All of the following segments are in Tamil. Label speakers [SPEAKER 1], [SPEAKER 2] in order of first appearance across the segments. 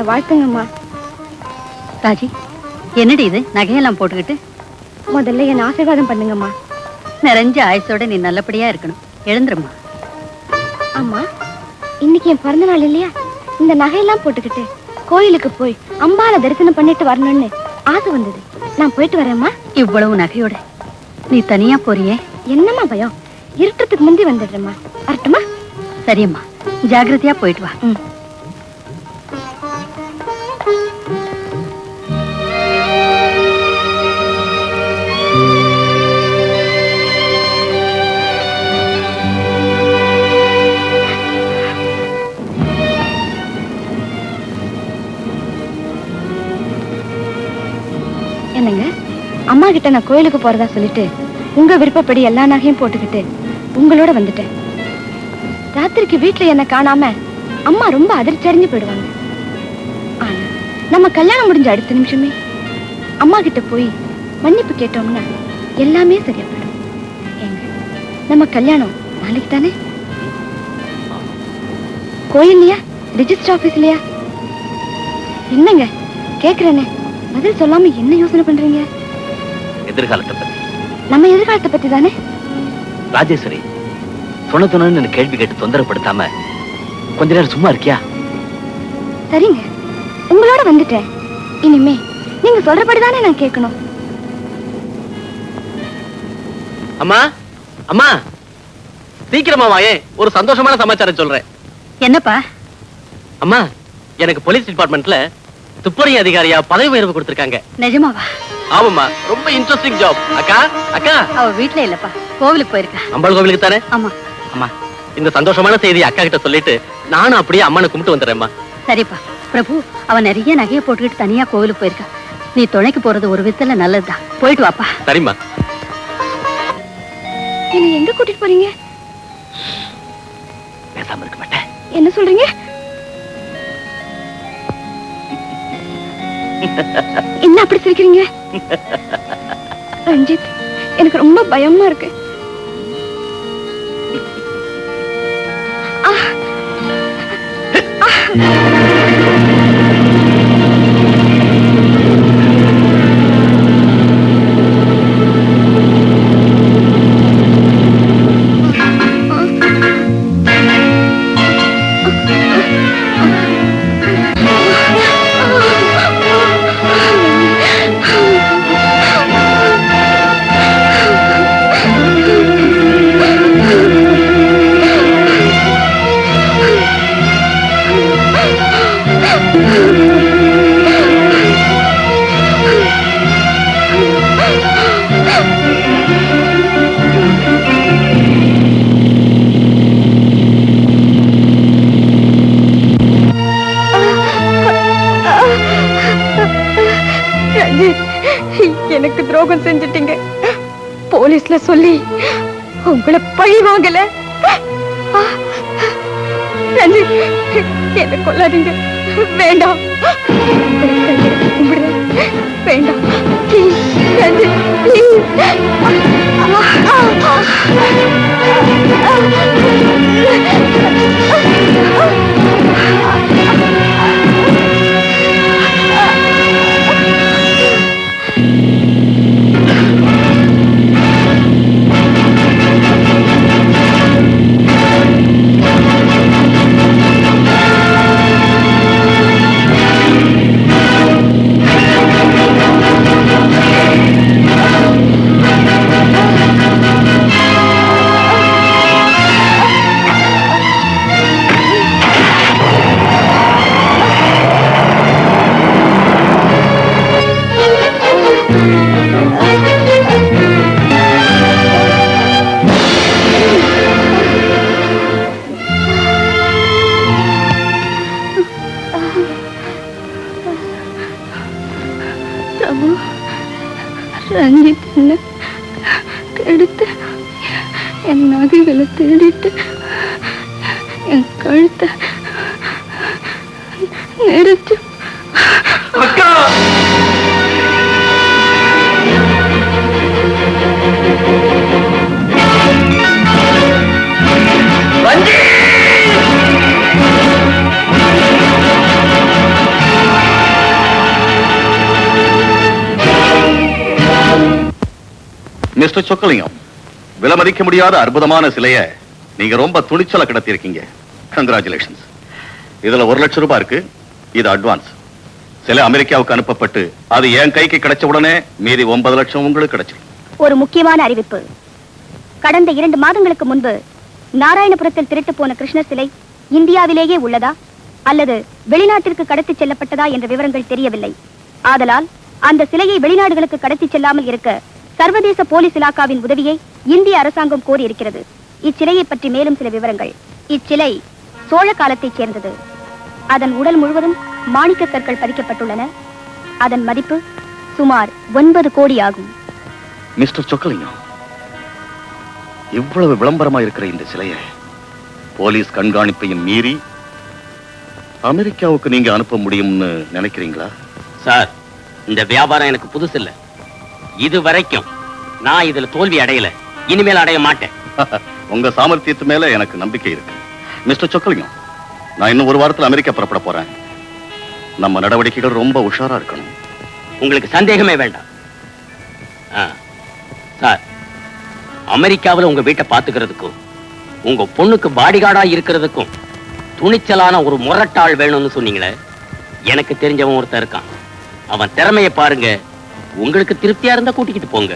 [SPEAKER 1] வாழ்த்துங்கம்மா.
[SPEAKER 2] ராஜி, என்னடி இது நகையெல்லாம் போட்டுக்கிட்டு?
[SPEAKER 1] முதல்ல என் ஆசீர்வாதம் பண்ணுங்கம்மா.
[SPEAKER 2] நிறைஞ்ச ஆயுசோட நீ நல்லபடியா இருக்கணும். எழுந்துருமா.
[SPEAKER 1] அம்மா, இன்னைக்கு என் பிறந்த நாள் இல்லையா? இந்த நகையெல்லாம் போட்டுக்கிட்டு கோயிலுக்கு போய் அம்பால தரிசனம் பண்ணிட்டு வரணும்னு ஆசை வந்தது. நான் போயிட்டு வரேம்மா.
[SPEAKER 2] இவ்வளவு நகையோட நீ தனியா போறியே?
[SPEAKER 1] என்னம்மா பயம்? இருட்டத்துக்கு முந்தி வந்துடுறேம்மா. வரட்டுமா?
[SPEAKER 2] சரியம்மா, ஜாகிரதையா போயிட்டு வா.
[SPEAKER 1] என்னங்க, அம்மா கிட்ட நான் கோயிலுக்கு போறதா சொல்லிட்டு உங்க விருப்பப்படி எல்லா நகையும் போட்டுக்கிட்டு உங்களோட வந்துட்டேன். ராத்திரிக்கு வீட்டுல என்ன காணாம அம்மா ரொம்ப அதிர்ச்சி அடைஞ்சு போயிடுவாங்க. ஆனா நம்ம கல்யாணம் முடிஞ்ச அடுத்த நிமிஷமே அம்மா கிட்ட போய் மன்னிப்பு கேட்டோம்னா எல்லாமே சரியா போயிடும். ஏங்க, நம்ம கல்யாணம் நாளைக்கு தானே? கோயில்லையா, ரிஜிஸ்டர் ஆபீஸ்லயா? என்னங்க கேக்குறேனே, பதில் சொல்லாம என்ன யோசனை பண்றீங்க?
[SPEAKER 3] எதிர்காலத்தை பத்தி.
[SPEAKER 1] நம்ம எதிர்காலத்தை பத்தி தானே?
[SPEAKER 3] ராஜேஸ்வரி, சொன்ன கேள்வி கேட்டு தொந்தரப்படுத்தாம கொஞ்ச நேரம் சும்மா இருக்கியா?
[SPEAKER 1] சரிங்க, உங்களோட வந்துட்டேன். இனிமே நீங்க சொல்றபடிதானே நான் கேட்கணும்.
[SPEAKER 4] அம்மா, அம்மா, சீக்கிரமா வாயே, ஒரு சந்தோஷமான சமாச்சாரம் சொல்றேன்.
[SPEAKER 2] என்னப்பா?
[SPEAKER 4] அம்மா, எனக்கு போலீஸ் டிபார்ட்மெண்ட்ல துப்புரவு அதிகாரியா பதவி உயர்வு கொடுத்திருக்காங்க.
[SPEAKER 2] நிஜமாவா?
[SPEAKER 4] ஆமாம்மா, ரொம்ப இன்ட்ரெஸ்டிங் ஜாப். அக்கா, அக்கா.
[SPEAKER 2] அவ வீட்டுல இல்லப்பா, கோவிலுக்கு போயிருக்கா.
[SPEAKER 4] அம்பாள் கோவிலுக்கு தானே?
[SPEAKER 2] ஆமா.
[SPEAKER 4] அம்மா, இந்த சந்தோஷமான செய்தி அக்கா கிட்ட சொல்லிட்டு நானும் அப்படியே அம்மனை கும்பிட்டு வந்துடுறேன்மா.
[SPEAKER 2] சரிப்பா. பிரபு, அவன் நிறைய நகையை போட்டுக்கிட்டு தனியா கோவிலுக்கு போயிருக்கா. நீ துணைக்கு போறது ஒரு விதத்துல நல்லதுதான். போயிட்டு வாப்பா.
[SPEAKER 4] சரிம்மா.
[SPEAKER 1] என்ன எங்க கூட்டிட்டு போறீங்க?
[SPEAKER 3] பேசாம இருக்க மாட்டேன்.
[SPEAKER 1] என்ன சொல்றீங்க? என்ன அப்படி சிரிக்கிறீங்க? ரஞ்சித், எனக்கு ரொம்ப பயமா இருக்கு. எனக்கு துரோகம் செஞ்சிட்டீங்க. போலீஸ்ல சொல்லி உங்களை பழி வாங்கல. என்ன கொல்லாதீங்க, வேண்டாம். வேண்டாம், பிரபு, ரஞ்சித் என்ன கெடுத்து என் நகைகளை தேடிட்டு என் கழுத்தை நெரிச்சு.
[SPEAKER 4] அக்கா,
[SPEAKER 5] மிஸ்டர் சொக்கலிங்கம், விலமதிக்க முடியாத அற்புதமான சிலைய நீங்க ரொம்ப துணிச்சல கிடத்திருக்கீங்க. கங்க்ராச்சுலேஷன்ஸ். இதுல 1 லட்சம் ரூபாய் இருக்கு. இது அட்வான்ஸ். சிலை அமெரிக்காவுக்கு அனுப்பப்பட்டு அது என் கைக்கு கிடைச்ச உடனே மீதி 9 லட்சம் உங்களுக்கு கிடைச்சிடும்.
[SPEAKER 1] ஒரு முக்கியமான அறிவிப்பு. கடந்த 2 மாதங்களுக்கு முன்பு நாராயணபுரத்தில் திருட்டு போன கிருஷ்ணர் சிலை இந்தியாவிலேயே உள்ளதா அல்லது வெளிநாட்டிற்கு கடத்தி செல்லப்பட்டதா என்ற விவரங்கள் தெரியவில்லை. ஆதலால் அந்த சிலையை வெளிநாடுகளுக்கு கடத்தி செல்லாமல் இருக்க சர்வதேச போலீஸ் இலாக்காவின் உதவியை இந்திய அரசாங்கம் கோரி இருக்கிறது. இச்சிலையை பற்றி மேலும் சில விவரங்கள். இச்சிலை சோழ காலத்தைச் சேர்ந்தது. அதன் உடல் முழுவதும் மாணிக்க கற்கள் பதிக்கப்பட்டுள்ளன. அதன் மதிப்பு சுமார் 9 கோடி ஆகும்.
[SPEAKER 5] மிஸ்டர் சொக்கலிங்கம், இவ்வளவு விளம்பரமா இருக்கிற இந்த சிலையை போலீஸ் கண்காணிப்பையும் மீறி அமெரிக்காவுக்கு நீங்க அனுப்ப முடியும்னு நினைக்கிறீங்களா?
[SPEAKER 4] சார், இந்த வியாபாரம் எனக்கு புதுசு இல்ல. இது வரைக்கும் நான் இதுல தோல்வி அடையல, இனிமேல் அடைய மாட்டேன்.
[SPEAKER 5] உங்க சாமர்த்தியத்து மேல எனக்கு நம்பிக்கை இருக்கு. மிஸ்டர் சொக்கலிங்கம், நான் இன்னும் 1 வாரத்துல அமெரிக்கா புறப்பட போறேன். நம்ம நடவடிக்கைகள் ரொம்ப உஷாரா இருக்கணும்.
[SPEAKER 4] உங்களுக்கு சந்தேகமே வேண்டாம். சார், அமெரிக்காவில் உங்க வீட்டை பாத்துக்கிறதுக்கும் உங்க பொண்ணுக்கு பாடிகார்டா இருக்கிறதுக்கும் துணிச்சலான ஒரு முரட்டாள் வேணும்னு சொன்னீங்களே, எனக்கு தெரிஞ்சவன் ஒருத்தன் இருக்கான். அவன் திறமையை பாருங்க. உங்களுக்கு திருப்தியா இருந்தா கூட்டிக்கிட்டு போங்க.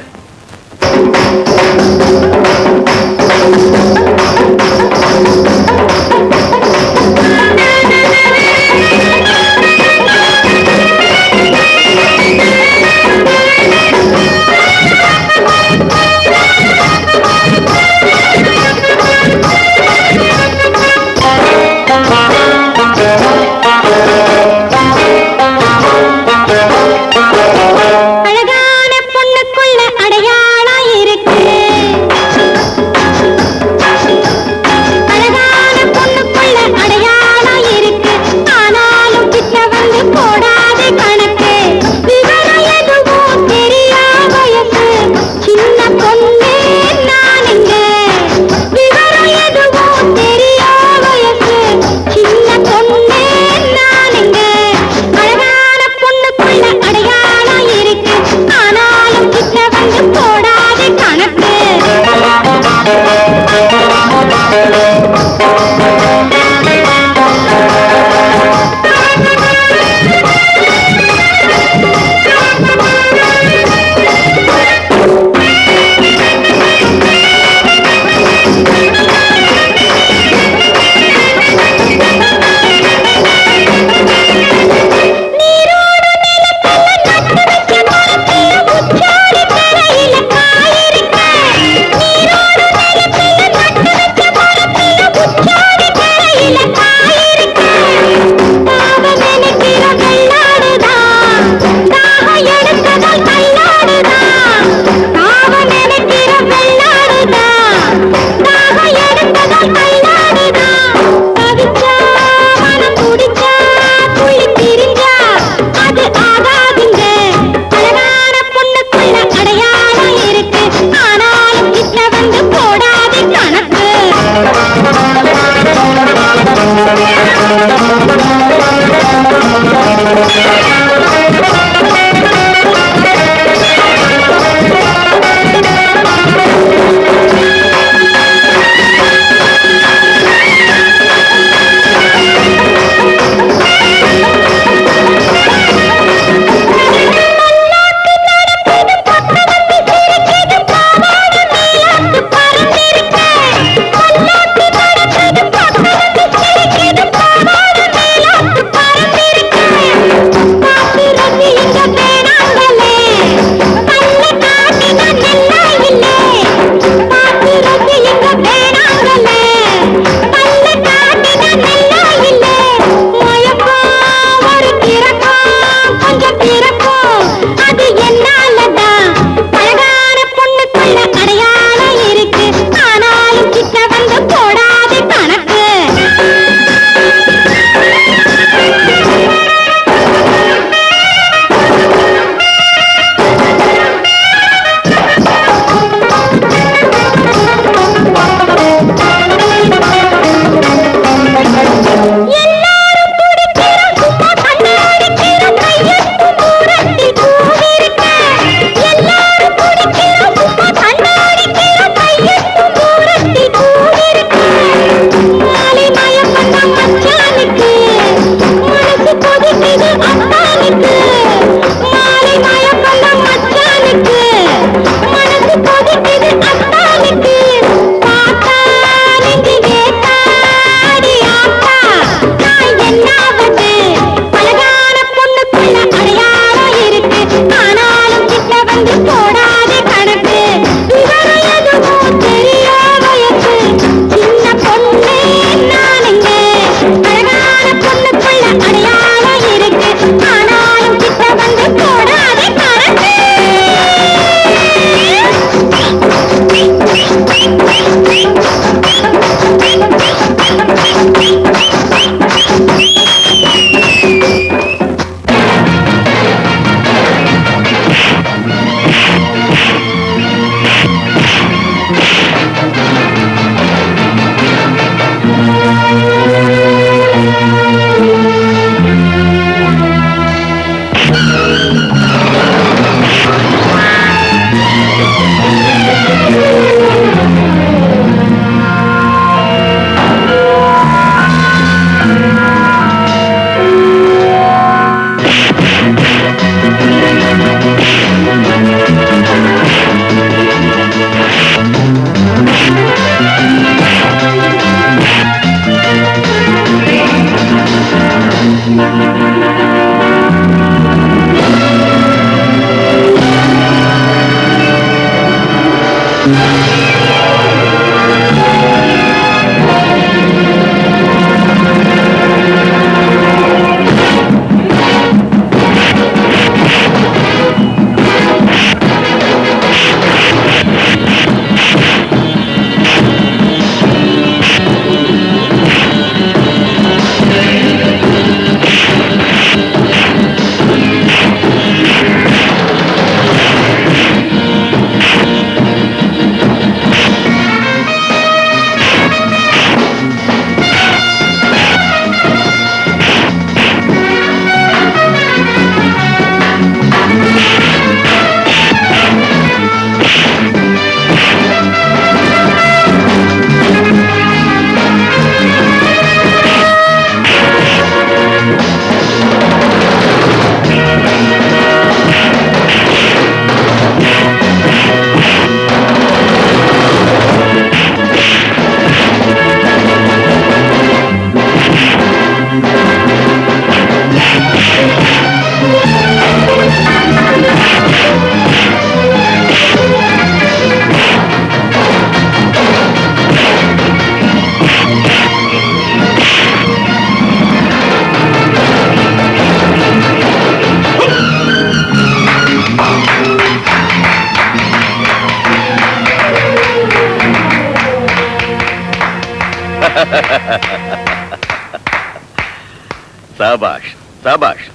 [SPEAKER 5] சாபாஷ் சாபாஷ்.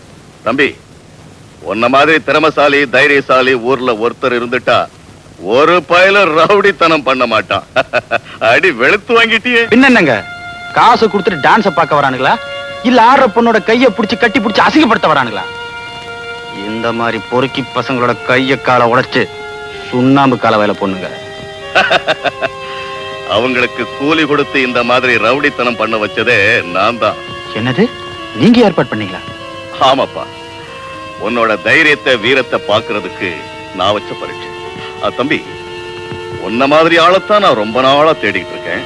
[SPEAKER 5] தம்பி, உன்ன மாதிரி திறமசாலி தைரியசாலி ஊர்ல ஒருத்தர் இருந்துட்டா ஒரு பயல ரவுடித்தனம் பண்ண மாட்டான். அடி வெளுத்து வாங்கிட்டியே.
[SPEAKER 6] என்னங்க காசு கொடுத்துட்டு டான்ஸ பார்க்க வரானுங்களா இல்ல ஆடுற பொண்ணோட கைய புடிச்சு கட்டி புடிச்சு அசிங்கப்படுத்த வரானுங்களா? இந்த மாதிரி பொறுக்கி பசங்களோட கைய காலை உடைச்சு சுண்ணாம்பு கால வேலை பொண்ணுங்க.
[SPEAKER 5] அவங்களுக்கு கூலி கொடுத்து இந்த மாதிரி ரவுடித்தனம் பண்ண வச்சதே நான் தான்.
[SPEAKER 6] என்னது, நீங்க ஏற்பாடு பண்ணீங்களா?
[SPEAKER 5] ஆமாப்பா, உன்னோட தைரியத்தை வீரத்தை பாக்குறதுக்கு நான் வச்ச பரீட்சை. தம்பி, உன்ன மாதிரி ஆளத்தான் நான் ரொம்ப நாளா தேடிட்டு இருக்கேன்.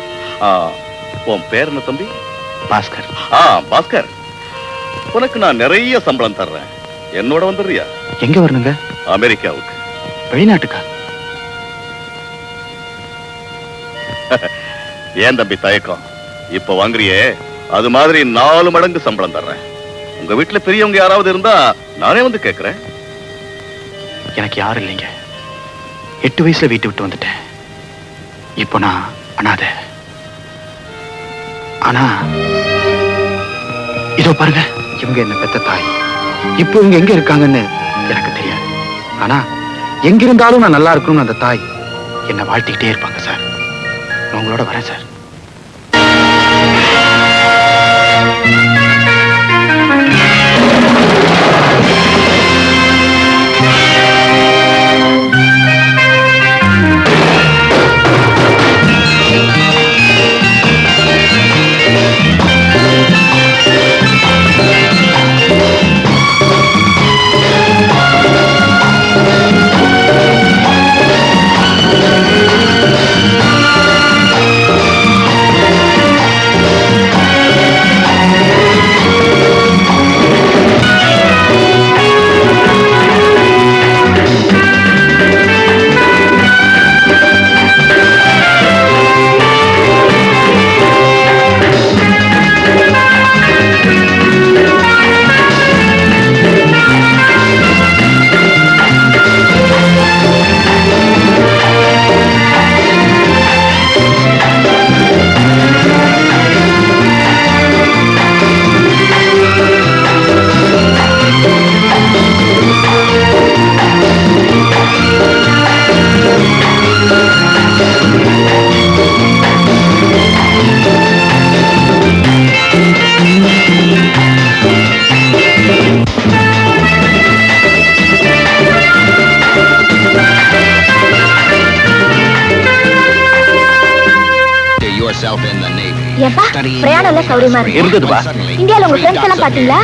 [SPEAKER 5] உன் பேர் என்ன தம்பி?
[SPEAKER 6] பாஸ்கர்.
[SPEAKER 5] பாஸ்கர், உனக்கு நான் நிறைய சம்பளம் தர்றேன். என்னோட வந்துடுறியா?
[SPEAKER 6] எங்க வரணுங்க?
[SPEAKER 5] அமெரிக்காவுக்கு.
[SPEAKER 6] வெளிநாட்டுக்கா?
[SPEAKER 5] ஏன் தம்பி தயக்கம்? இப்ப வாங்குறியே அது மாதிரி 4 மடங்கு சம்பளம் தர்றேன். உங்க வீட்டுல பெரியவங்க யாராவது இருந்தா நானே வந்து கேக்குறேன்.
[SPEAKER 6] எனக்கு யாரும் இல்லைங்க. 8 வயசுல வீட்டை விட்டு வந்துட்டேன். இப்போ நான் அனாதை. ஆனா இதோ பாருங்க, இவங்க என்ன பெத்த தாய். இப்போ இவங்க எங்க இருக்காங்கன்னு எனக்கு தெரியாது. ஆனா எங்க இருந்தாலும் நான் நல்லா இருக்கணும்னு அந்த தாய் என்ன வாழ்த்திக்கிட்டே இருப்பாங்க சார். நான் உங்களோட வரேன் சார்.
[SPEAKER 1] பிரயாணம் சௌரியமா
[SPEAKER 5] இருந்ததுப்பா.
[SPEAKER 1] இந்தியால உங்க ஃப்ரெண்ட்ஸ் எல்லாம் பாத்தீங்களா?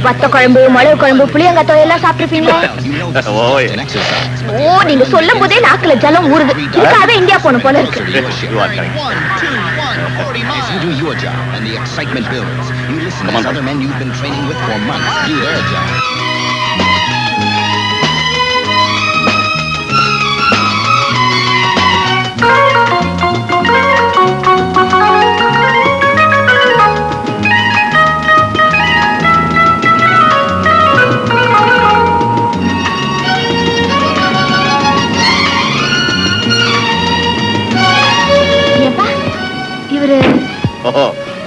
[SPEAKER 1] வத்த குழம்பு, மிளகு குழம்பு, புளியங்காய் எல்லாம் சாப்பிட்டுருப்பீங்களா? ஓ, நீங்க சொல்லும் போதே நாக்குல ஜலம் ஊறுது. இதுக்காக இந்தியா போன போல இருக்கு.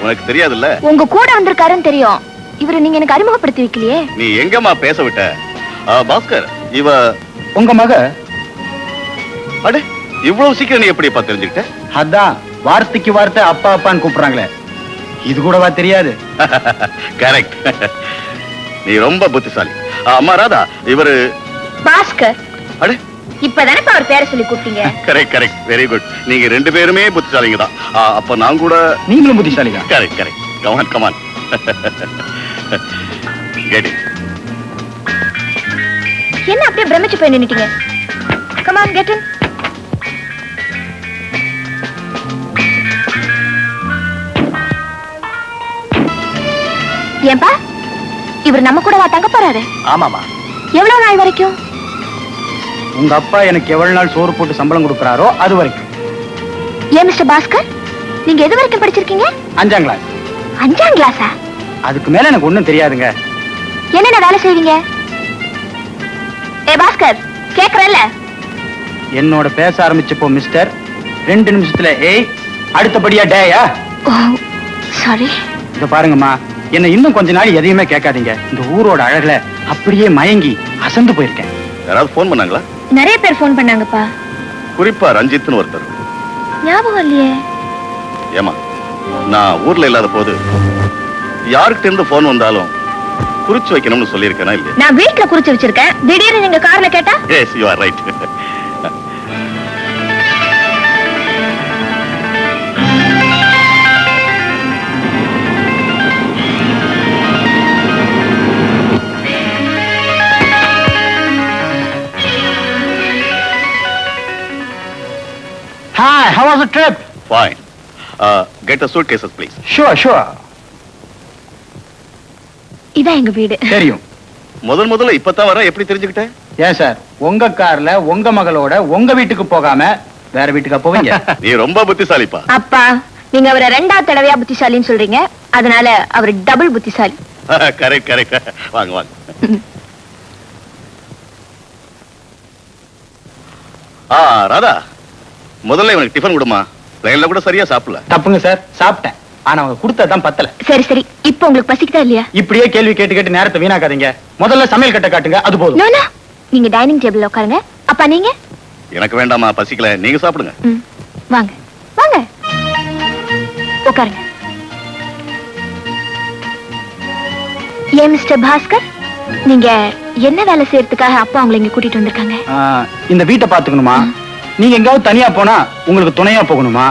[SPEAKER 5] உனக்கு தெரியாதுல்ல?
[SPEAKER 1] உங்க கூட வந்திருக்காருன்னு தெரியும். இவரை நீங்க எனக்கு அறிமுகப்படுத்தி வைக்கலையே.
[SPEAKER 5] நீ எங்கம்மா பேச விட்ட? பாஸ்கர், இவ
[SPEAKER 6] உங்க மக.
[SPEAKER 5] அடே, இவ்வளவு சீக்கிரம் நீ எப்படிப்பா தெரிஞ்சுக்கிட்ட?
[SPEAKER 6] அதான் வார்த்தைக்கு வார்த்தை அப்பா அப்பான்னு கூப்பிடுறாங்களே, இது கூடவா தெரியாது?
[SPEAKER 5] கரெக்ட். நீ ரொம்ப புத்திசாலி. அம்மா ராதா, இவரு
[SPEAKER 1] பாஸ்கர்.
[SPEAKER 5] அடே,
[SPEAKER 1] இப்பதானே அவர் பேரை சொல்லி கூப்பிட்டீங்க.
[SPEAKER 5] Correct correct, very good. நீங்க 2 பேருமே புத்திசாலிங்க தான். அப்ப நான் கூட.
[SPEAKER 6] நீங்களும் புத்திசாலிங்க.
[SPEAKER 5] Correct correct. Come on come on. Get it.
[SPEAKER 1] என்ன அப்படியே பிரமிச்சு போய் நின்னுட்டீங்க? Come on, get in. ஏன்பா, இவர் நம்ம கூட தங்க போறாரு?
[SPEAKER 6] ஆமாமா.
[SPEAKER 1] எவ்வளவு நாள் வரைக்கும்?
[SPEAKER 6] உங்க அப்பா எனக்கு எவ்வளவு நாள் சோறு போட்டு சம்பளம் கொடுக்கறாரோ அது வரைக்கும்.
[SPEAKER 1] ஏன் மிஸ்டர் பாஸ்கர், நீங்க எது வரைக்கும் படிச்சிருக்கீங்க?
[SPEAKER 6] 5ஆம் கிளாஸ்.
[SPEAKER 1] 5ஆம் கிளாஸா?
[SPEAKER 6] அதுக்கு மேல எனக்கு ஒண்ணும் தெரியாதுங்க.
[SPEAKER 1] என்னென்ன வேலை செய்வீங்க? ஏ பாஸ்கர், கேக்குறல்ல?
[SPEAKER 6] என்னோட பேச ஆரம்பிச்சப்போ மிஸ்டர் 2 நிமிஷத்துல ஏய் அடுத்தபடியா டேயா?
[SPEAKER 1] ஓ சாரி.
[SPEAKER 6] இத பாருங்கம்மா, என்ன இன்னும் கொஞ்ச நாள் எதையுமே கேட்காதீங்க. இந்த ஊரோட அழகுல அப்படியே மயங்கி அசந்து போயிருக்கேன்.
[SPEAKER 5] யாராவது ஃபோன் பண்ணாங்களா?
[SPEAKER 1] நிறைய பேர் ஃபோன் பண்ணாங்கப்பா.
[SPEAKER 5] குறிப்பா ரஞ்சித்னு ஒருத்தர்.
[SPEAKER 1] ஞாபகம் இல்லையே.
[SPEAKER 5] ஏமா, நான் ஊர்ல இல்லாத போது யார்கிட்ட இருந்து போன் வந்தாலும் குறிச்சு வைக்கணும்னு சொல்லியிருக்கேனா இல்லையா?
[SPEAKER 1] நான் வீட்ல குறிச்சு வச்சிருக்கேன். திடீர்னு நீங்க கார்ல கேட்டா?
[SPEAKER 5] Yes, you are right.
[SPEAKER 6] Hi, how was the trip?
[SPEAKER 5] Fine. Get the suitcases, please.
[SPEAKER 6] Sure.
[SPEAKER 1] இதான் எங்க வீடு.
[SPEAKER 6] தெரியும்.
[SPEAKER 5] முதல்ல இப்பதான் வர, எப்படி தெரிஞ்சுக்கிட்ட?
[SPEAKER 6] ஏன் சார், உங்க கார்ல உங்க மகளோட உங்க வீட்டுக்கு போகாம வேற வீட்டுக்கா போவீங்க?
[SPEAKER 5] நீ ரொம்ப புத்திசாலிப்பா.
[SPEAKER 1] அப்பா, நீங்க அவரை 2வது தடவையா புத்திசாலின்னு சொல்றீங்க. அதனால அவர் டபுள் புத்திசாலி.
[SPEAKER 5] கரெக்ட். வாங்க. ராதா, முதல்ல இவனுக்கு டிஃபன் கொடுமா. பிளைன்ல கூட சரியா சாப்பிடல.
[SPEAKER 6] தப்புங்க சார், சாப்பிட்டேன். ஆனா அவங்க கொடுத்ததான் பத்தல.
[SPEAKER 1] சரி, இப்போ உங்களுக்கு பசிக்குதா இல்லையா?
[SPEAKER 6] இப்படியே கேள்வி கேட்டு நேரத்தை வீணாக்காதீங்க. முதல்ல சமையல் கட்ட காட்டுங்க, அது போதும்.
[SPEAKER 1] நோ, நீங்க டைனிங் டேபிள்ல உட்காருங்க. அப்பா நீங்க?
[SPEAKER 5] எனக்கு வேண்டாமா, பசிக்கல. நீங்க சாப்பிடுங்க.
[SPEAKER 1] வாங்க உட்காருங்க. ஏன் மிஸ்டர் பாஸ்கர், நீங்க என்ன வேலை செய்யறதுக்காக அப்பா உங்களை இங்க கூட்டிட்டு வந்திருக்காங்க?
[SPEAKER 6] இந்த வீட்டை பாத்துக்கணுமா? நீங்க எங்காவது தனியா போனா உங்களுக்கு துணையா போகணுமா?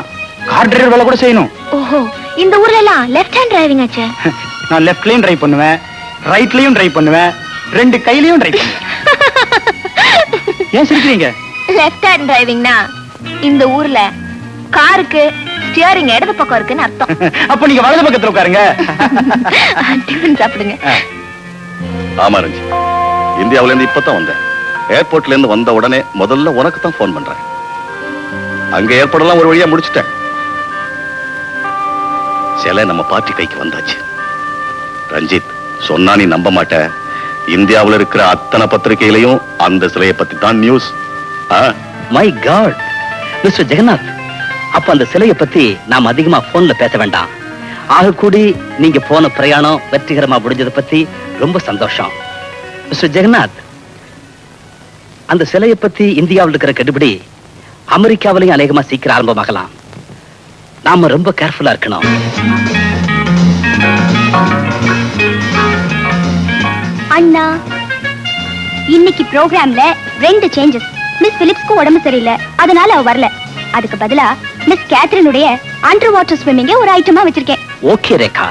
[SPEAKER 6] கார் டிரைவர் வேலை கூட செய்யணும்.
[SPEAKER 1] ஓஹோ, இந்த ஊர்ல எல்லாம் லெஃப்ட் ஹேண்ட் டிரைவிங் ஆச்சே.
[SPEAKER 6] நான் லெஃப்ட்லயும் டிரைவ் பண்ணுவேன், ரைட்லயும் டிரைவ் பண்ணுவேன், 2 கையிலயும் டிரைவ் பண்ணுவேன். ஏன் சிரிக்கிறீங்க?
[SPEAKER 1] லெஃப்ட் ஹேண்ட் டிரைவிங்னா இந்த ஊர்ல காருக்கு ஸ்டியரிங் இடது பக்கம் இருக்குன்னு அர்த்தம்.
[SPEAKER 6] அப்ப நீங்க வலது பக்கத்துல உட்காருங்க.
[SPEAKER 1] டிஃபன் சாப்பிடுங்க.
[SPEAKER 5] ஆமா ரஞ்சி, இந்தியாவுல இருந்து இப்பதான் வந்தேன். ஏர்போர்ட்ல இருந்து வந்த உடனே முதல்ல உனக்கு தான் போன் பண்றேன். அங்க ஏற்படலாம் ஒரு வழியா முடிச்சிட்டேன். சிலை நம்ம பார்ட்டி கைக்கு வந்தாச்சு. ரஞ்சித், சொன்னா நீ நம்ப மாட்ட, இந்தியாவுல இருக்கிற அத்தனை பத்திரிகையிலையும் அந்த சிலையை பத்தி தான் news.
[SPEAKER 3] My god, mister Jagannath, அப்ப அந்த சிலையை பத்தி நாம் அதிகமா போன்ல பேச வேண்டாம். ஆக கூடி நீங்க போன பிரயாணம் வெற்றிகரமா முடிஞ்சதை பத்தி ரொம்ப சந்தோஷம். மிஸ்டர் ஜெகநாத், அந்த சிலையை பத்தி இந்தியாவில் இருக்கிற கெடுபிடி அமெரிக்காவிலையும் அநேகமா சீக்கிரம் ஆரம்பமாகலாம். நாம ரொம்ப கேர்ஃபுல்லா இருக்கணும்.
[SPEAKER 1] அண்ணா, இன்னைக்கு ப்ரோக்ராம்ல 2 சேஞ்சஸ். மிஸ் பிலிப்ஸ்க்கு உடம்பு சரியில்லை, அதனால அவ வரல. அதுக்கு பதிலா மிஸ் கேத்ரினுடைய அண்டர் வாட்டர் ஸ்விம்மிங்க ஒரு ஐட்டமா வச்சிருக்கேன்.
[SPEAKER 3] ஓகே ரேகா,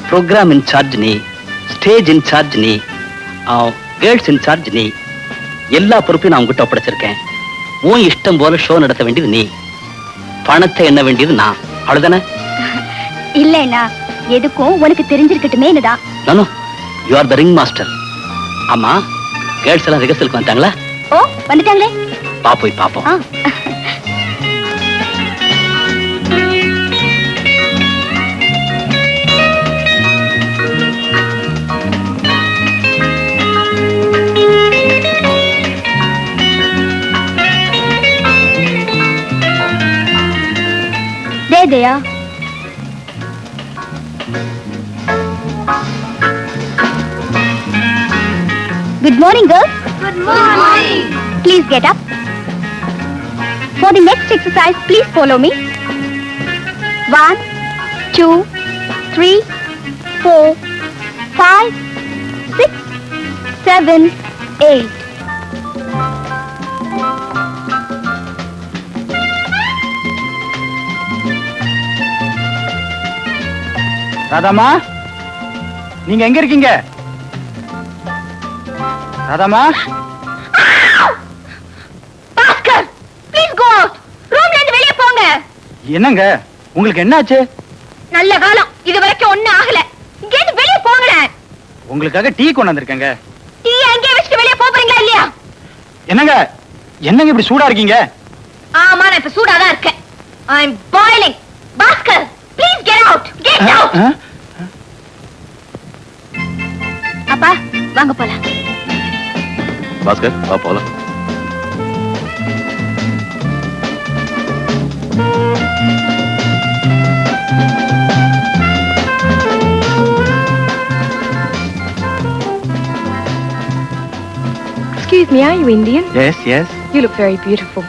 [SPEAKER 3] ப்ரோக்ராம் இன்சார்ஜ் நீ, ஸ்டேஜ் இன்சார்ஜ் நீ, கேர்ள்ஸ் இன்சார்ஜ் நீ, எல்லா பொறுப்பையும் நான் உங்ககிட்ட ஒப்படைச்சிருக்கேன். உன் இஷ்டம் போல ஷோ நடத்த வேண்டியது நீ, பணத்தை எண்ண வேண்டியது நான். அவ்வளவுதானே?
[SPEAKER 1] இல்லைன்னா எதுக்கும் உனக்கு தெரிஞ்சிருக்கட்டுமே என்னதான்.
[SPEAKER 3] நானோ, you are the ring master. ஆமா, கேர்ள்ஸ் எல்லாம் ரிஹர்சலுக்கு வந்துட்டாங்களா?
[SPEAKER 1] ஓ, வந்துட்டாங்களே.
[SPEAKER 3] போய் பாப்போம்.
[SPEAKER 1] Deya. Good morning, girls. Good morning. Please get up. For the next exercise, please follow me. 1, 2, 3, 4, 5, 6, 7, 8.
[SPEAKER 6] Radhamma, நீங்க எங்க இருக்கீங்க? Radhamma,
[SPEAKER 1] Bhaskar, please go out. ரூம்ல இருந்து வெளிய போங்க.
[SPEAKER 6] என்னங்க உங்களுக்கு என்னாச்சு?
[SPEAKER 1] நல்ல காலம், இது வரைக்கும் ஒண்ணும் ஆகல. இங்க இருந்து வெளிய போங்கடா.
[SPEAKER 6] உங்களுக்காக டீ கொண்டு வந்திருக்கேங்க.
[SPEAKER 1] டீ அங்கே வச்சிட்டு வெளிய போறீங்களா இல்லையா?
[SPEAKER 6] என்னங்க இப்படி சூடா இருக்கீங்க?
[SPEAKER 1] ஆமா, நான் இப்ப சூடா தான் இருக்கேன். I am boiling. Bhaskar, please get out. Get out. அப்பா, வாங்க போலாம்.
[SPEAKER 5] பாஸ்கர், வா போலாம்.
[SPEAKER 1] Excuse me, are you Indian?
[SPEAKER 6] Yes yes
[SPEAKER 1] You look very beautiful.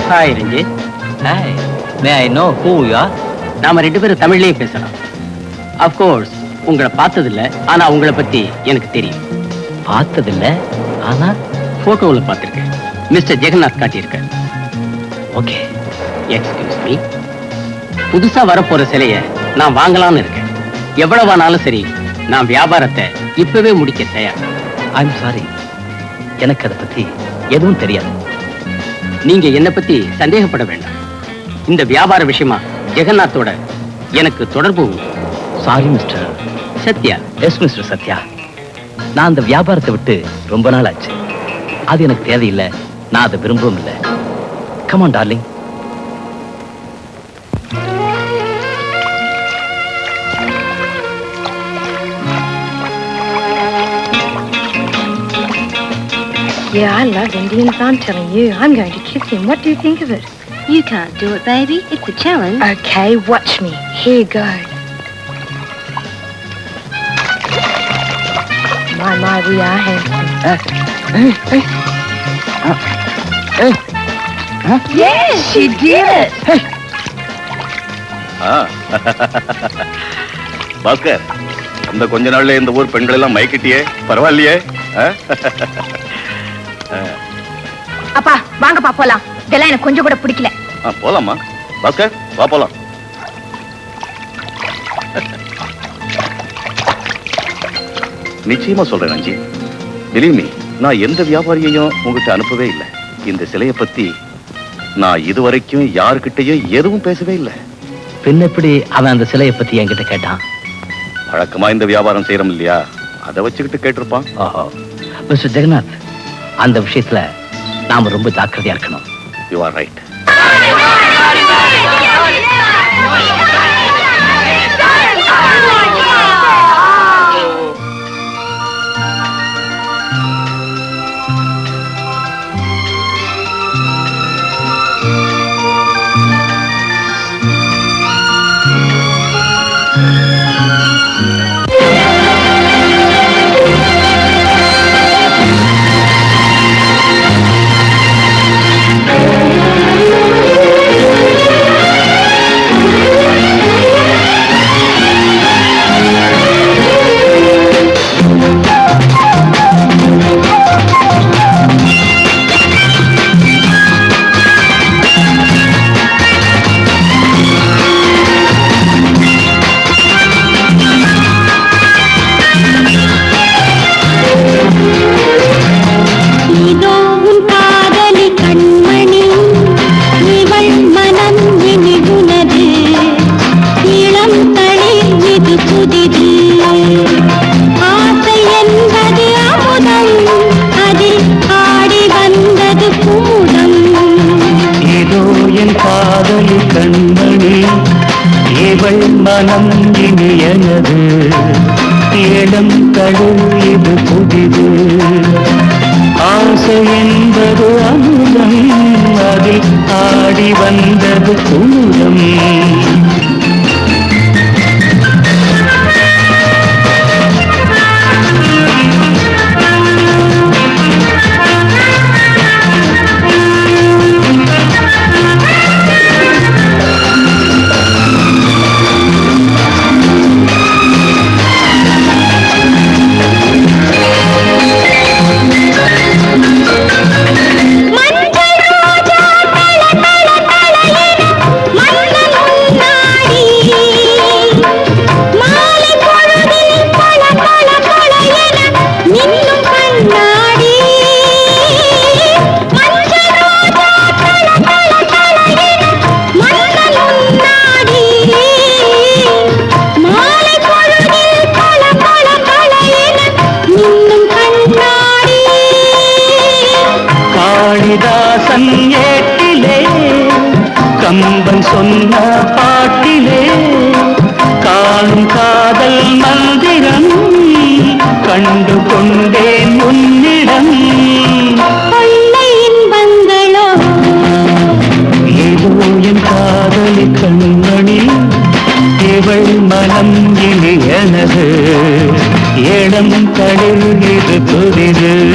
[SPEAKER 4] Hi Ranjit.
[SPEAKER 3] Hi, may I know who you are?
[SPEAKER 4] நாம ரெண்டு பேரும் தமிழ்லயே பேசலாம். அப்கோர்ஸ் உங்களை பார்த்ததில்ல, ஆனா உங்களை பத்தி எனக்கு தெரியும்.
[SPEAKER 3] பார்த்ததில்ல, ஆனா
[SPEAKER 4] போட்டோல பார்த்திருக்கேன். மிஸ்டர் ஜெகநாத் காட்டியிருக்கேன்.
[SPEAKER 3] ஓகே.
[SPEAKER 4] Excuse me. புதுசா வரப்போற சிலைய நான் வாங்கலாம்னு இருக்கேன். எவ்வளவானாலும் சரி, நான் வியாபாரத்தை இப்பவே முடிக்க தயார்.
[SPEAKER 3] ஐம் சாரி, எனக்கு அதை பத்தி எதுவும் தெரியாது.
[SPEAKER 4] நீங்க என்ன பத்தி சந்தேகப்பட வேண்டாம். இந்த வியாபார விஷயமா ஜெகநாத்தோட எனக்கு தொடர்பு உண்டு.
[SPEAKER 3] Sorry mister
[SPEAKER 4] Sathya.
[SPEAKER 3] S mister Sathya, நான் அந்த வியாபாரத்தை விட்டு ரொம்ப நாள் ஆச்சு. அது எனக்கு தேவையில்லை, நான் அதை விரும்பவும் இல்லை. Come on darling.
[SPEAKER 1] Yeah, I love Indians, I'm telling you. I'm going to kiss him. What do you think of it?
[SPEAKER 2] You can't do it, baby. It's a challenge.
[SPEAKER 1] Okay, watch me. Here you go. My, we are handsome. Yes, she did it.
[SPEAKER 5] Bhaskar, அந்த கொஞ்ச நாள்ல இந்த ஊர் பெண்கள் எல்லாம் மயக்கிட்டியே, பரவாயில்லையே?
[SPEAKER 1] அப்பா வாங்கப்பா போலாம். இதெல்லாம் எனக்கு கொஞ்சம் கூட பிடிக்கல.
[SPEAKER 5] போலாமா? பாஸ்கர் வா போலாம். நிச்சயமா சொல்றேன் ரஞ்சி. பிலீவ் மீ, நான் எந்த வியாபாரியையும் உங்ககிட்ட அனுப்பவே இல்லை. இந்த சிலையை பத்தி நான் இதுவரைக்கும் யாருக்கிட்டையும் எதுவும் பேசவே இல்லை.
[SPEAKER 3] பின்ன எப்படி அவன் அந்த சிலையை பத்தி என்கிட்ட கேட்டான்?
[SPEAKER 5] வழக்கமா இந்த வியாபாரம் செய்யறோம் இல்லையா, அதை வச்சுக்கிட்டு கேட்டிருப்பான்.
[SPEAKER 3] ஓஹோ. மிஸ்டர் ஜெகநாத், அந்த விஷயத்துல நாம ரொம்ப ஜாக்கிரதையா இருக்கணும்.
[SPEAKER 5] You are right.
[SPEAKER 7] மனம் இனியனது ஏலம் தழும் இது புதிது ஆசை என்பது அமுதம் அதில் ஆடி வந்தது குமுதம் கம்பன் சொன்ன பாட்டிலே இது.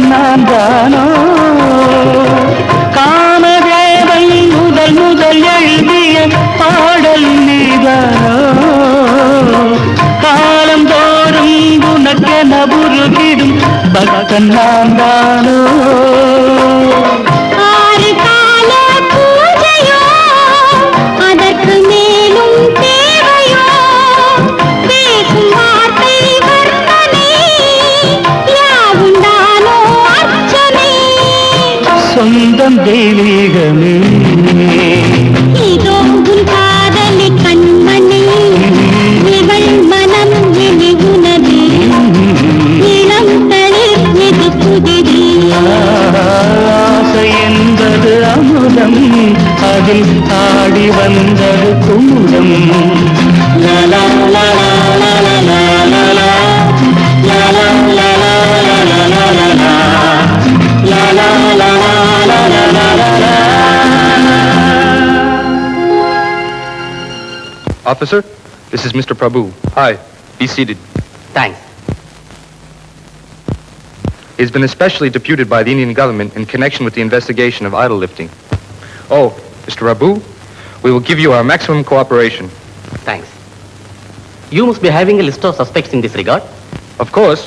[SPEAKER 7] நான் தானோ காமதேவன் முதல் முதல் எழுதிய பாடல் நீதானோ காலம் தோறும் உனக்கென உருகிடும் பக்தன் நான் தானோ சொந்தம் தெய்வீகமே
[SPEAKER 8] இதோ உன் காதலி கண்மணி இவள் மனம் இனி உனது இளம் தளிர் இது புதிது
[SPEAKER 7] ஆசை என்பது அமுதம் அதில் ஆடி வந்தது குமுதம் லலா லலா லலா லலா லலா லலா லலா
[SPEAKER 9] Officer, this is Mr. Prabhu. Hi, be seated.
[SPEAKER 4] Thanks.
[SPEAKER 9] He's been especially deputed by the Indian government in connection with the investigation of idol lifting. Oh, Mr. Prabhu, we will give you our maximum cooperation.
[SPEAKER 4] Thanks. You must be having a list of suspects in this regard.
[SPEAKER 9] Of course.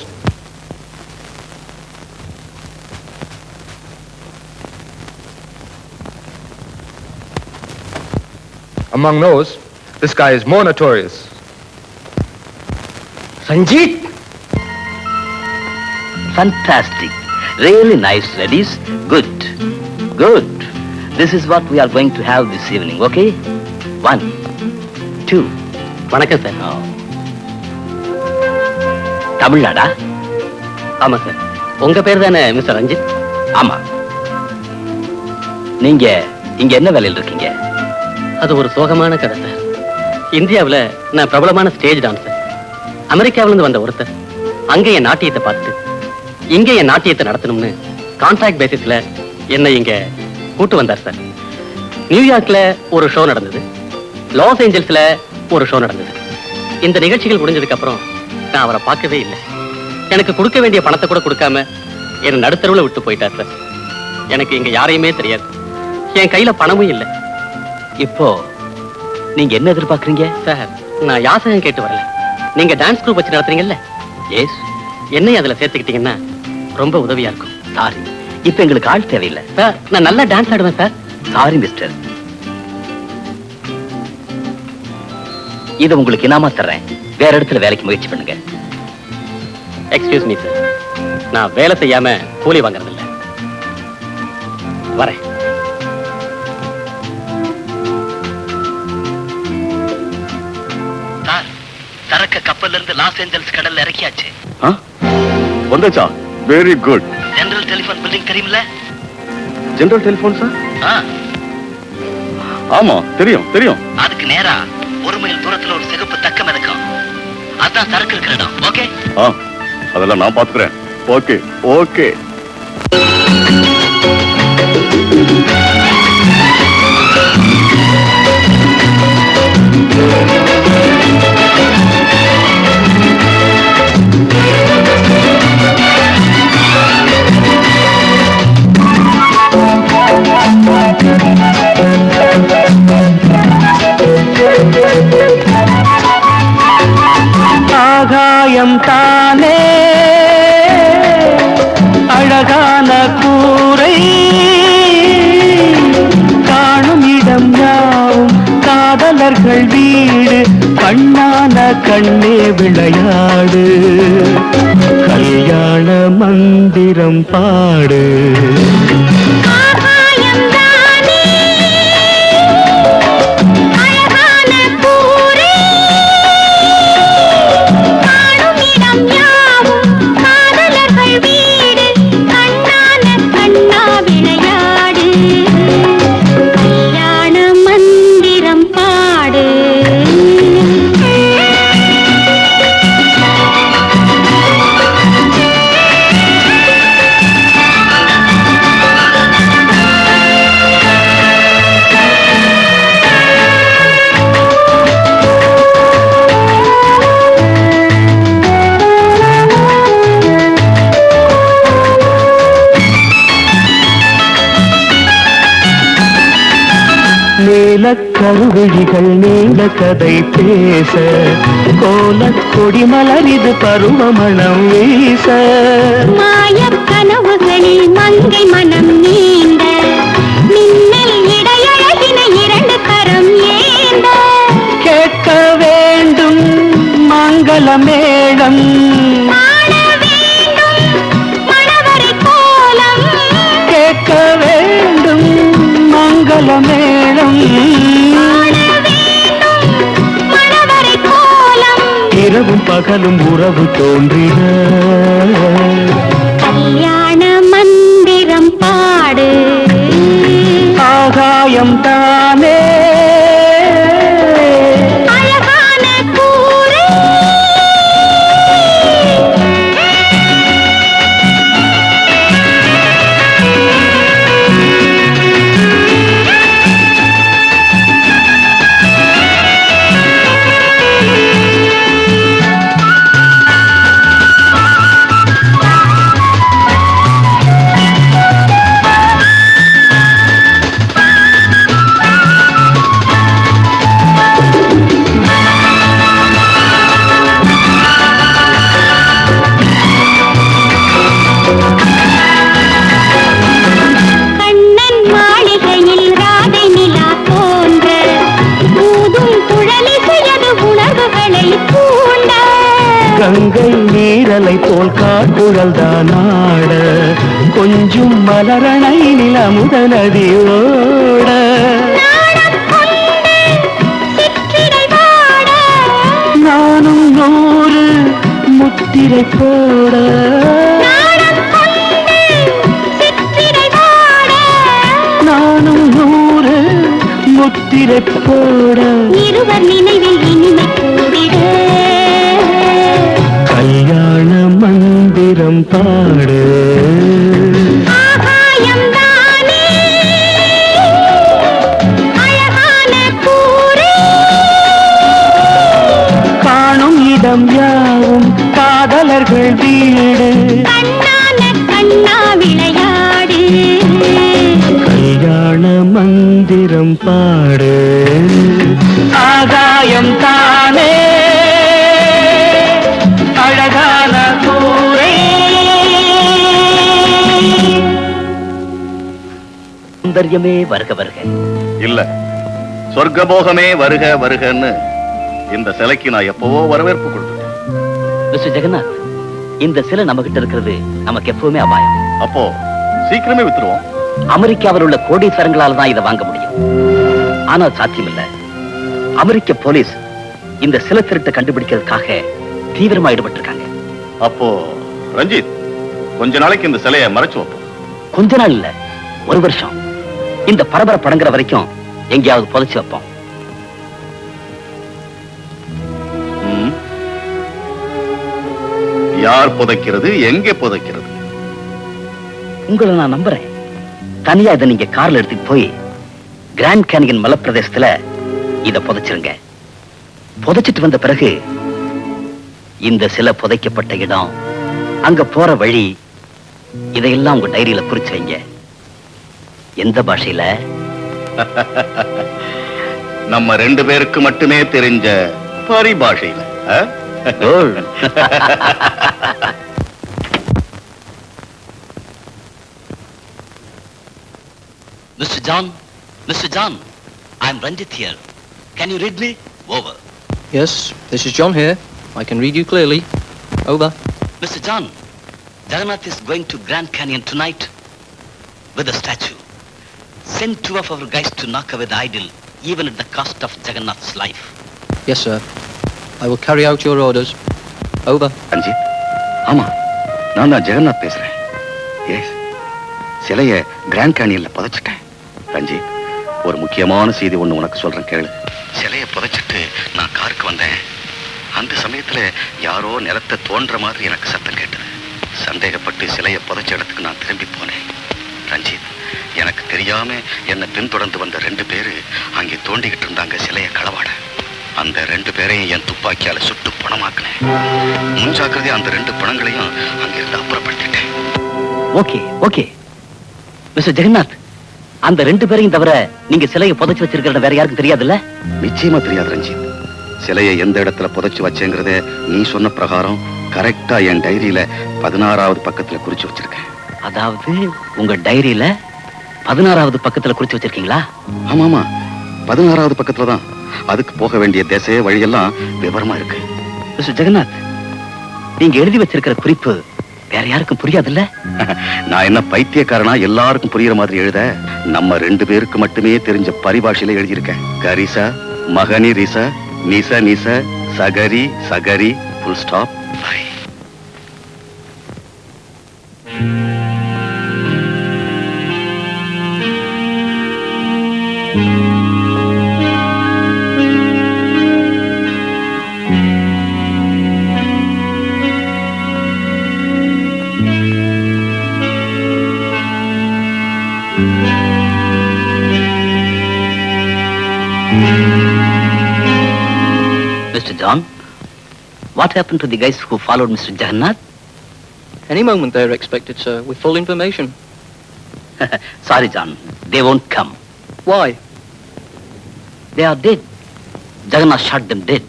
[SPEAKER 9] Among those, this guy is more notorious.
[SPEAKER 3] Sanjeet! Fantastic. Really nice, ladies. Good. Good. This is what we are going to have this evening, okay? 1, 2.
[SPEAKER 4] வணக்கம் சார்.
[SPEAKER 3] தமிழ்நாடா?
[SPEAKER 4] ஆமா சார். உங்க பேர் தானே மிஸ்டர் ரஞ்சித்?
[SPEAKER 3] ஆமா. நீங்க இங்க என்ன வேலையில் இருக்கீங்க?
[SPEAKER 4] அது ஒரு சோகமான கதை சார். இந்தியாவில் நான் பிரபலமான ஸ்டேஜ் டான்சர். அமெரிக்காவிலிருந்து வந்த ஒருத்தர் அங்கே என் நாட்டியத்தை பார்த்துட்டு இங்கே என் நாட்டியத்தை நடத்தணும்னு கான்ட்ராக்ட் பேசிஸ்ல என்னை இங்க கூட்டு வந்தார் சார். நியூயார்க்ல ஒரு ஷோ நடந்தது, லாஸ் ஏஞ்சல்ஸ்ல ஒரு ஷோ நடந்தது. இந்த நிகழ்ச்சிகள் முடிஞ்சதுக்கு அப்புறம் நான் அவரை பார்க்கவே இல்லை. எனக்கு கொடுக்க வேண்டிய பணத்தை கூட கொடுக்காம என்னை நடுத்தருவுல விட்டு போயிட்டார் சார். எனக்கு இங்க யாரையுமே தெரியாது, என் கையில பணமும் இல்லை.
[SPEAKER 3] இப்போ நீங்க என்ன எதிர்பார்க்கறீங்க?
[SPEAKER 4] சார், நான் யாசகம் கேட்டு வரல. நீங்க டான்ஸ் குரூப் வச்சு நடத்துறீங்கல்ல?
[SPEAKER 3] எஸ்.
[SPEAKER 4] என்னையும் அதுல சேர்த்துக்கிட்டீங்கன்னா ரொம்ப உதவியா இருக்கும்.
[SPEAKER 3] சாரி, இப்ப எங்களுக்கு ஆள் தேவையில்லை.
[SPEAKER 4] சார், நான் நல்லா டான்ஸ் ஆடுவேன் சார்.
[SPEAKER 3] சாரி மிஸ்டர், இதை உங்களுக்கு இனாமா தர்றேன். வேற இடத்துல வேலைக்கு முயற்சி பண்ணுங்க.
[SPEAKER 4] எக்ஸ்கியூஸ் மீ சார், நான் வேலை செய்யாம கூலி வாங்குறது இல்ல. வரேன்.
[SPEAKER 3] சரக்கு கப்பல்ல இருந்து லாஸ் ஏஞ்சல்ஸ் கடல்ல இறக்கியாச்சு.
[SPEAKER 5] வந்துச்சா? Very good.
[SPEAKER 3] General telephone building தெரியுமில்ல?
[SPEAKER 5] General telephone sir? ஆமா, தெரியும் தெரியும்.
[SPEAKER 3] அதுக்கு நேரா 1 மைல் தூரத்துல ஒரு சிகப்பு தக்கம் இருக்கும். அதான் சரக்கு இருக்கிற இடம். ஓகே?
[SPEAKER 5] அதெல்லாம் நான் பாத்துக்கிறேன். Okay okay.
[SPEAKER 7] ஆகாயம் தானே அழகான கூரை, காணும் இடம் யாவும் காதலர்கள் வீடு, கண்ணான கண்ணே விளையாடு, கல்யாண மந்திரம் பாடு. கருவிழிகள் நீண்ட கதை பேச, கோலக் கொடி மலரிது பருவமணம் வீச,
[SPEAKER 8] மாயக் கனவுகளில் மங்கை மனம் நீண்ட, மின்னல் இடையழகின இரண்டு கரம் ஏந்த,
[SPEAKER 7] கேட்க வேண்டும் மங்கள மேளம்,
[SPEAKER 8] காண வேண்டும் மணவரை கோலம்,
[SPEAKER 7] கேட்க வேண்டும் மங்கள மேளம், இரவும் பகலும் உறவு தோன்றின,
[SPEAKER 8] கல்யாண மந்திரம் பாடு,
[SPEAKER 7] ஆகாயம் தானே
[SPEAKER 8] அழகான கூரை.
[SPEAKER 7] கங்கை நீரலை போல் காட்டுழல் தான் ஆட, கொஞ்சம் மலரணை நிலமுத நதியோட, நானும் 100 முத்திரை போட, நானும் 100 முத்திரை போட,
[SPEAKER 8] இருவர் நினைவில் இனிமை கூடிட,
[SPEAKER 7] கல்யாண மந்திரம் பாடு,
[SPEAKER 8] ஆகாயம் தானே அழகான கூரை.
[SPEAKER 7] காணும் இடம் யாவும் காதலர்கள் வீடு,
[SPEAKER 8] கண்ணான கண்ணா விளையாடு,
[SPEAKER 7] கல்யாண மந்திரம் பாடு, ஆகாயம் தானே அழகான கூரை.
[SPEAKER 3] சௌந்தர்யமே வருக வருக.
[SPEAKER 5] இல்ல, சொர்க்கபோகமே வருக வருகன்னு இந்த சிலைக்கு நான் எப்பவோ வரவேற்பு கொடுத்துட்டேன்.
[SPEAKER 3] மிஸ்டர் ஜெகநாத், இந்த சிலை நம்ம கிட்ட இருக்கிறது நமக்கு எப்பவுமே அபாயம்.
[SPEAKER 5] அப்போ சீக்கிரமே வித்துருவோம்.
[SPEAKER 3] அமெரிக்காவில் உள்ள கோடீஸ்வரங்களால தான் இதை வாங்க முடியும். ஆனால் சாத்தியம் இல்ல. அமெரிக்க போலீஸ் இந்த சிலை திருட்டை கண்டுபிடிக்கிறதுக்காக தீவிரமா ஈடுபட்டிருக்காங்க.
[SPEAKER 5] அப்போ ரஞ்சித், கொஞ்ச நாளைக்கு இந்த சிலையை மறைச்சு வைப்போம்.
[SPEAKER 3] கொஞ்ச நாள் இல்ல, 1 வருஷம். இந்த பரபரை படங்குற வரைக்கும் எங்கேயாவது புதைச்சு வைப்போம்.
[SPEAKER 5] யார் புதைக்கிறது, எங்கே புதைக்கிறது?
[SPEAKER 3] உங்களை நான் நம்புறேன். தனியா இதை நீங்க கார்ல எடுத்துட்டு போய் கிராண்ட் கேனியன் மலைப்பிரதேசத்துல இத புதைச்சிருங்க. புதைச்சிட்டு வந்த பிறகு இந்த சிலை புதைக்கப்பட்ட இடம், அங்க போற வழி, இதையெல்லாம் உங்க டைரியில குறிச்சு வைங்க. எந்த பாஷையில?
[SPEAKER 5] நம்ம 2 பேருக்கு மட்டுமே தெரிஞ்ச பரிபாஷையில.
[SPEAKER 3] Mr. John, I am Ranjit here. Can you read me? Over.
[SPEAKER 10] Yes, this is John here. I can read you clearly. Over.
[SPEAKER 3] Mr. John, Jagannath is going to Grand Canyon tonight with a statue. Send 2 of our guys to knock away the idol, even at the cost of Jagannath's life.
[SPEAKER 10] Yes, sir. I will carry out your orders. Over.
[SPEAKER 5] Ranjith, ஆமா, நான் தான் ஜெகநாத் பேசுறேன். எஸ், சிலைய கிராண்ட் கேனியன்ல புதைச்சிட்டேன். ரஞ்சித், ஒரு முக்கியமான செய்தி ஒண்ணு உனக்கு சொல்றேன், கேளு. சிலைய புதைச்சிட்டு நான் காருக்கு வந்தேன். அந்த சமயத்துல யாரோ நிலத்தை தோன்ற மாதிரி எனக்கு சத்தம் கேட்டது. சந்தேகப்பட்டு சிலையை புதைச்ச இடத்துக்கு நான் திரும்பி போனேன். ரஞ்சித், எனக்கு தெரியாம என்னை பின்தொடர்ந்து வந்த 2 பேரு அங்கே தோண்டிக்கிட்டு இருந்தாங்க சிலையை களவாட. அந்த 2 பேரையும் என் துப்பாக்கியால சுட்டு பணமாக்கினேன். முன்ஜாக்கிரதையா அந்த 2 பணங்களையும் அங்கிருந்து அப்புறப்படுத்திட்டேன்.
[SPEAKER 3] ஓகே ஓகே மிஸ்டர் ஜெகநாத், அந்த 2 பேரையும் தவிர நீங்க சிலையை புதைச்சு வச்சிருக்கிறது வேற யாருக்கும் தெரியாதுல்ல?
[SPEAKER 5] நிச்சயமா தெரியாது ரஞ்சித். சிலையை எந்த இடத்துல புதைச்சு வச்சேங்கிறத நீ சொன்ன பிரகாரம் கரெக்டா என் டைரியில 16வது பக்கத்துல குறிச்சு வச்சிருக்கேன்.
[SPEAKER 3] அதாவது உங்க டைரியில 16வது பக்கத்துல குறிச்சு வச்சிருக்கீங்களா?
[SPEAKER 5] ஆமாமா, 16வது பக்கத்துல தான். அதுக்கு போக வேண்டிய திசை வழியெல்லாம் விவரமா இருக்கு.
[SPEAKER 3] மிஸ்டர் ஜெகநாத், நீங்க எழுதி வச்சிருக்கிற குறிப்பு வேற யாருக்கும் புரியாதுல்ல?
[SPEAKER 5] நான் என்ன பைத்தியக்காரனா எல்லாருக்கும் புரியுற மாதிரி எழுத? நம்ம 2 பேருக்கு மட்டுமே தெரிஞ்ச பரிபாஷையில எழுதியிருக்கேன். கரிசா மகனி ரிசா நிச நிச சகரி சகரி full stop.
[SPEAKER 3] Mr. John, what happened to the guys who followed Mr. Jagannath?
[SPEAKER 10] Any moment they're expected, sir, with full information.
[SPEAKER 3] Sorry, John, they won't come.
[SPEAKER 10] Why?
[SPEAKER 3] They are dead. Jagannath shot them dead.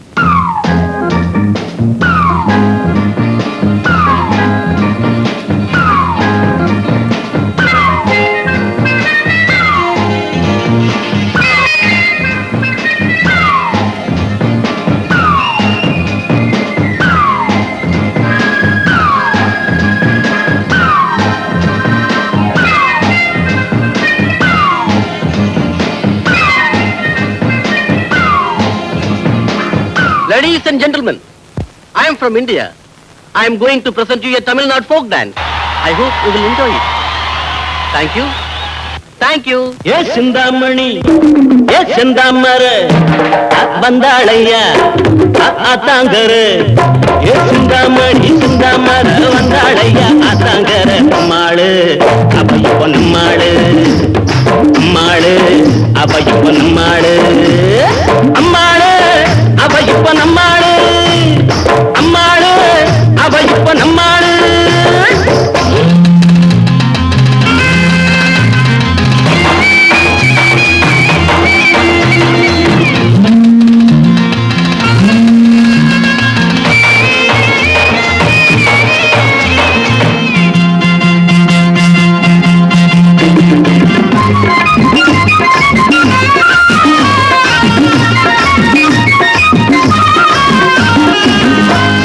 [SPEAKER 4] Ladies and gentlemen, I am from India. I am going to present you a Tamil Nadu folk dance. I hope you will enjoy it. Thank you. Thank you.
[SPEAKER 7] Yes, Sindamani. Yes, Sindamara. Vandalaya. Atangara. Yes, Sindamani. Sindamara. Vandalaya. Atangara. Ammalu. Abayipon ammalu. Ammalu. Abayipon ammalu. Ammalu. Abayipon ammalu. Ammalu. Abayipon ammalu.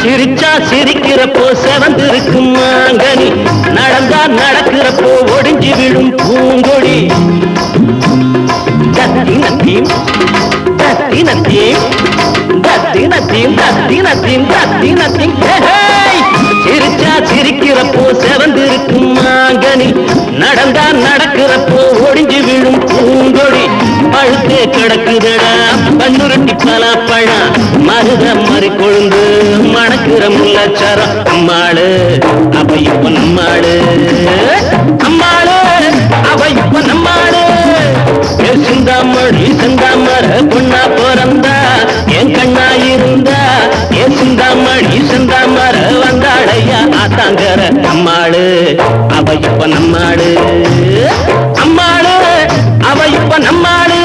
[SPEAKER 7] சிரிச்சா சிரிக்கிறப்போ செவந்திருக்கும் மாங்கனி, நடந்தா நடக்கிறப்போ ஒடிஞ்சு விழும் பூங்கொடி. தத்தினத்தீம் தத்தினத்தீம் தத்தினத்தீம் தத்தினத்தீம் தத்தினத்தீம். சிரிச்சா சிரிக்கிறப்போ செவந்திருக்கும் மாங்கனி, நடந்தா நடக்கிறப்போ ஒடிஞ்சு விழும் பூங்கொடி. பழுத்தே கிடக்குதடா பன்னுருட்டி பலாப்பழம், மருத மறி கொழுந்து மணக்கிற முள்ளச்சரம். அம்மாளு அவ இப்ப நம்மாளு, அம்மாளு அவ இப்ப நம்மாளு. சிந்தாமணி சிந்தாமர பொண்ணா பிறந்தா என் கண்ணா இருந்தா, என் சிந்தாமணி சிந்தாமர வந்தாளையா ஆத்தாங்கர. அம்மாளு அவ இப்ப நம்மாளு, அம்மாளு அவ இப்ப நம்மாளு.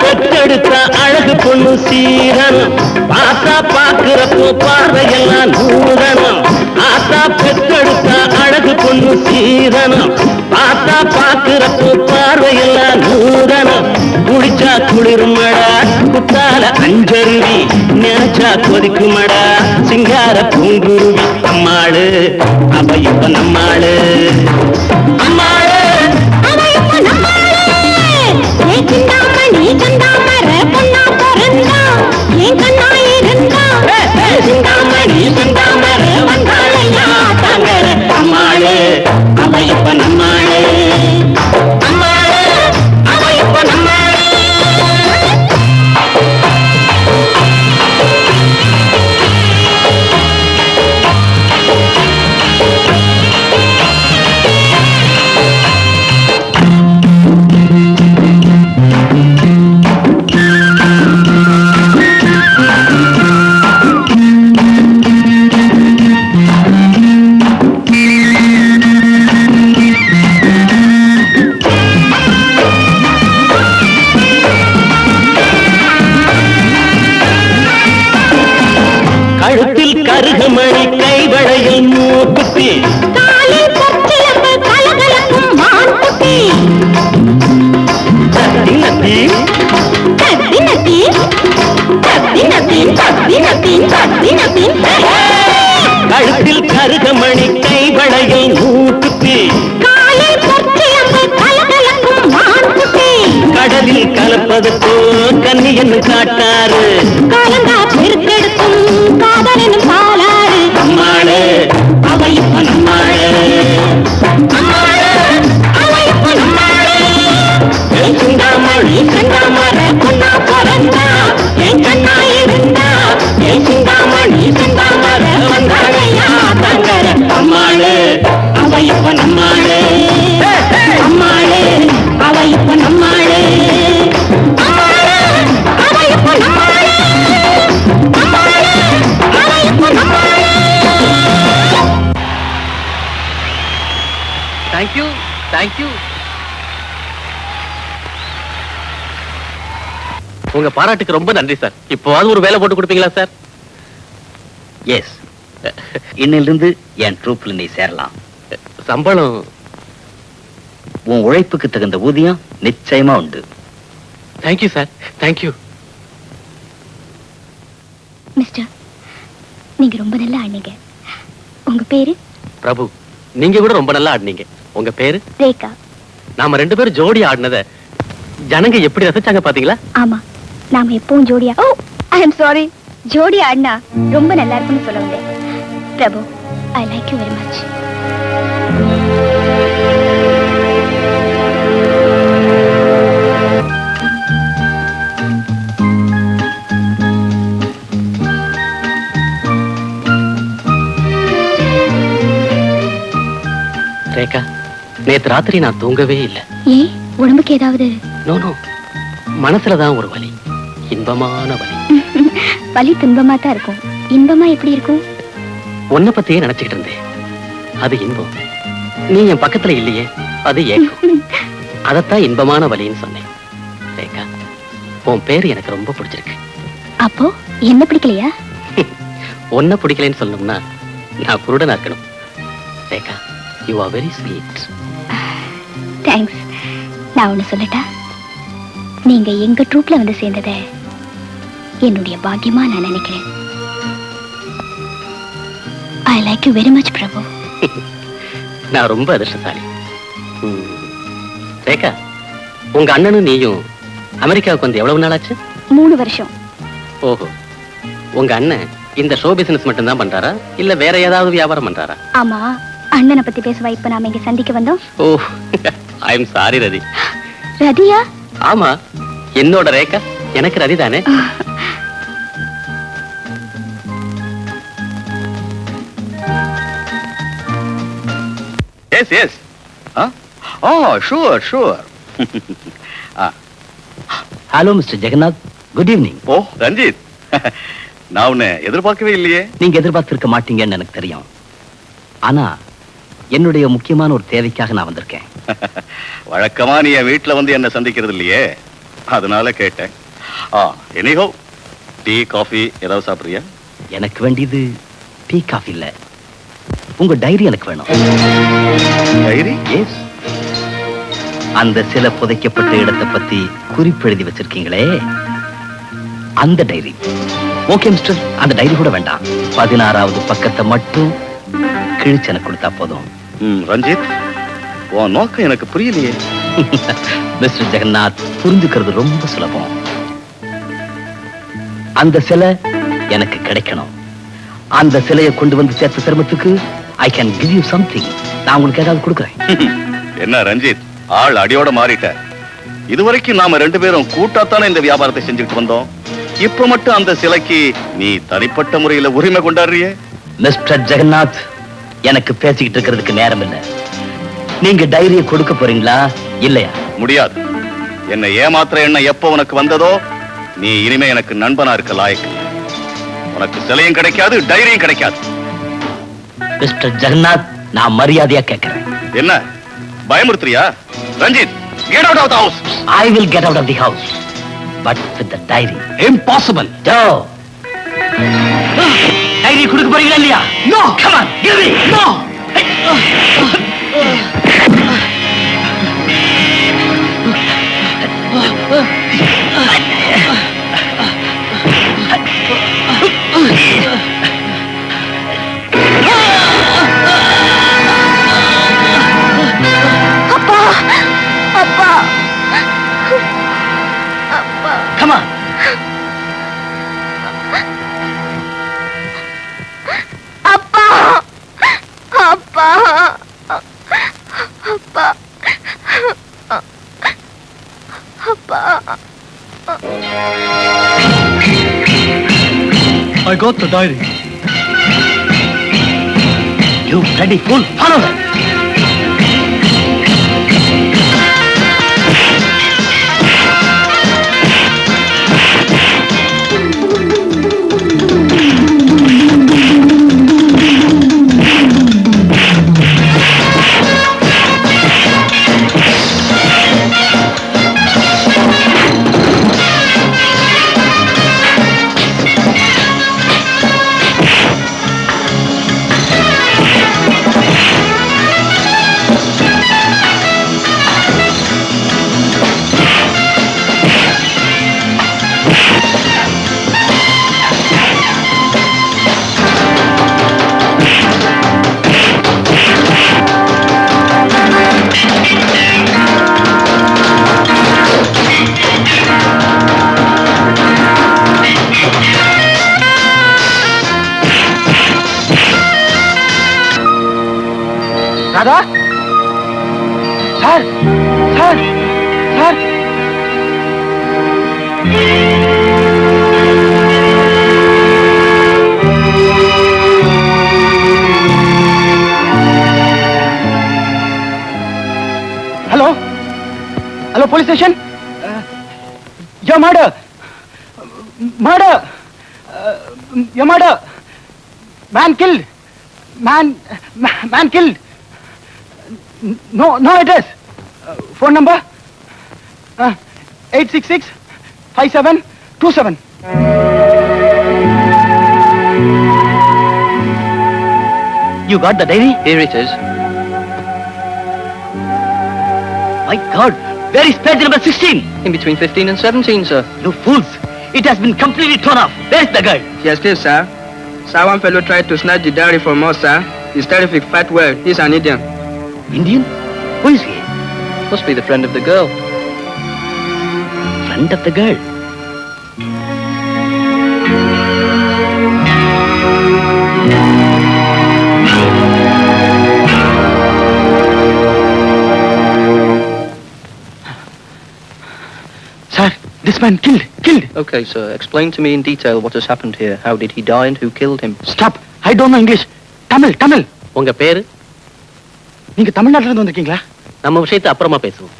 [SPEAKER 7] பெற்றெடுத்த அழகு பொண்ணு சீரனும் பார்த்தா பாக்குறப்போ பார்வையெல்லாம் நூறனும் ஆத்தா பெற்றெடுத்த அழகு பொண்ணு சீரனும் பார்த்தா பாக்குறப்போ பார்வையெல்லாம் நூறனும் குடிச்சா குளிருமடா குத்தால அஞ்சருவி நினைச்சா கொதிக்குமடா சிங்கார பூங்குருவி அம்மாளு அவ இப்ப நம்மாளு அம்மாளு
[SPEAKER 8] அவ இப்ப நம்மாளே. ஏன் சிந்தாமணி சந்தாமர பொண்ணா பிறந்தா, என் கண்ணா இருந்தா.
[SPEAKER 7] சிந்தாமணி சிந்தாமர வந்தாளையா தங்கர அம்மாளு அவ இப்ப நம்மாளு அம்மாளு அவ இப்ப நம்மாளு. கழுத்தில் கருகமணி கைவளையில் மூக்குத்தி
[SPEAKER 8] காலில் பொற்சிலம்பு கலகலக்கும் மான்குட்டி.
[SPEAKER 7] தினத்தி
[SPEAKER 8] தத்தினத்தி, தத்தினத்தி, தத்தினத்தி, தத்தினத்தி.
[SPEAKER 7] கழுத்தில் கருகமணி கைவளையில் மூக்குத்தி
[SPEAKER 8] காலில் பொற்சிலம்பு கலகலக்கும் மான்குட்டி.
[SPEAKER 7] கடலில் கலப்பதற்கோ கன்னி என்று காட்டாரு
[SPEAKER 8] காலங்கா பெருக்கெடுக்கும் காதலனும் பாலாறு.
[SPEAKER 7] அம்மாளு அவ இப்ப நம்மாளு அம்மாளு அவ இப்ப நம்மாளு. என் சிந்தாமணி சிந்தாமர பொண்ணா பிறந்தா, என் கண்ணா இருந்தா. என் சிந்தாமணி சிந்தாமர வந்தாளையா தங்கர அம்மாளு அவ இப்ப நம்மாளு அம்மாளு அவ இப்ப நம்மாளு அம்மாளு அவ இப்ப நம்மாளு அம்மாளு அவ இப்ப நம்மாளு.
[SPEAKER 4] Thank you thank you. உங்க பாராட்டுக்கு ரொம்ப நன்றி சார். இப்போவாது ஒரு வேலை போட்டு கொடுப்பீங்களா சார்?
[SPEAKER 3] எஸ், இன்னிலிருந்து என் ட்ரூப்ல நீ சேரலாம்.
[SPEAKER 4] சம்பளம்
[SPEAKER 3] உன் உழைப்புக்கு தகுந்த ஊதியம் நிச்சயமா உண்டு.
[SPEAKER 4] Thank you sir, thank you.
[SPEAKER 1] மிஸ்டர், நீங்க ரொம்ப நல்லா ஆடினீங்க. உங்க பேரு?
[SPEAKER 4] பிரபு. நீங்க கூட ரொம்ப நல்லா ஆடினீங்க. உங்க பேரு?
[SPEAKER 1] ரேகா.
[SPEAKER 4] நாம 2 பேரும் ஜோடி ஆடினத ஜனங்க எப்படி ரசிச்சாங்க பாத்தீங்களா?
[SPEAKER 1] ஆமா, நாம எப்பவும் ஜோடியா. Oh, I am sorry. ஜோடி ஆடினா ரொம்ப நல்லா இருக்கும்னு சொல்ல வந்தேன். Prabhu, I like you very much.
[SPEAKER 4] Rekha, நேத்து ராத்திரி நான் தூங்கவே இல்லை.
[SPEAKER 1] ஏன், உடம்புக்கு ஏதாவது?
[SPEAKER 4] நோ நோ, மனசுலதான் ஒரு வலி, இன்பமான வலி.
[SPEAKER 1] வலி துன்பமா தான் இருக்கும். இன்பமா எப்படி இருக்கும்?
[SPEAKER 4] உன்னை பத்தியே நினைச்சுக்கிட்டு இருந்தேன். அது இன்பம். நீ என் பக்கத்துல இல்லையே, அது ஏக்கம். அதத்தான் இன்பமான வலின்னு சொன்னேன். ரேகா, உன் பேரு எனக்கு ரொம்ப பிடிச்சிருக்கு.
[SPEAKER 1] அப்போ என்ன பிடிக்கலையா?
[SPEAKER 4] உன்னை பிடிக்கலன்னு சொல்லணும்னா நான் குருடனா இருக்கணும். Rekha, you are very sweet.
[SPEAKER 1] Thanks. நான் ஒண்ணு சொல்லட்டா? நீங்க எங்க ட்ரூப்ல வந்து சேர்ந்தத என்னுடைய பாக்கியமா நான் நினைக்கிறேன். I like you very much Prabhu.
[SPEAKER 4] நான் ரொம்ப அதிர்ஷ்டசாலி. ரேகா, உங்க அண்ணனும் நீயும் அமெரிக்காவுக்கு வந்து எவ்வளவு நாள் ஆச்சு?
[SPEAKER 1] 3 வருஷம்.
[SPEAKER 4] ஓஹோ, உங்க அண்ணன் இந்த ஷோ பிசினஸ் மட்டும் தான் பண்றாரா இல்ல வேற ஏதாவது வியாபாரம் பண்றாரா?
[SPEAKER 1] ஆமா, அண்ணனை பத்தி பேசுவா இப்ப நாம இங்க சந்திக்க வந்தோம்.
[SPEAKER 4] ஓ, ஐ எம் சாரி ரதி.
[SPEAKER 1] ரதியா?
[SPEAKER 4] ஆமா, என்னோட ரேகா எனக்கு ரதி தானே.
[SPEAKER 5] Yes yes. Oh sure sure.
[SPEAKER 3] Hello mister Jagannath, good evening.
[SPEAKER 5] Oh Ranjith, நான் உன்னை எதிர்பார்க்கவே இல்லையே.
[SPEAKER 3] நீங்க எதிர்பார்த்திருக்க மாட்டீங்கன்னு எனக்கு தெரியும். ஆனா என்னுடைய முக்கியமான ஒரு தேவைக்காக நான் வந்திருக்கேன்.
[SPEAKER 5] வழக்கமா நீ என் வீட்டுல வந்து என்ன சந்திக்கிறது இல்லையே. அதனால கேட்டேன். எனிஹோ, டீ காஃபி ஏதாவது சாப்பிடுறியா?
[SPEAKER 3] எனக்கு வேண்டியது டீ காஃபி இல்ல, உங்க டைரி எனக்கு வேணும்.
[SPEAKER 5] டைரி?
[SPEAKER 3] எஸ். அந்த சில புதைக்கப்பட்ட இடத்தை பத்தி குறிப்பெழுதி வச்சிருக்கீங்களே, அந்த டைரி. ஓகே மிஸ்டர், அந்த டைரி கூட வேண்டாம். 16வது பக்கத்தை மட்டும் கிழிச்சு எனக்கு கொடுத்தா போதும்.
[SPEAKER 5] ரஞ்சித், உன் நோக்கம் எனக்கு புரியலையே.
[SPEAKER 3] மிஸ்டர் ஜெகநாத், புரிஞ்சுக்கிறது ரொம்ப சுலபம். அந்த சிலை எனக்கு கிடைக்கணும். அந்த சிலையை கொண்டு வந்து சேர்த்த சிரமத்துக்கு I can give you something. நான் உங்களுக்கு ஏதாவது கொடுக்குறேன்.
[SPEAKER 5] என்ன ரஞ்சித், ஆள் அடியோட மாறிட்ட. இதுவரைக்கும் நாம 2 பேரும் கூட்டாத்தானே இந்த வியாபாரத்தை செஞ்சுட்டு வந்தோம். இப்ப மட்டும் அந்த சிலைக்கு நீ தனிப்பட்ட முறையில உரிமை கொண்டாடுறியே.
[SPEAKER 3] மிஸ்டர் ஜெகநாத், எனக்கு பேசிக்கிட்டு இருக்கிறதுக்கு நேரம் இல்லை. நீங்க டைரியை கொடுக்க போறீங்களா இல்லையா?
[SPEAKER 5] முடியாது. என்னை ஏமாத்துற எண்ணம் எப்ப உனக்கு வந்ததோ, நீ இனிமே எனக்கு நண்பனா இருக்க லாயக்கு. உனக்கு சிலையும் கிடைக்காது, டைரியும் கிடைக்காது.
[SPEAKER 3] மிஸ்டர் ஜெகநாத், நான் மரியாதையா கேட்கிறேன்.
[SPEAKER 5] என்ன பயமுறுத்துறியா? Ranjith, get out of the house.
[SPEAKER 3] I will get out of the house, but with the diary.
[SPEAKER 5] Impossible.
[SPEAKER 3] No. Diary கொடுக்க போறீங்களா இல்லையா? No. Come on, give me. No. Come on.
[SPEAKER 1] அப்பா, அப்பா, அப்பா, அப்பா.
[SPEAKER 10] I got the diary.
[SPEAKER 3] You bloody fool! Follow her.
[SPEAKER 6] Radha, sir, sir, sir. Hello, hello, police station. Your murder, murder, your murder. Man killed, man killed. No address. Phone number 866-5727.
[SPEAKER 3] You got the diary?
[SPEAKER 10] Here it is.
[SPEAKER 3] My God, where is page number 16?
[SPEAKER 10] In between 15 and 17, sir.
[SPEAKER 3] You fools! It has been completely torn off. Where is the girl?
[SPEAKER 11] Yes, please, sir. Sir, one fellow tried to snatch the diary from us, sir. He's terrific, fat well. He's an Indian.
[SPEAKER 3] Indian? Who is he?
[SPEAKER 10] Must be the friend of the girl.
[SPEAKER 3] Friend of the girl?
[SPEAKER 6] Sir, this man killed.
[SPEAKER 10] Okay, sir. Explain to me in detail what has happened here. How did he die and who killed him?
[SPEAKER 6] Stop. I don't know English. Tamil.
[SPEAKER 4] உங்க பேரு?
[SPEAKER 6] நீங்க தமிழ்நாட்டுல இருந்து வந்திருக்கீங்களா?
[SPEAKER 4] நம்ம விஷயத்தை அப்புறமா பேசுவோம்.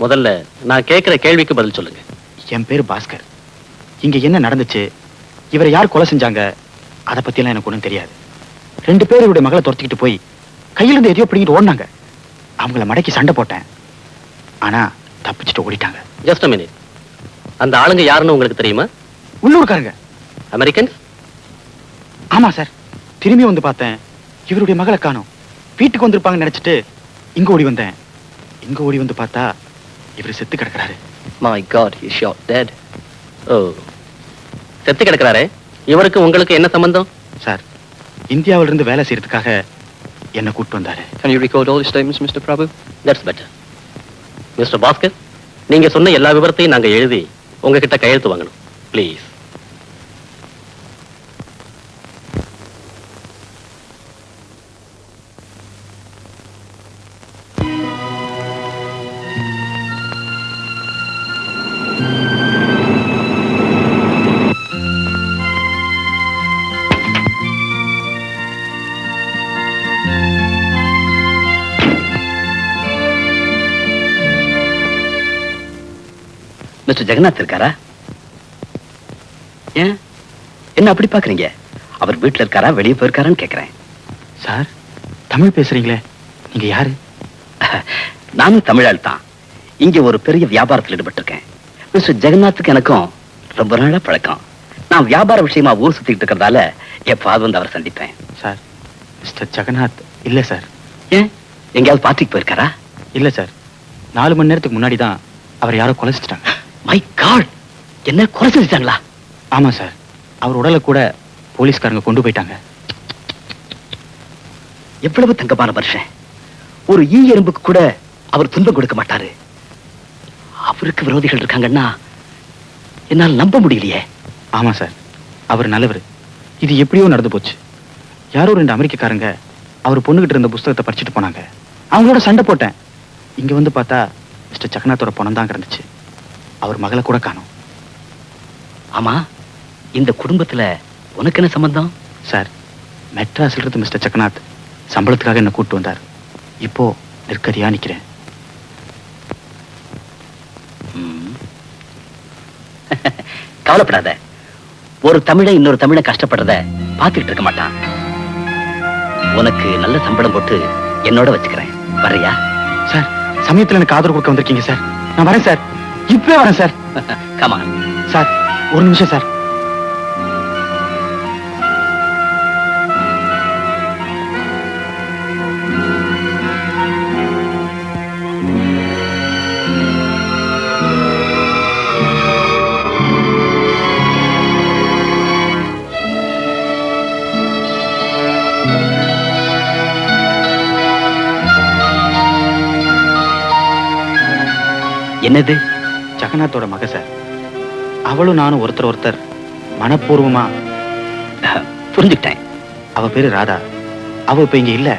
[SPEAKER 4] முதல்ல நான் கேட்கிற கேள்விக்கு பதில் சொல்லுங்க.
[SPEAKER 6] என் பேரு பாஸ்கர். இங்க என்ன நடந்துச்சு, இவரை யார் கொலை செஞ்சாங்க, அதை பத்தி எல்லாம் எனக்கு ஒண்ணும் தெரியாது. 2 பேர் இவருடைய மகளை துரத்திக்கிட்டு போய் கையில இருந்து எதையோ பிடிக்கிட்டு ஓடினாங்க. அவங்கள மடக்கி சண்டை போட்டேன். ஆனா தப்பிச்சுட்டு ஓடிட்டாங்க.
[SPEAKER 4] Just a minute. அந்த ஆளுங்க யாருன்னு உங்களுக்கு தெரியுமா?
[SPEAKER 6] உள்ளூர்காரங்க.
[SPEAKER 4] அமெரிக்கன்ஸ்?
[SPEAKER 6] ஆமா சார். திரும்பி வந்து பார்த்தேன், இவருடைய மகளை காணோம். வீட்டுக்கு வந்திருப்பாங்கன்னு நினைச்சிட்டு இங்க ஓடி வந்தேன். இங்க ஓடி வந்து பார்த்தா இவர் செத்து கிடக்குறாரு.
[SPEAKER 10] My God, he's shot dead.
[SPEAKER 4] ஓ, செத்து கிடக்குறாரே. இவருக்கு உங்களுக்கு என்ன சம்பந்தம்?
[SPEAKER 6] சார், இந்தியாவில இருந்து வேலை செய்யறதுக்காக என்ன கூட்டு வந்தாரு.
[SPEAKER 10] Can you record all his statements, Mr. Prabhu?
[SPEAKER 4] That's better. Mister Bhaskar, நீங்க சொன்ன எல்லா விவரத்தையும் நாங்க எழுதி உங்ககிட்ட கையெழுத்து வாங்கணும். ப்ளீஸ்.
[SPEAKER 3] மிஸ்டர் ஜெகநாத் இருக்காரா? ஏன் என்ன அப்படி பாக்குறீங்க? அவர் வீட்டுல இருக்காரா, வெளியே போயிருக்காரான்னு கேக்குறேன்.
[SPEAKER 6] சார், தமிழ் பேசுறீங்களே, நீங்க யாரு?
[SPEAKER 3] நானும் தமிழால் தான். இங்க ஒரு பெரிய வியாபாரத்தில் ஈடுபட்டிருக்கேன். மிஸ்டர் ஜெகநாத்துக்கு எனக்கும் ரொம்ப நாளா பழக்கம். நான் வியாபார விஷயமா ஊர் சுத்திட்டு இருக்கிறதால எப்பாவது வந்து அவரை சந்திப்பேன்.
[SPEAKER 6] சார், மிஸ்டர் ஜெகநாத் இல்ல சார்.
[SPEAKER 3] ஏன் எங்கேயாவது பார்ட்டிக்கு போயிருக்காரா?
[SPEAKER 6] இல்ல சார், 4 மணி நேரத்துக்கு முன்னாடி தான் அவர் யாரோ கொலை செஞ்சுட்டாங்க.
[SPEAKER 3] மை காட், என்ன கொலை செஞ்சுட்டாங்களா?
[SPEAKER 6] ஆமா சார், அவர் உடலை கூட போலீஸ்காரங்க கொண்டு போயிட்டாங்க.
[SPEAKER 3] எவ்வளவு தங்கமான மனுஷன். ஒரு ஈ எறும்புக்கு கூட அவர் துன்பம் கொடுக்க மாட்டாரு. அவருக்கு விரோதிகள் இருக்காங்கன்னா என்னால் நம்ப முடியலையே.
[SPEAKER 6] ஆமா சார், அவர் நல்லவர். இது எப்படியோ நடந்து போச்சு. யாரோ 2 அமெரிக்கக்காரங்க அவர் பொண்ணுகிட்ட இருந்த புஸ்தகத்தை படிச்சுட்டு போனாங்க. அவங்களோட சண்டை போட்டேன். இங்க வந்து பார்த்தா மிஸ்டர் ஜெகநாத்தோட பணம் தான் கிடந்துச்சு. அவர் மகளை கூட காணோம்.
[SPEAKER 3] ஆமா, இந்த குடும்பத்துல உனக்கு என்ன சம்பந்தம்?
[SPEAKER 6] சார், மெட்ராஸ்ல இருந்து மிஸ்டர் ஜெகநாத் சம்பளத்துக்காக என்ன கூட்டு வந்தார். இப்போ நிற்கதியா நிக்கிறேன்.
[SPEAKER 3] கவலைப்படாத. ஒரு தமிழை இன்னொரு தமிழை கஷ்டப்படுறத பார்த்துட்டு இருக்க மாட்டான். உனக்கு நல்ல சம்பளம் போட்டு என்னோட வச்சுக்கிறேன். வரையா?
[SPEAKER 6] சார், சமயத்துல எனக்கு ஆதரவு கொடுக்க வந்திருக்கீங்க சார். நான் வரேன் சார், இப்பவே வரேன் சார்.
[SPEAKER 3] கமான்
[SPEAKER 6] சார், ஒரு நிமிஷம் சார்.
[SPEAKER 3] என்னது?
[SPEAKER 6] ஜெகநாத்தோட மக சார். அவளும் நானும் ஒருத்தர் மனப்பூர்வமா
[SPEAKER 3] புரிஞ்சுக்கிட்டேன்.
[SPEAKER 6] அவ பேரு ராதா. அவ இப்ப இங்க இல்ல.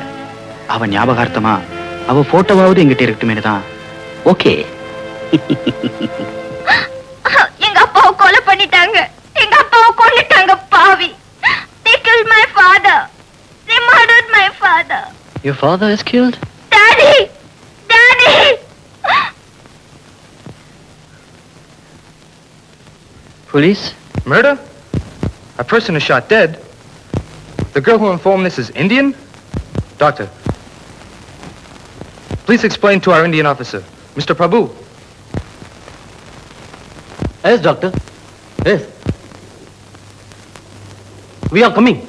[SPEAKER 6] அவ ஞாபகார்த்தமா அவ போட்டோவாவது எங்கிட்ட இருக்கட்டுமே தான்.
[SPEAKER 3] ஓகே.
[SPEAKER 1] எங்க அப்பாவை கொலை பண்ணிட்டாங்க. எங்க அப்பாவை கொன்னுட்டாங்க பாவி. They killed my father. They murdered my father.
[SPEAKER 10] Your father is killed?
[SPEAKER 1] Daddy! Daddy!
[SPEAKER 10] Police?
[SPEAKER 9] Murder? A person is shot dead. The girl who informed this is Indian? Doctor, please explain to our Indian officer. Mr. Prabhu.
[SPEAKER 4] Yes, doctor. Yes. We are coming.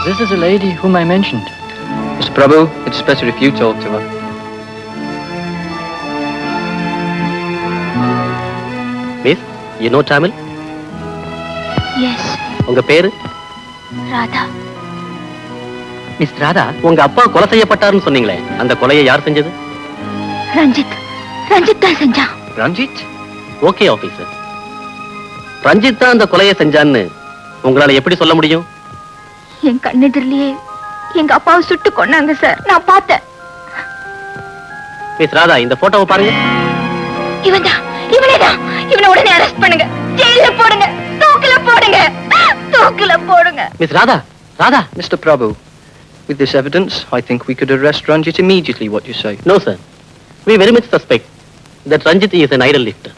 [SPEAKER 10] This is a lady whom I mentioned. Mr. Prabhu, it's better if you talk to her.
[SPEAKER 4] Miss, you know Tamil?
[SPEAKER 1] Yes,
[SPEAKER 4] உங்க பேரு?
[SPEAKER 1] Radha.
[SPEAKER 3] மிஸ் ராதா,
[SPEAKER 4] உங்க அப்பா கொலை செய்யப்பட்டாருன்னு சொன்னீங்களே, அந்த கொலையை யார் செஞ்சது?
[SPEAKER 1] ரஞ்சித் தான் செஞ்சான்.
[SPEAKER 10] Ranjit?
[SPEAKER 4] Okay officer. ரஞ்சித் தான் அந்த கொலையை செஞ்சான்னு உங்களால எப்படி சொல்ல முடியும்?
[SPEAKER 1] என் கண்ணெதிரிலேயே எங்க அப்பாவை சுட்டு கொன்னாங்க சார். நான் பார்த்தேன்.
[SPEAKER 4] மிஸ் ராதா, இந்த போட்டோவை பாருங்க.
[SPEAKER 1] இவன்தான், இவனேதான். இவனை உடனே அரெஸ்ட் பண்ணுங்க. ஜெயில போடுங்க. தூக்குல போடுங்க. தூக்குல போடுங்க.
[SPEAKER 4] Miss Radha, Radha.
[SPEAKER 10] Mr. Prabhu, with this evidence, I think we could arrest Ranjit immediately, what you say.
[SPEAKER 4] No, sir. We very much suspect that Ranjit is an idol lifter.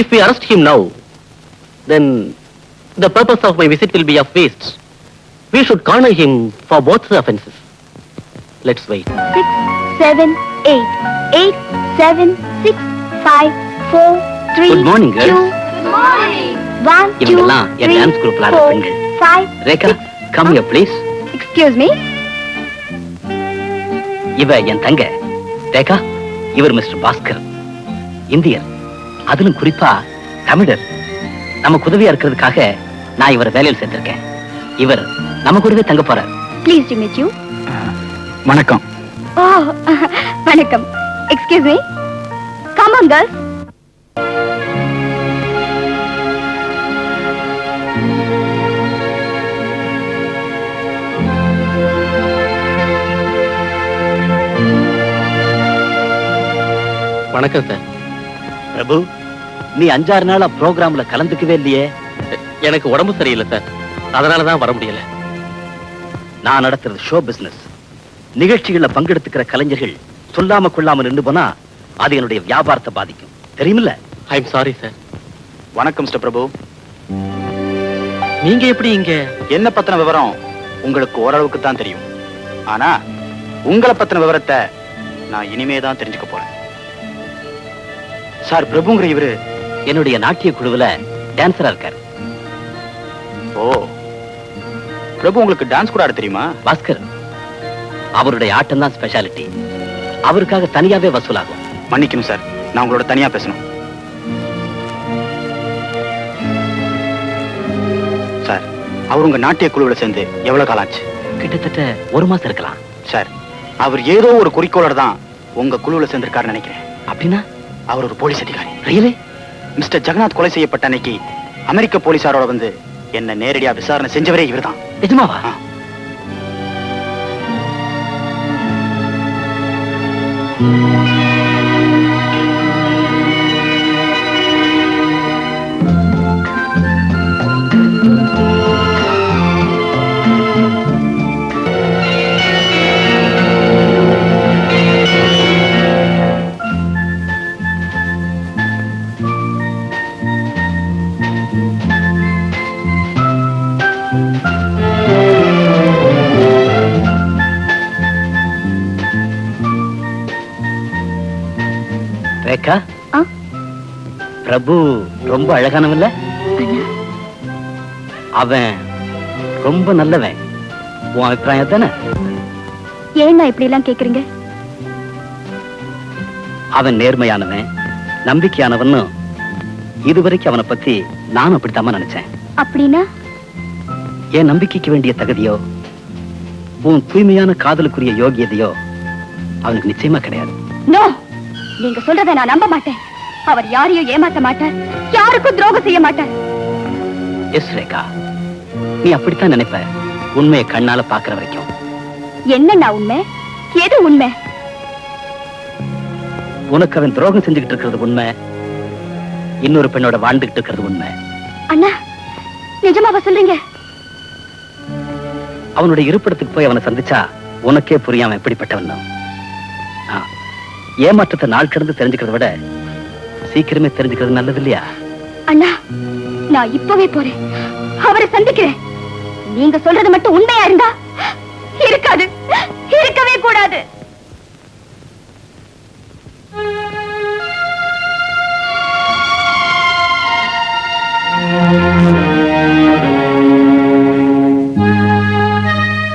[SPEAKER 4] If we arrest him now, then the purpose of my visit will be of waste. We should corner him for both the offences. Let's wait.
[SPEAKER 1] 6, 7, 8. 8, 7, 6, 5, 4 3
[SPEAKER 3] Good morning, girls.
[SPEAKER 1] 1 2
[SPEAKER 3] இவங்கெல்லாம் என் டான்ஸ் குரூப்ல ஆடுற பெண்கள்.
[SPEAKER 1] 5
[SPEAKER 3] Rekha, come here please.
[SPEAKER 1] Excuse me.
[SPEAKER 3] இவ என் தங்க. ரேகா, இவர் மிஸ்டர் பாஸ்கர், இந்தியர், அதிலும் குறிப்பா தமிழர். நமக்கு உதவியா இருக்கிறதுக்காக நான் இவரை வேலையில் சேர்த்திருக்கேன். இவர் நம்ம கூடவே தங்க போறார்.
[SPEAKER 1] Please to meet you.
[SPEAKER 6] வணக்கம்.
[SPEAKER 1] ஓ வணக்கம். Excuse me. Come on girls.
[SPEAKER 4] வணக்கம் சார்.
[SPEAKER 3] பிரபு, நீ 5-6 நாளா ப்ரோக்ராம்ல கலந்துக்கவே இல்லையே.
[SPEAKER 4] எனக்கு உடம்பு சரியில்லை சார், அதனாலதான் வர முடியல.
[SPEAKER 3] நான் நடத்துறது ஷோ பிசினஸ். நிகழ்ச்சிகள்ல பங்கெடுத்துக்கிற கலைஞர்கள் சொல்லாம கொள்ளாம நின்று போனா அது என்னுடைய வியாபாரத்தை பாதிக்கும், தெரியுமில்ல?
[SPEAKER 4] I am sorry sir.
[SPEAKER 6] வணக்கம் மிஸ்டர் பிரபு.
[SPEAKER 4] நீங்க எப்படி இங்க?
[SPEAKER 6] என்ன பத்தின விவரம் உங்களுக்கு ஓரளவுக்கு தான் தெரியும். ஆனா உங்களை பத்தின விவரத்தை நான் இனிமே தான் தெரிஞ்சுக்க போறேன். சார், பிரபுங்கிற இவரு
[SPEAKER 3] என்னுடைய நாட்டிய குழுவுல டான்சரா இருக்காரு.
[SPEAKER 6] ஓ, பிரபு உங்களுக்கு டான்ஸ் கூட ஆட தெரியுமா?
[SPEAKER 3] பாஸ்கர், அவருடைய ஆட்டம் தான் ஸ்பெஷாலிட்டி. அவருக்காக தனியாவே வசூலாகும்.
[SPEAKER 6] மன்னிக்கணும் சார், நான் உங்களோட தனியா பேசணும். சார், அவர் உங்க நாட்டிய குழுவில் சேர்ந்து எவ்வளவு காலம் ஆச்சு?
[SPEAKER 3] கிட்டத்தட்ட 1 மாசம் இருக்கலாம்.
[SPEAKER 6] சார், அவர் ஏதோ ஒரு குறிக்கோளோட தான் உங்க குழுவில் சேர்ந்திருக்காருன்னு நினைக்கிறேன்.
[SPEAKER 3] அப்படின்னா
[SPEAKER 6] அவர் ஒரு போலீஸ் அதிகாரி.
[SPEAKER 3] ரியலி?
[SPEAKER 6] மிஸ்டர் ஜெகநாத் கொலை செய்யப்பட்ட அன்னைக்கு அமெரிக்க போலீசாரோட வந்து என்ன நேரடியா விசாரணை செஞ்சவரே இவர்தான்.
[SPEAKER 3] நிஜமாவா? ரேகா, பிரபு ரொம்ப அழகானவன்ல? அவன் ரொம்ப நல்லவன். உன் அபிப்பிராயம் தானே?
[SPEAKER 1] ஏன் நான் இப்படி எல்லாம் கேக்குறீங்க?
[SPEAKER 3] அவன் நேர்மையானவன், நம்பிக்கையானவன். இதுவரைக்கும் அவனை பத்தி நானும் அப்படித்தாம நினைச்சேன்.
[SPEAKER 1] அப்படின்னா
[SPEAKER 3] என் நம்பிக்கைக்கு வேண்டிய தகுதியோ உன் தூய்மையான காதலுக்குரிய யோகியதையோ அவனுக்கு நிச்சயமா கிடையாது.
[SPEAKER 1] நோ, நீங்க சொல்றதை நான் நம்ப மாட்டேன். அவர் யாரையும் ஏமாத்த மாட்டார், யாருக்கும் துரோகம் செய்ய மாட்டார்.
[SPEAKER 3] எஸ் ரேகா, நீ அப்படித்தான் நினைப்ப, உண்மையை கண்ணால பாக்குற வரைக்கும்.
[SPEAKER 1] என்னன்னா உண்மை? எது உண்மை?
[SPEAKER 3] உனக்கு அவன் துரோகம் செஞ்சுக்கிட்டு இருக்கிறது உண்மை, இன்னொரு பெண்ணோட வாழ்ந்துகிட்டு இருக்கிறது உண்மை.
[SPEAKER 1] அண்ணா, நிஜமாவா சொல்றீங்க?
[SPEAKER 3] அவனுடைய இருப்பிடத்துக்கு போய் அவனை சந்திச்சா உனக்கே புரியாம எப்படிப்பட்டவன். ஏமாற்றத்தை நாள் கடந்து தெரிஞ்சுக்கிறத விட சீக்கிரமே தெரிஞ்சுக்கிறது நல்லது இல்லையா?
[SPEAKER 1] அண்ணா, நான் இப்பவே போறேன், அவரை சந்திக்கிறேன். நீங்க சொல்றது மட்டும் உண்மையா இருந்தா இருக்காது, இருக்கவே கூடாது.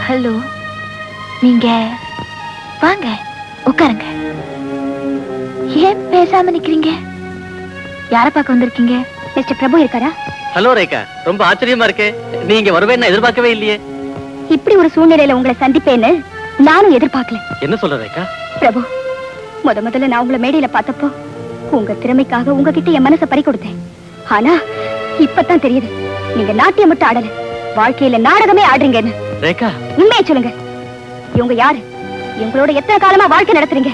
[SPEAKER 8] ஹலோ, நீங்க வாங்க, உட்காருங்க. ஏன் பேசாம நிக்கிறீங்க? யார பார்க்க வந்திருக்கீங்க?
[SPEAKER 1] மிஸ்டர் பிரபு இருக்காரா?
[SPEAKER 4] ஹலோ ரேகா, ரொம்ப ஆச்சரியமா இருக்கு. நீங்க வருவேன்னு எதிர்பார்க்கவே இல்லையே.
[SPEAKER 1] இப்படி ஒரு சூழ்நிலையில உங்களை சந்திப்பேன்னு நானும் எதிர்பார்க்கல.
[SPEAKER 4] என்ன சொல்ற ரேகா?
[SPEAKER 1] பிரபு, முதல்ல நான் உங்களை மேடையில பார்த்தப்போ உங்க திறமைக்காக உங்ககிட்ட என் மனசை பறி கொடுத்தேன். ஆனா இப்பதான் தெரியுது, நீங்க நாட்டியம் மட்டும் ஆடல, வாழ்க்கையில நாடகமே ஆடுறீங்கன்னு.
[SPEAKER 4] ரேகா,
[SPEAKER 1] உண்மையை சொல்லுங்க. இவங்க யாரு? இவங்களோட எத்தனை காலமா வாழ்க்கை நடத்துறீங்க?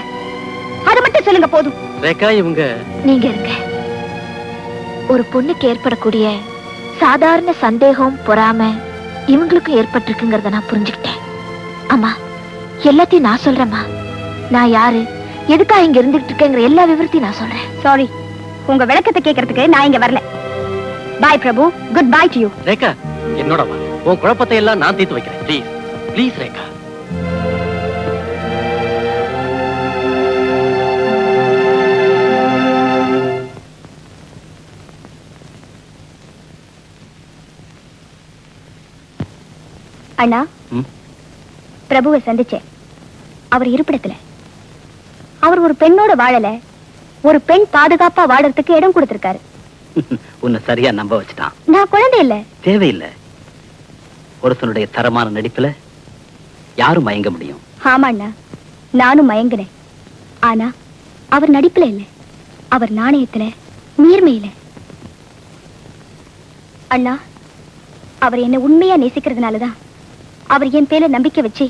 [SPEAKER 1] அதை மட்டும் சொல்லுங்க போதும்.
[SPEAKER 4] ரேகா, இவங்க
[SPEAKER 8] நீங்க இருங்க. ஒரு பொண்ணுக்கு ஏற்படக்கூடிய சாதாரண சந்தேகம், பொறாமை இவங்களுக்கும் ஏற்பட்டிருக்குங்கிறத நான் புரிஞ்சுக்கிட்டேன். அம்மா, எல்லாத்தையும் நான் சொல்றேம்மா. நான் யாரு, எதுக்காக இங்க இருந்துகிட்டு இருக்கேங்கிற எல்லா விவரத்தையும் நான் சொல்றேன்.
[SPEAKER 1] சாரி, உங்க விளக்கத்தை கேட்கறதுக்கு நான் இங்க வரல. Bye Prabhu, good bye to you.
[SPEAKER 4] Rekha, என்னோட வா. உன் குழப்பத்தை எல்லாம் நான் தீர்த்து வைக்கிறேன். Please please Rekha.
[SPEAKER 1] அண்ணா, பிரபுவை சந்திச்சேன். அவர் இருப்பிடத்துல. அவர் ஒரு பெண்ணோட வாழல, ஒரு பெண் பாதுகாப்பா வாழறதுக்கு இடம் கொடுத்திருக்காரு.
[SPEAKER 3] உன்னை சரியா நம்ப வச்சுட்டான்.
[SPEAKER 1] நான் குழந்தை இல்ல.
[SPEAKER 3] தேவையில்லை. ஒருத்தனுடைய தரமான நடிப்புல யாரும் மயங்க முடியும்.
[SPEAKER 1] ஆமா அண்ணா, நானும் மயங்கினேன். ஆனா அவர் நடிப்புல இல்ல, அவர் நாணயத்துல, நேர்மையில. அண்ணா, அவர் என்ன உண்மையா நேசிக்கிறதுனாலதான் அவர் என் பேர்ல நம்பிக்கை வச்சு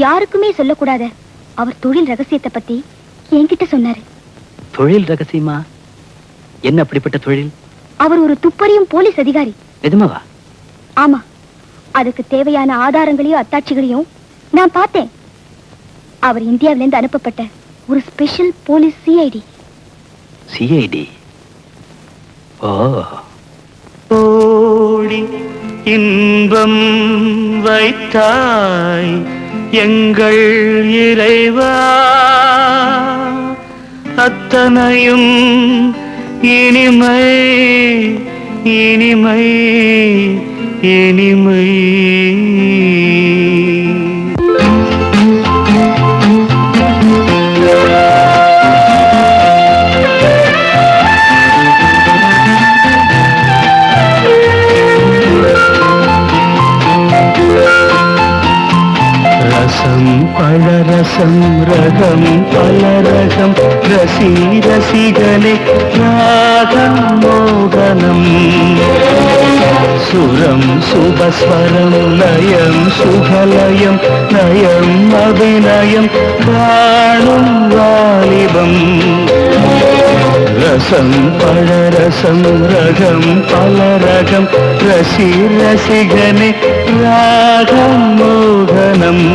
[SPEAKER 1] யாருக்குமே சொல்லக்கூடாத அவர் தொழில் ரகசியத்தை பத்தி என்கிட்ட சொன்னாரு.
[SPEAKER 3] தொழில் ரகசியமா? என்ன அப்படிப்பட்ட தொழில்?
[SPEAKER 1] அவர் ஒரு துப்பறியும் போலீஸ் அதிகாரி.
[SPEAKER 3] நிஜமாவா?
[SPEAKER 1] ஆமா, அதுக்கு தேவையான ஆதாரங்களையும் அத்தாட்சிகளையும் நான் பார்த்தேன். அவர் இந்தியாவிலிருந்து அனுப்பப்பட்ட ஒரு ஸ்பெஷல் போலீஸ் சிஐடி.
[SPEAKER 3] சிஐடி? ஓ.
[SPEAKER 7] ஓடி இன்பம் வைத்தாய் எங்கள் இறைவா, அத்தனையும் இனிமை இனிமை இனிமை. ரசம் பழரசம் ரகம் பலரகம் ரசி ரசிகனே ராகம் மோகனம் சுரம் சுபஸ்வரம் லயம் சுகலயம் நயம் அபிநயம் காணும் வாலிபம். ரசம் பழரசம் ரகம் பலரகம் ரசி ரசிகனே ராகம் மோகனம்.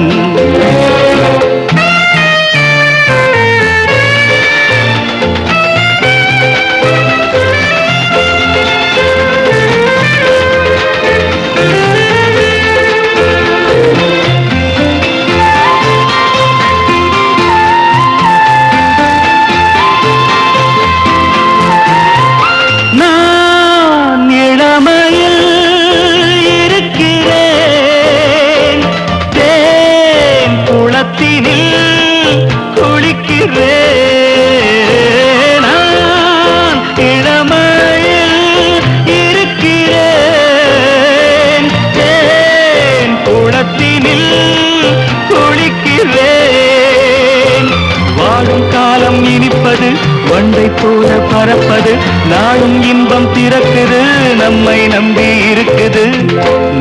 [SPEAKER 7] வண்டை போல பறப்பது நாளும் இன்பம் திறக்குது, நம்மை நம்பி இருக்குது,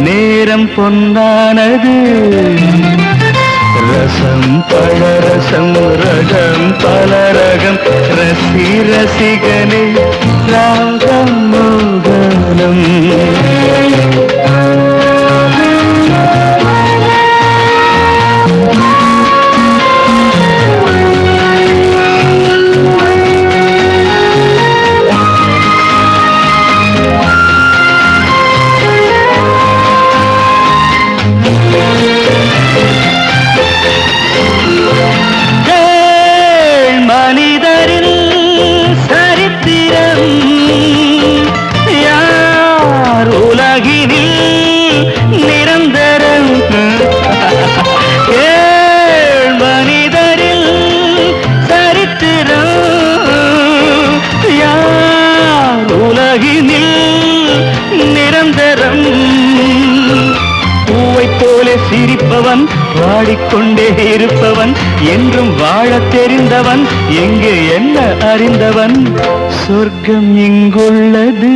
[SPEAKER 7] நேரம் பொன்னானது. ரசம் பழரசம் ரகம் பலரகம் ரசி ரசிகனே ராகம் மோகனம். சிரிப்பவன் வாடிக்கொண்டே இருப்பவன் என்றும் வாழத் தெரிந்தவன் எங்கே என்ன அறிந்தவன் சொர்க்கம் இங்குள்ளது.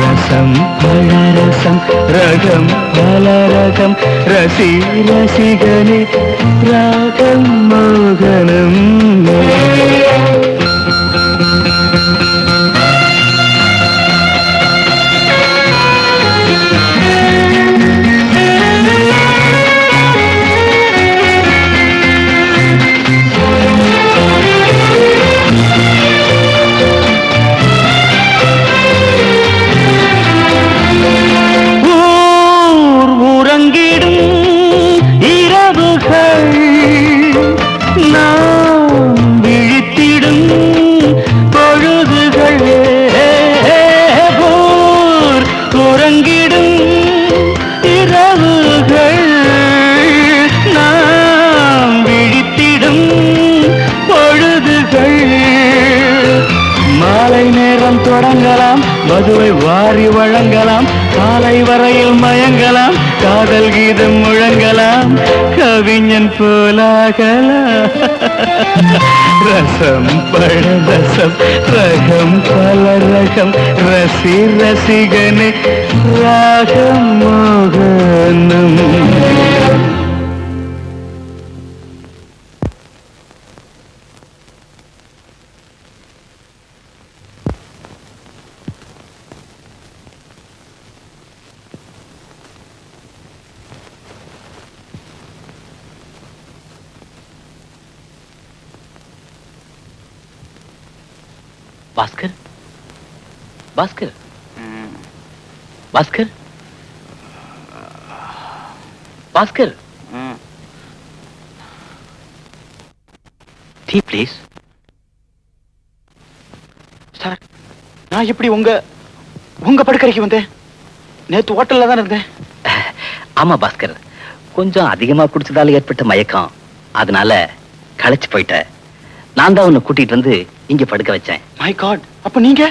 [SPEAKER 7] ரசம் பழரசம் ரகம் பலரகம் ரசி ரசிகனே ராகம் மோகனம். இரவுகள் நாம் விழி மாலை நேரம் தொடங்கலாம், மதுவை வாரி வழங்கலாம், காலை வரையில் மயங்கலாம், காதல் கீதம் முழங்கலாம், கவிஞன் போலாகலாம். ரசம் பழரசம் ரகம் பல ரகம், ரசி ரசிகனே ராகம் மோகனம்.
[SPEAKER 3] Bhaskar, Bhaskar, Bhaskar, Bhaskar, tea please.
[SPEAKER 6] Sir, நான் எப்படி உங்க படுக்கறைக்கு வந்தேன்? நேத்து ஹோட்டல்ல தான் இருந்தேன்.
[SPEAKER 3] ஆமா பாஸ்கர், கொஞ்சம் அதிகமா குடிச்சதால ஏற்பட்ட மயக்கம், அதனால களைச்சு போயிட்ட. நான் தான் உன்னை கூட்டிட்டு வந்து இங்க படுக்க வச்சேன்.
[SPEAKER 6] மை காட், அப்ப நீங்க?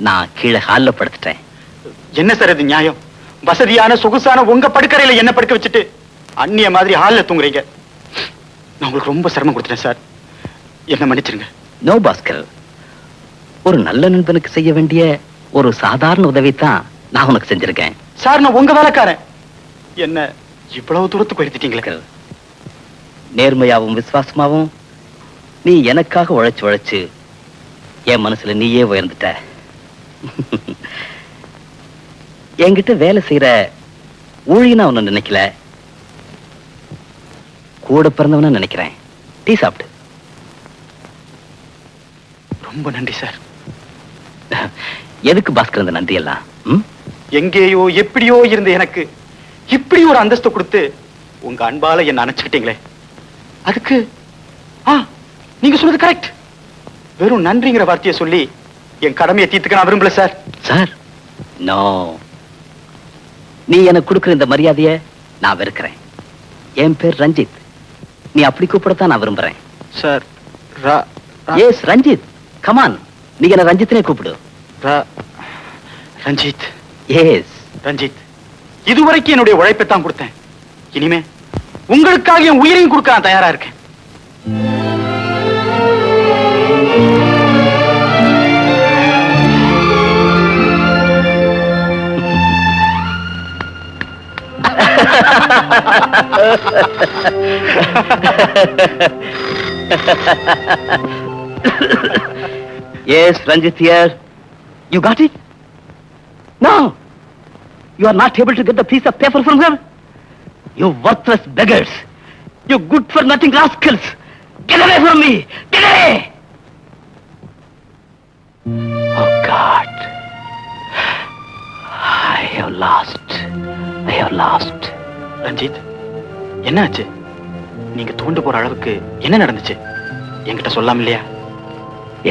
[SPEAKER 3] நான் கீழே ஹால்ல படுத்துட்டேன்.
[SPEAKER 6] என்ன சார் இது நியாயம்? வசதியான சொகுசான உங்க படுக்கறையில என்ன படுக்க வச்சுட்டு அந்நிய மாதிரி ஹால்ல தூங்குறீங்க. நான் உங்களுக்கு ரொம்ப சிரமம் கொடுத்துட்டேன் சார், என்ன மன்னிச்சிருங்க.
[SPEAKER 3] நோ பாஸ்கர், ஒரு நல்ல நண்பனுக்கு செய்ய வேண்டிய ஒரு சாதாரண உதவி தான் நான் உனக்கு செஞ்சிருக்கேன்.
[SPEAKER 6] சார், நான் உங்க வேலைக்காரன், என்ன இவ்வளவு தூரத்துக்கு எடுத்துட்டீங்களே.
[SPEAKER 3] நேர்மையாவும் விசுவாசமாவும் நீ எனக்காக உழைச்சு என் மனசுல நீயே உயர்ந்துட்ட. என்கிட்ட வேலை செய்யற ஊழியனா ஒண்ணு நினைக்கல, கூட பிறந்தவன நினைக்கிறேன். டீ சாப்பிட்டு.
[SPEAKER 6] ரொம்ப நன்றி சார்.
[SPEAKER 3] எதுக்கு பாஸ்கர் இந்த நன்றி எல்லாம்?
[SPEAKER 6] எங்கேயோ எப்படியோ இருந்த எனக்கு இப்படி ஒரு அந்தஸ்து கொடுத்து உங்க அன்பால என்ன அணைச்சுக்கிட்டீங்களே, அதுக்கு நீங்க சொல்றது கரெக்ட். வெறும் நன்றிங்கிற வார்த்தையை சொல்லி என் கடமையை தீர்த்துக்க நான் விரும்பல சார்.
[SPEAKER 3] சார், நோ, நீ எனக்கு கொடுக்கிற இந்த மரியாதையை நான் வெறுக்கிறேன். என் பேர் ரஞ்சித், நீ அப்படி கூப்பிடத்தான் நான் விரும்புறேன்.
[SPEAKER 6] சார்,
[SPEAKER 3] எஸ் ரஞ்சித், கமான், நீ என்ன ரஞ்சித்னே கூப்பிடு.
[SPEAKER 6] ரஞ்சித்.
[SPEAKER 3] எஸ்
[SPEAKER 6] ரஞ்சித், இதுவரைக்கும் என்னுடைய உழைப்பை தான் கொடுத்தேன். இனிமே உங்களுக்காக என் உயிரையும் கொடுக்க நான் தயாரா இருக்கேன்.
[SPEAKER 3] Yes, Ranjit here. You got it? No. You are not able to get the piece of paper from her? You worthless beggars. You good for nothing rascals. Get away from me. Get away. Oh God. I have lost. I have lost.
[SPEAKER 6] Ranjith, என்ன ஆச்சு? நீங்க தூண்டு போற அளவுக்கு என்ன நடந்துச்சு? என்கிட்ட சொல்லாம இல்லையா?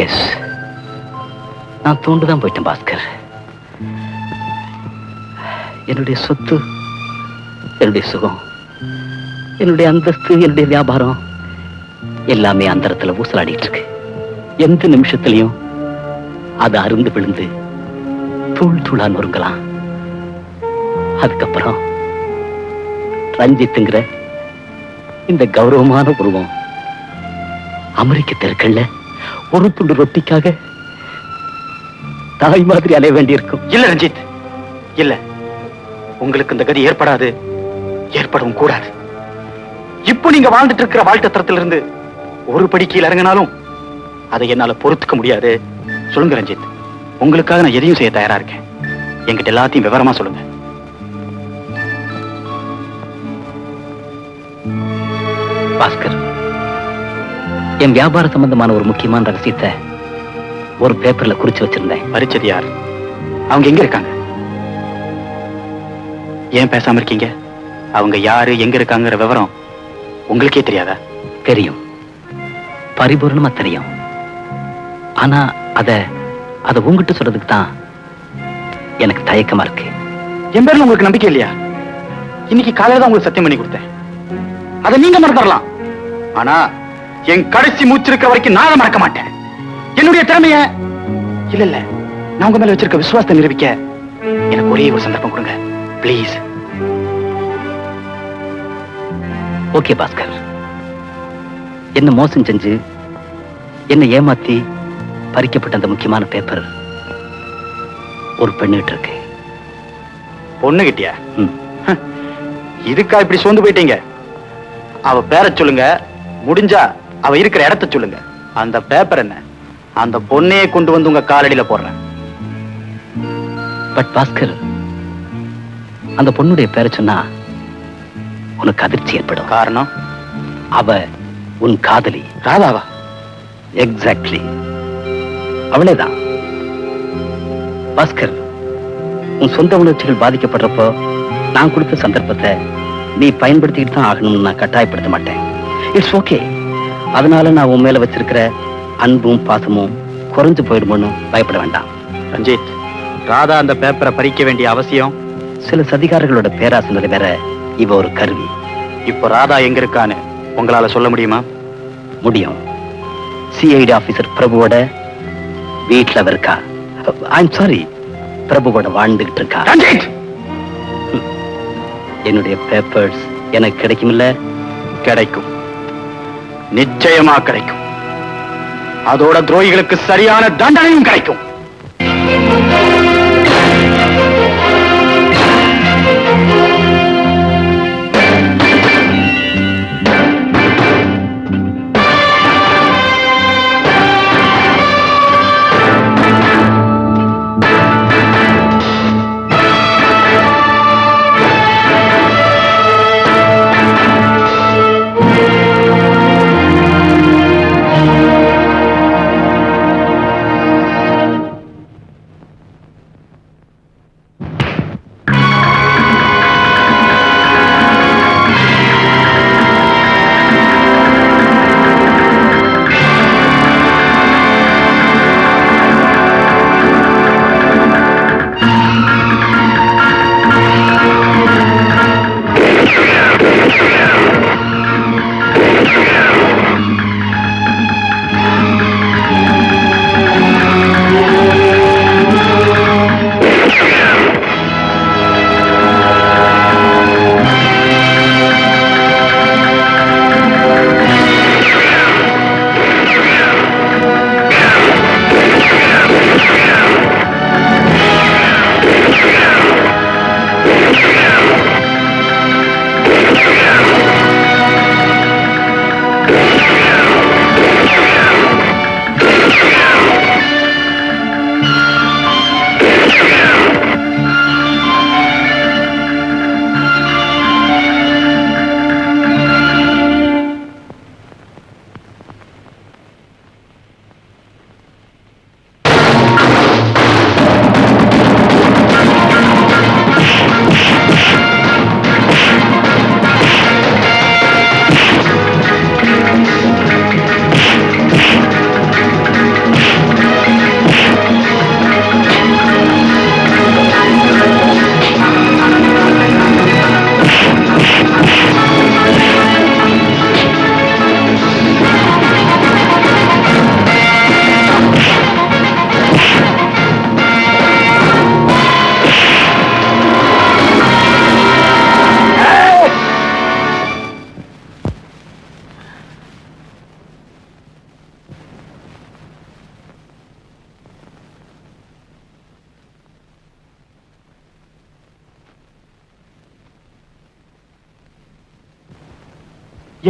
[SPEAKER 3] எஸ், நான் தூண்டுதான் போயிட்டேன் பாஸ்கர். என்னுடைய சொத்து, என்னுடைய சுகம், என்னுடைய அந்தஸ்து, என்னுடைய வியாபாரம் எல்லாமே அந்தரத்துல ஊசலாடிட்டு இருக்கு. எந்த நிமிஷத்திலையும் அது அருந்து விழுந்து தூள் தூளா நொறுங்கலாம். அதுக்கப்புறம் ரஞ்சித்துங்கிற இந்த கௌரவமான உருவம் அமெரிக்க தெருக்கள்ல ஒரு துண்டு ரொட்டிக்காக தாய் மாதிரி அலைய வேண்டியிருக்கும்.
[SPEAKER 6] இல்ல ரஞ்சித், இல்ல, உங்களுக்கு இந்த கதி ஏற்படாது, ஏற்படவும் கூடாது. இப்போ நீங்க வாழ்ந்துட்டு இருக்கிற வாழ்த்தத்திலிருந்து ஒரு படி கீழ இறங்கினாலும் அதை என்னால பொறுத்துக்க முடியாது. சொல்லுங்க ரஞ்சித், உங்களுக்காக நான் எதையும் செய்ய தயாரா இருக்கேன். என்கிட்ட எல்லாத்தையும் விவரமா சொல்லுங்க.
[SPEAKER 3] பாஸ்கர், என் வியாபார சம்பந்தமான ஒரு முக்கியமான ரகசியத்தை ஒரு பேப்பர்ல குறிச்சு வச்சிருந்தேன்.
[SPEAKER 6] பரிச்சது யார்? அவங்க எங்க இருக்காங்க? ஏன் பேசாம இருக்கீங்க? அவங்க யாரு, எங்க இருக்காங்கிற விவரம் உங்களுக்கே தெரியாதா?
[SPEAKER 3] தெரியும், பரிபூர்ணமா தெரியும். ஆனா அத உங்ககிட்ட சொல்றதுக்கு தான் எனக்கு தயக்கமா இருக்கு.
[SPEAKER 6] என் பேர்ல உங்களுக்கு நம்பிக்கை இல்லையா? இன்னைக்கு காலையில தான் உங்களுக்கு சத்தியம் பண்ணி கொடுத்தேன். அதை நீங்க மறந்துடலாம், ஆனா என் கடைசி மூச்சு இருக்கிற வரைக்கும் நான் மறக்க மாட்டேன். என்னுடைய திறமைய இல்ல இல்ல, நான் உங்க மேல வச்சிருக்க விசுவாசத்தை நிரூபிக்க எனக்கு ஒரே ஒரு சந்தர்ப்பம் கொடுங்க ப்ளீஸ்.
[SPEAKER 3] ஓகே பாஸ்கர், என்ன மோசம் செஞ்சு என்ன ஏமாத்தி பறிக்கப்பட்ட அந்த முக்கியமான பேப்பர் ஒரு பெண்ணுகிட்ட இருக்கு.
[SPEAKER 6] பொண்ணு கிட்டியா? இதுக்கா இப்படி சோர்ந்து போயிட்டீங்க? அவ பேரை சொல்லுங்க, முடிஞ்சா அவ இருக்கிற இடத்த சொல்லுங்க. அந்த பேப்பர் என்ன, அந்த பொண்ணையே கொண்டு வந்து உங்க காலடியில போடுறேன்.
[SPEAKER 3] பட் பாஸ்கர், அந்த பொண்ணுடைய பேரை சொன்னா உனக்கு அதிர்ச்சி ஏற்படும்.
[SPEAKER 6] காரணம்?
[SPEAKER 3] அவ உன் காதலி.
[SPEAKER 6] ராதாவா?
[SPEAKER 3] எக்ஸாக்ட்லி, அவளேதான். பாஸ்கர், உன் சொந்த உணர்ச்சிகள் பாதிக்கப்படுறப்போ நான் கொடுத்த சந்தர்ப்பத்தை நீ பயன்படுத்திக்கிட்டு தான் ஆகணும்னு நான் கட்டாயப்படுத்த மாட்டேன். It's okay. அதனால நான் உன் மேல வச்சிருக்கிற அன்பும் பாசமும் குறைஞ்சு போயிடுமோன்னு பயப்பட வேண்டாம்.
[SPEAKER 6] ரஞ்சித், ராதா அந்த பேப்பரை பறிக்க வேண்டிய அவசியம்?
[SPEAKER 3] சில சதிகாரர்களோட பேராசை நிறைவேற இவ ஒரு கருவி.
[SPEAKER 6] இப்போ ராதா எங்க இருக்கான்னு உங்களால சொல்ல முடியுமா?
[SPEAKER 3] முடியும். சிஐடி ஆபீசர் பிரபுவோட வீட்டுல அவ இருக்கா. ஐம் சாரி, பிரபுவோட வாழ்ந்துகிட்டு இருக்கா. என்னுடைய பேப்பர்ஸ் எனக்கு கிடைக்கும் இல்ல?
[SPEAKER 6] கிடைக்கும், நிச்சயமா கிடைக்கும். அதோட துரோகிகளுக்கு சரியான தண்டனையும் கிடைக்கும்.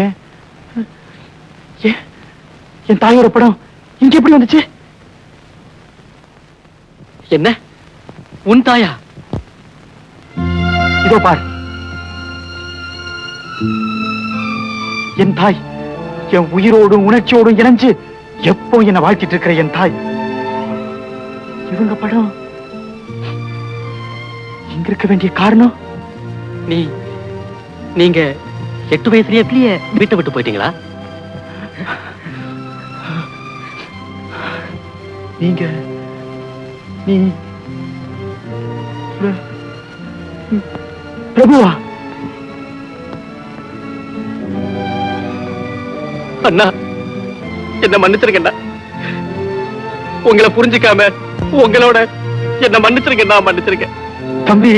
[SPEAKER 6] ஏன் என் தாயோட படம் இங்க எப்படி வந்துச்சு?
[SPEAKER 4] என்ன, உன் தாயா?
[SPEAKER 6] இதோ பார், என் தாய், என் உயிரோடும் உணர்ச்சியோடும் இணைஞ்சு எப்போ என்ன வாழ்த்திட்டு இருக்கிற என் தாய். இவங்க படம் இங்க இருக்க வேண்டிய காரணம்?
[SPEAKER 4] நீங்க 8 வயசுலயே வீட்டை விட்டு போயிட்டீங்களா?
[SPEAKER 6] நீ பிரபுவா?
[SPEAKER 4] அண்ணா, என்ன மன்னிச்சிருக்கண்ணா. உங்களை புரிஞ்சுக்காம
[SPEAKER 6] உங்களோட என்ன மன்னிச்சிருங்க, நான் மன்னிச்சிருக்கேன் தம்பி.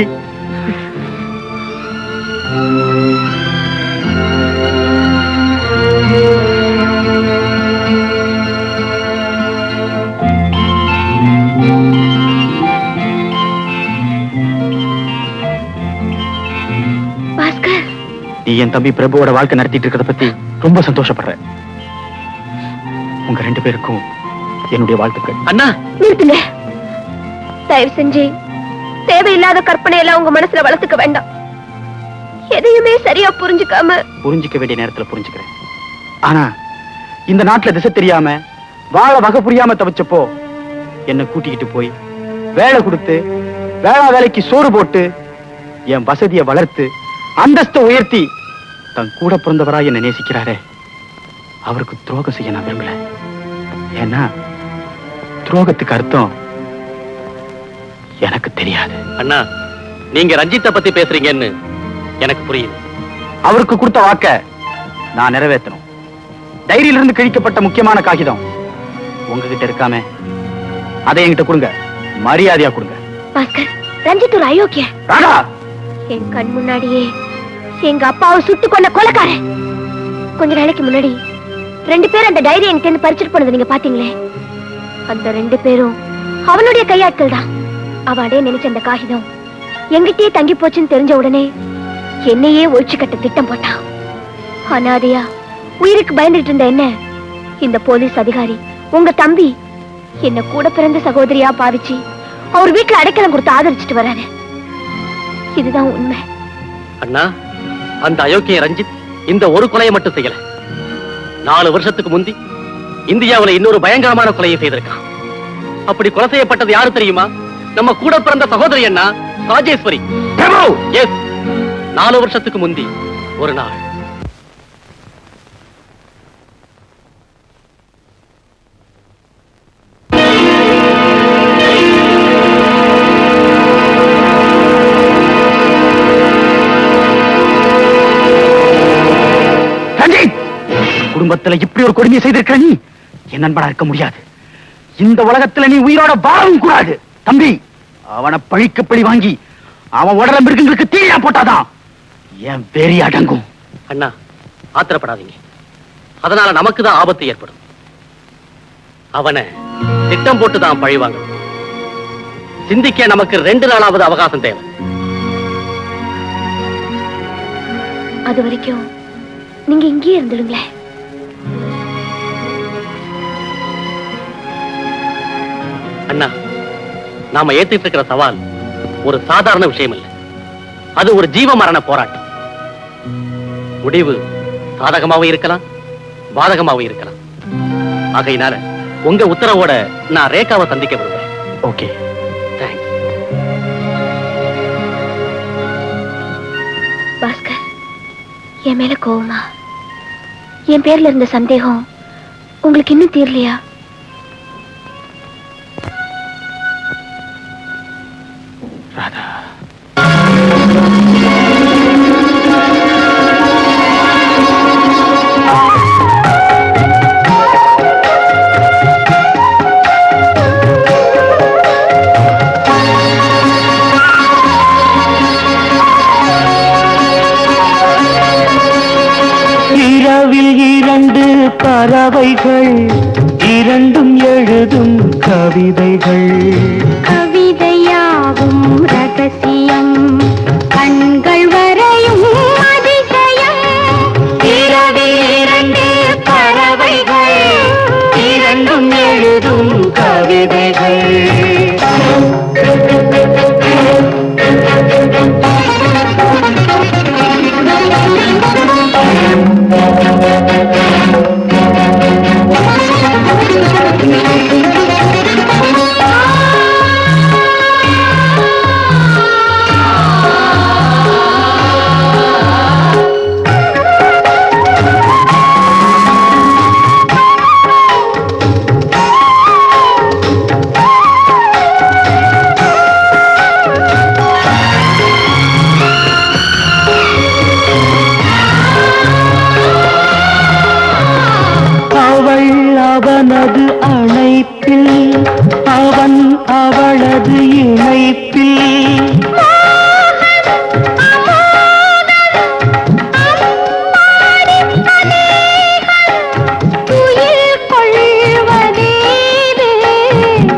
[SPEAKER 8] பாஸ்கர்,
[SPEAKER 6] நீ என் தம்பி பிரபுவோட வாழ்க்கை நடத்திட்டு இருக்கிறத பத்தி ரொம்ப சந்தோஷப்படுறேன். உங்க 2 பேருக்கும் என்னுடைய வாழ்த்துக்கள்.
[SPEAKER 4] அண்ணா
[SPEAKER 8] நிறுத்துங்க. தயவு செஞ்சு தேவையில்லாத கற்பனை எல்லாம் உங்க மனசுல வளர்த்துக்க வேண்டாம். எதையுமே சரியா புரிஞ்சுக்க
[SPEAKER 6] வேண்டிய நேரத்துல புரிஞ்சுக்கிறேன். ஆனா இந்த நாட்டுல திசை தெரியாம வாழ வகை புரியாம தவிச்சப்போ என்ன கூட்டிக்கிட்டு போய் வேலை கொடுத்து வேலைக்கு சோறு போட்டு என் வசதியை வளர்த்து அந்தஸ்தை உயர்த்தி தன் கூட பிறந்தவரா என்ன நேசிக்கிறாரே, அவருக்கு துரோகம் செய்ய நான் விரும்பல. ஏன்னா துரோகத்துக்கு அர்த்தம் எனக்கு தெரியாது.
[SPEAKER 4] அண்ணா, நீங்க ரஞ்சித்தை பத்தி பேசுறீங்கன்னு எனக்கு புரியுது.
[SPEAKER 6] அவருக்கு கொடுத்த வாக்க நான் நிறைவேற்றணும். டைரியிலிருந்து கிழிக்கப்பட்ட முக்கியமான காகிதம் உங்ககிட்ட இருக்காம அதை என்கிட்ட கொடுங்க, மரியாதையா கொடுங்க.
[SPEAKER 8] பாஸ்கர், ரஞ்சித் ஒரு அயோக்கிய.
[SPEAKER 6] ராதா,
[SPEAKER 8] என் கண் முன்னாடியே எங்க அப்பாவை சுட்டு கொல்ல கொலைக்காரன். கொஞ்ச நாளைக்கு முன்னாடி 2 பேர் அந்த டைரி என்கிட்ட பறிச்சுட்டு போனது நீங்க பாத்தீங்களே, அந்த 2 பேரும் அவனுடைய கையாட்கள் தான். அவளே நினைச்ச அந்த காகிதம் எங்கிட்டயே தங்கி போச்சுன்னு தெரிஞ்ச உடனே என்னையே ஒழிச்சு கட்ட திட்டம் போட்டான். அனாதையா உயிருக்கு பயந்துட்டு இருந்த என்ன இந்த போலீஸ் அதிகாரி உங்க தம்பி என்ன கூட பிறந்த சகோதரியா பாவிச்சு அவர் வீட்டுல அடைக்கலம் கொடுத்து ஆதரிச்சுட்டு வராரு. இதுதான் உண்மை.
[SPEAKER 4] அண்ணா, அந்த அயோக்கிய ரஞ்சித் இந்த ஒரு கொலையை மட்டும் செய்யல. 4 வருஷத்துக்கு முந்தி இந்தியாவுல இன்னொரு பயங்கரமான கொலையை செய்திருக்கான். அப்படி கொலை செய்யப்பட்டது யாரு தெரியுமா? நம்ம கூட பிறந்த சகோதரி அண்ணா, ராஜேஸ்வரி. எஸ், 4 வருஷத்துக்கு முந்தி ஒரு நாள்.
[SPEAKER 6] குடும்பத்துல இப்படி ஒரு கொடுமையை செய்திருக்கிற நீ என் நண்பனா இருக்க முடியாது. இந்த உலகத்துல நீ உயிரோட வாழவும் கூடாது. தம்பி, அவனை பழிக்கு பழி வாங்கி அவன் உடல மிருகங்களுக்கு தீயா போட்டாதான் என் வெறி அடங்கும்.
[SPEAKER 4] அண்ணா, ஆத்திரப்படாதீங்க. அதனால நமக்கு தான் ஆபத்து ஏற்படும். அவனை திட்டம் போட்டுதான் பழி வாங்கணும். சிந்திக்க நமக்கு 2 நாளாவது அவகாசம் தேவை.
[SPEAKER 8] அது வரைக்கும் நீங்க இங்கேயே இருந்துடுங்களேன்.
[SPEAKER 4] அண்ணா, நாம ஏத்திட்டு இருக்கிற சவால் ஒரு சாதாரண விஷயம் இல்லை. அது ஒரு ஜீவ மரண போராட்டம். முடிவு சாதகமாவும் இருக்கலாம், பாதகமாவும் இருக்கலாம். ஆகையினால உங்க உத்தரவோட நான் ரேகாவை சந்திக்க விரும்புறேன்.
[SPEAKER 6] Okay,
[SPEAKER 4] thanks.
[SPEAKER 8] பாஸ்கர், என் மேல கோவமா? என் பேர்ல இருந்த சந்தேகம் உங்களுக்கு இன்னும் தீரலையா?
[SPEAKER 6] ராதா,
[SPEAKER 7] இரவில் 2 பறவைகள், 2ம் எழுதும் கவிதைகள்.
[SPEAKER 1] கவிதையாகும் ரகசியம், கண்கள் வரையும் அதிசயம். இரவில் 2 பறவைகள், 2ம் எழுதும் கவிதைகள்.
[SPEAKER 7] உனது இணைப்பில்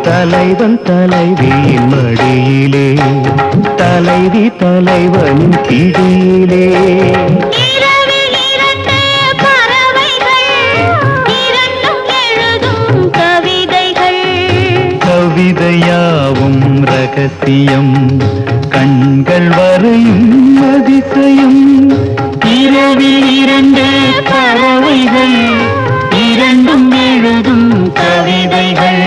[SPEAKER 7] தலைவன் தலைவியின் மடியிலே தலைவி தலைவனின் பிடியிலே கவிதையாவும் ரகசியம் கண்கள் வரையும் அதிசயம் இரவில் இரண்டு பறவைகள் இரண்டும் எழுதும் கவிதைகள்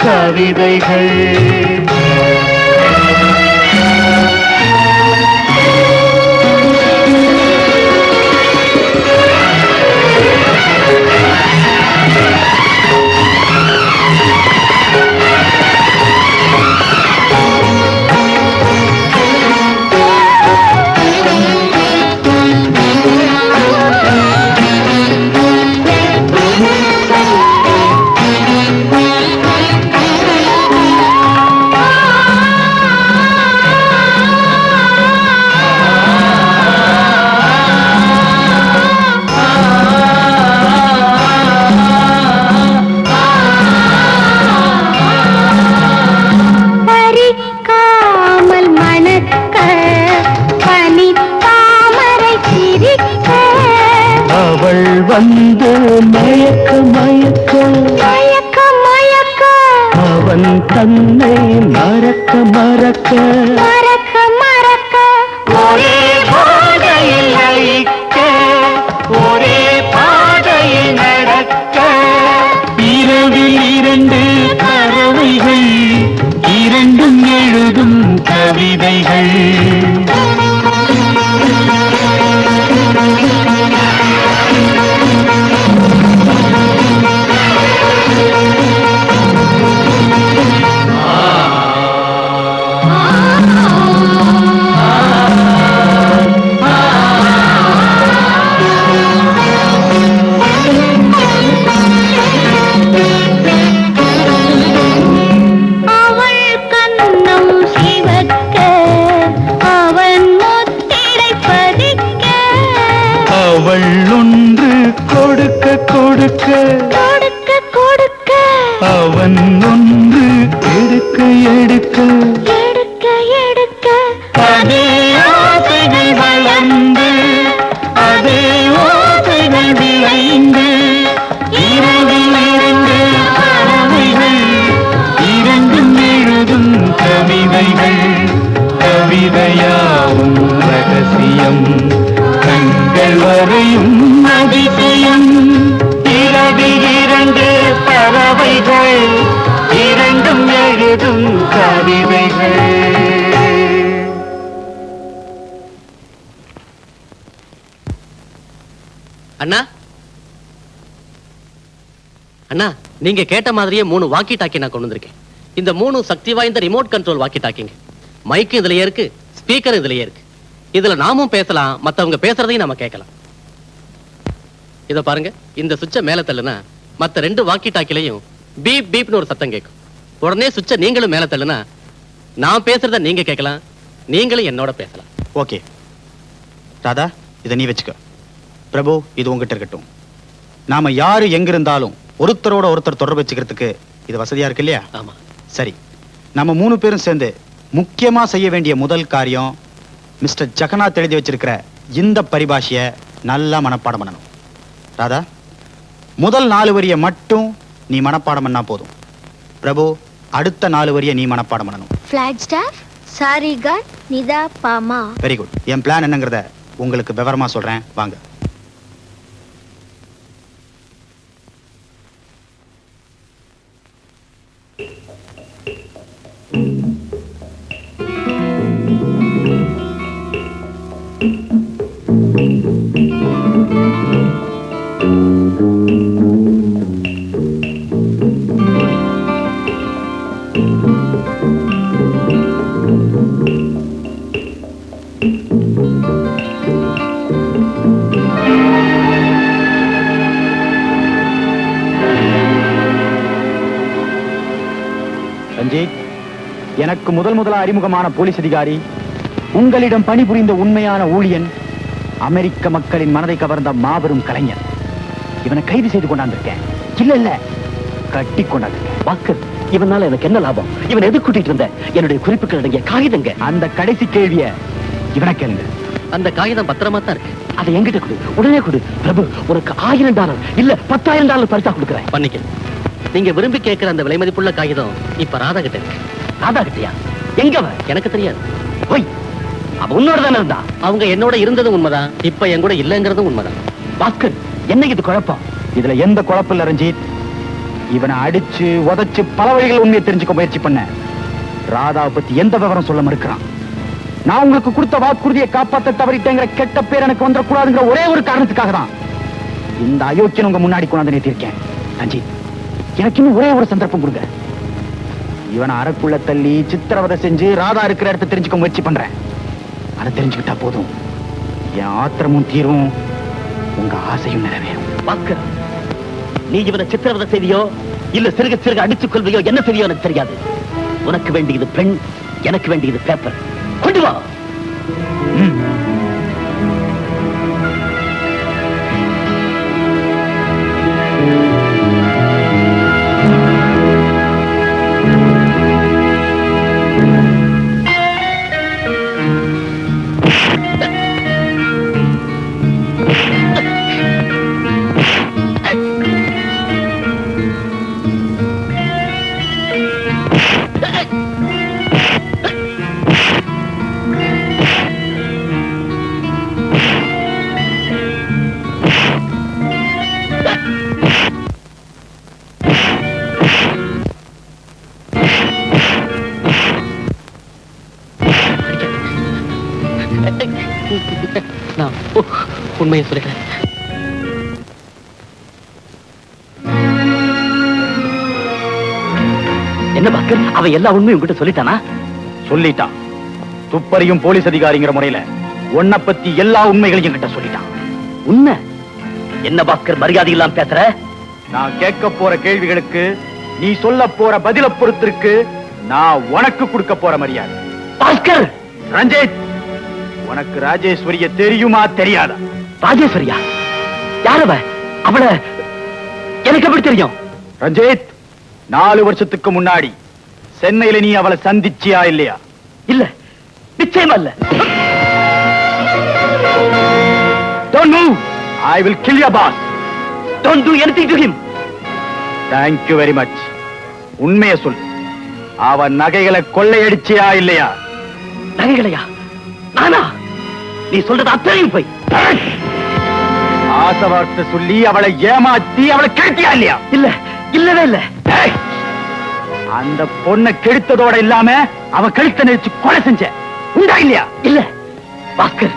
[SPEAKER 7] கவிதைகள் வந்து மயக்க மயக்க மயக்க மயக்க அவன் தன்னை மறக்க மறக்க மறக்க மறக்க ஒரே பாதையில் அழிக்க ஒரே பாதையில் நடக்க இரவில் இரண்டு பறவைகள் இரண்டும் எழுதும் கவிதைகள் கொடுக்க கொடுக்க கொடுக்க அவன் ஒன்று எடுக்க எடுக்க எடுக்க எடுக்க அதே ஆசைகள் வளர்ந்து அதே ஓசைகள் விளைந்து இரவில் இரண்டு பறவைகள் இரண்டும் எழுதும் கவிதைகள் கவிதையாவும் ரகசியம் கண்கள் வரையும் அதிசயம் இரண்டு பறவைகள் இரண்டும் எழுதும் கவிதைகள்.
[SPEAKER 12] அண்ணா அண்ணா நீங்க கேட்ட மாதிரியே 3 வாக்கி டாக்கி நான் கொண்டு வந்திருக்கேன். இந்த 3 சக்தி வாய்ந்த ரிமோட் கண்ட்ரோல் வாக்கி டாக்கிங்க. மைக்கு இதுலயே இருக்கு, ஸ்பீக்கர் இதுலயே இருக்கு. இதுல நாமும் பேசலாம், மத்தவங்க பேசுறதையும் நாம கேட்கலாம். இத பாருங்க, இந்த சுவிட்சை மேல தள்ளுனா மத்த 2 வாக்கி டாக்கிலையும் பீப் பீப்னு ஒரு சத்தம் கேட்கும். உடனே சுவிட்சை நீங்களும் மேல தள்ளுனா நான் பேசுறத நீங்க கேட்கலாம், நீங்களும் என்னோட பேசலாம்.
[SPEAKER 6] ஓகே ராதா, இதை நீ வச்சுக்க. பிரபு, இது உங்ககிட்ட இருக்கட்டும். நாம யாரு எங்க இருந்தாலும் ஒருத்தரோட ஒருத்தர் தொடர்பு வச்சுக்கிறதுக்கு இது வசதியா இருக்கு இல்லையா?
[SPEAKER 12] ஆமா.
[SPEAKER 6] சரி, நம்ம 3 பேரும் சேர்ந்து முக்கியமா செய்ய வேண்டிய முதல் காரியம் மிஸ்டர் ஜெகநாத் எழுதி வச்சிருக்கிற இந்த பரிபாஷைய நல்லா மனப்பாடம் பண்ணணும். ராதா, முதல் 4 வரியை மட்டும் நீ மனப்பாடம் பண்ணா போதும். பிரபு, அடுத்த 4 வரியை நீ மனப்பாடம் பண்ணணும்.
[SPEAKER 8] ஃபிளாக்ஸ்டாஃப், சாரிகன், நிதா, பாமா.
[SPEAKER 6] Very good. என் பிளான் என்னங்கிறத உங்களுக்கு விவரமா சொல்றேன், வாங்க. ரஞ்சித், எனக்கு முதலா அறிமுகமான போலீஸ் அதிகாரி, உங்களிடம் பணிபுரிந்த உண்மையான ஊழியன், அமெரிக்க மக்களின் மனதை கவர்ந்த மாபெரும் கலைஞர். இவனை கைது செய்து கொண்டாந்திருக்கேன். இல்ல கட்டி கொண்டாந்திருக்கேன்.
[SPEAKER 3] பாஸ்கர், இவனால எனக்கு என்ன லாபம்? இவன் எது கூட்டிட்டு இருந்த? என்னுடைய குறிப்புகள் அடங்கிய காகிதங்க.
[SPEAKER 6] அந்த கடைசி கேள்விய இவனை கேளுங்க.
[SPEAKER 12] அந்த காகிதம் பத்திரமா தான் இருக்கு.
[SPEAKER 3] அதை என்கிட்ட கொடு, உடனே கொடு. பிரபு, உனக்கு $1000 இல்ல $10,000 பரிசா கொடுக்குறேன்.
[SPEAKER 12] பண்ணிக்க. நீங்க விரும்பி கேட்கிற அந்த விலை மதிப்புள்ள காகிதம் இப்ப ராதா கிட்ட இருக்கு.
[SPEAKER 3] ராதா கிட்டயா? எங்க அவ?
[SPEAKER 12] எனக்கு தெரியாது.
[SPEAKER 3] போய், அவ உன்னோட தானே இருந்தா?
[SPEAKER 12] அவங்க என்னோட இருந்ததும் உண்மைதான், இப்ப என் கூட இல்லங்கிறதும் உண்மைதான்.
[SPEAKER 3] பாஸ்கர், என்ன இது குழப்பம்?
[SPEAKER 6] இதுல எந்த குழப்பம் இல்ல ரஞ்சித். இவனை அடிச்சு உதைச்சு பல வழிகள் உண்மையை தெரிஞ்சுக்க முயற்சி பண்ண. ராதாவை பத்தி எந்த விவரம் சொல்ல மறுக்கிறான். நான் உங்களுக்கு கொடுத்த வாக்குறுதியை காப்பாற்ற தவறிட்டேங்கிற கெட்ட பேர் எனக்கு வந்துடக்கூடாதுங்கிற ஒரே ஒரு காரணத்துக்காக தான் இந்த அயோக்கியன் உங்க முன்னாடி கொண்டாந்து நிறுத்தியிருக்கேன். ரஞ்சித், எனக்கு இன்னும் ஒரே ஒரு சந்தர்ப்பம் கொடுங்க. இவனை அறைக்குள்ள தள்ளி சித்திரவதை செஞ்சு ராதா இருக்கிற இடத்தை தெரிஞ்சுக்க முயற்சி பண்றேன். அதை தெரிஞ்சுக்கிட்டா போதும், என் ஆத்திரமும் தீரும், உங்க ஆசையும் நிறைவேறும்.
[SPEAKER 3] பாஸ்கர், நீ இவனை சித்திரவதை செய்வியோ இல்ல சிறுக சிறுக அடிச்சுக் கொள்வையோ என்ன செய்வியோ எனக்கு தெரியாது. உனக்கு வேண்டியது பெண், எனக்கு வேண்டியது பேப்பர். கொண்டு வா.
[SPEAKER 12] நான் உண்மையை சொல்லிக்கிறேன்.
[SPEAKER 3] என்ன பாஸ்கர், அவன் எல்லா உண்மையும் உங்ககிட்ட சொல்லிட்டானா?
[SPEAKER 6] சொல்லிட்டான். துப்பறியும் போலீஸ் அதிகாரிங்கிற முறையில உன்னை பத்தி எல்லா உண்மைகளையும் கிட்ட சொல்லிட்டான்.
[SPEAKER 3] உண்மை என்ன பாஸ்கர், மரியாதை இல்லாம பேசுற?
[SPEAKER 6] நான் கேட்க போற கேள்விகளுக்கு நீ சொல்ல போற பதில பொறுத்திருக்கு நான் உனக்கு கொடுக்க போற மரியாதை.
[SPEAKER 3] பாஸ்கர்!
[SPEAKER 6] ரஞ்சித், உனக்கு ராஜேஸ்வரிய தெரியுமா தெரியாதா?
[SPEAKER 3] ராஜேஸ்வரியா? யாரவ? அவள எனக்கு எப்படி தெரியும்?
[SPEAKER 6] ரஞ்சித், 4 வருஷத்துக்கு முன்னாடி சென்னையில நீ அவளை சந்திச்சியா இல்லையா?
[SPEAKER 3] இல்ல, நிச்சயமா இல்ல.
[SPEAKER 6] Don't move. I will kill your boss.
[SPEAKER 3] Don't do anything to him.
[SPEAKER 6] Thank you very much. உண்மையை சொல். அவன் நகைகளை கொள்ளையடிச்சியா இல்லையா?
[SPEAKER 3] நகைகளையா? நானா? நீ சொல்றது அத்தனையும் போய்.
[SPEAKER 6] ஆசை வார்த்தை சொல்லி அவளை ஏமாத்தி அவளை கெடுத்தியா இல்லையா?
[SPEAKER 3] இல்ல, இல்லவே இல்ல.
[SPEAKER 6] அந்த பொண்ணை கெடுத்ததோட இல்லாம அவன் கழுத்தை நெரிச்சு கொலை செஞ்ச உண்டா இல்லையா?
[SPEAKER 3] இல்ல பாஸ்கர்,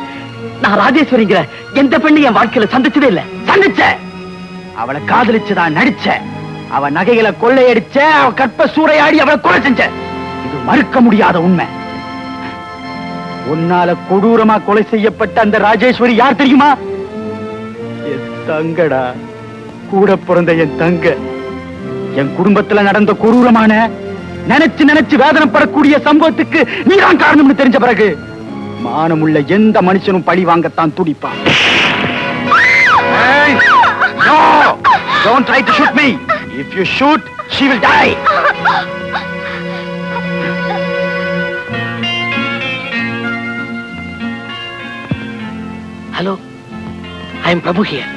[SPEAKER 3] நான் ராஜேஸ்வரிங்கிற எந்த பெண்ணு என் வாழ்க்கையில சந்திச்சதே இல்ல.
[SPEAKER 6] சந்திச்ச, அவளை காதலிச்சுதான் நடிச்ச, அவ நகைகளை கொள்ளையடிச்ச, அவ கற்ப சூறையாடி அவளை கொலை செஞ்ச. இது மறுக்க முடியாத உண்மை. உன்னால கொடூரமா கொலை செய்யப்பட்ட அந்த ராஜேஸ்வரி யார் தெரியுமா? என் தங்கடா, கூட பிறந்த என் தங்க. என் குடும்பத்துல நடந்த கொடூரமான நினைச்சு நினைச்சு வேதனைப்படக்கூடிய சம்பவத்துக்கு நீதான் காரணம்னு தெரிஞ்ச பிறகு மானமுள்ள எந்த மனுஷனும் பழி வாங்கத்தான் துடிப்பான். Don't try to shoot me. If you shoot, she will die.
[SPEAKER 12] Hello, I am Prabhu here.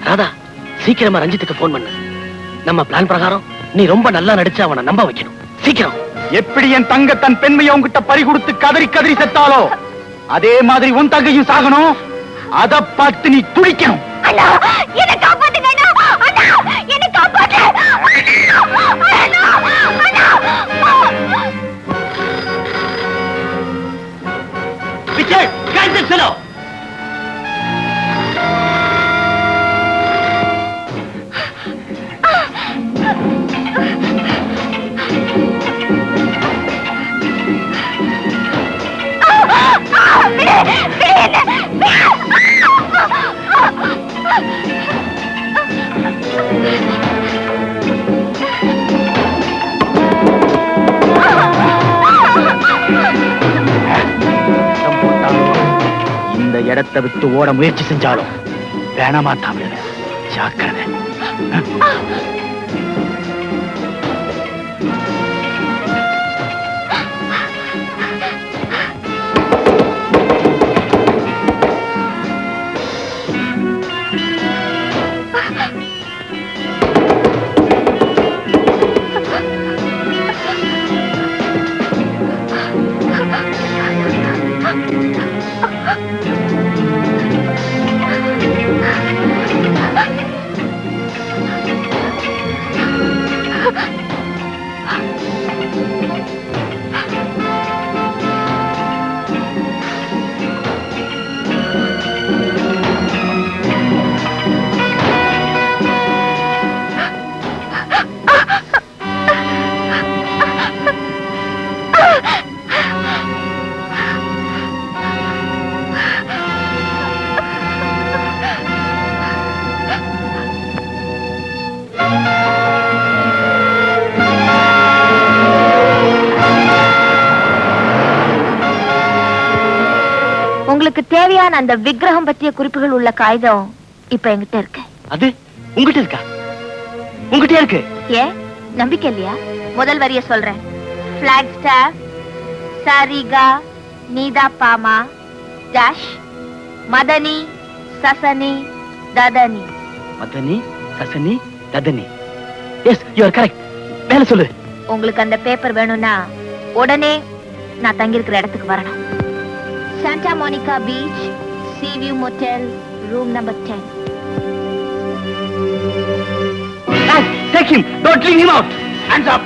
[SPEAKER 12] Radha, சீக்கிரமா ரஞ்சித்துக்கு போன் பண்ணு. நம்ம பிளான் பிரகாரம் நீ ரொம்ப நல்லா நடிச்சு அவனை நம்ப வைக்கணும். சீக்கிரம்.
[SPEAKER 6] எப்படி என் தங்க தன் பெண்மையை உன்கிட்ட பறி கொடுத்து கதறி கதறி செத்தாலோ அதே மாதிரி உன் தங்கையும் சாகணும். அத பார்த்து நீ துடிக்கணும்.
[SPEAKER 8] அண்ணா, என்னை காப்பாத்துங்க அண்ணா. அண்ணா, என்னை காப்பாத்து. அண்ணா, அண்ணா.
[SPEAKER 3] Richard, catch this fellow!
[SPEAKER 6] இந்த இடத்தை விட்டு ஓட முயற்சி செஞ்சாலும் வேணாமா தமிழ் ஜாக்கிரதை.
[SPEAKER 8] உங்களுக்கு தேவையான அந்த விக்கிரகம் பற்றிய குறிப்புகள் உள்ள காகிதம் இப்ப என்கிட்ட இருக்கு.
[SPEAKER 12] அது உங்ககிட்ட இருக்கா? உங்ககிட்ட இருக்கு.
[SPEAKER 8] ஏன் நம்பிக்கை இல்லையா? முதல் வரிய சொல்றேன். பிளாக் ஸ்டார், சரிகா, நீதா பாமா, டேஷ், மதனி, சசனி, ததனி.
[SPEAKER 12] மதனி, சசனி, ததனி. Yes, you are correct. மேல சொல்லு.
[SPEAKER 8] உங்களுக்கு அந்த பேப்பர் வேணும்னா உடனே நான் தங்கியிருக்கிற இடத்துக்கு வரணும். Santa Monica beach, sea view motel, room number 10.
[SPEAKER 12] Take him. Don't leave him out. Hands up.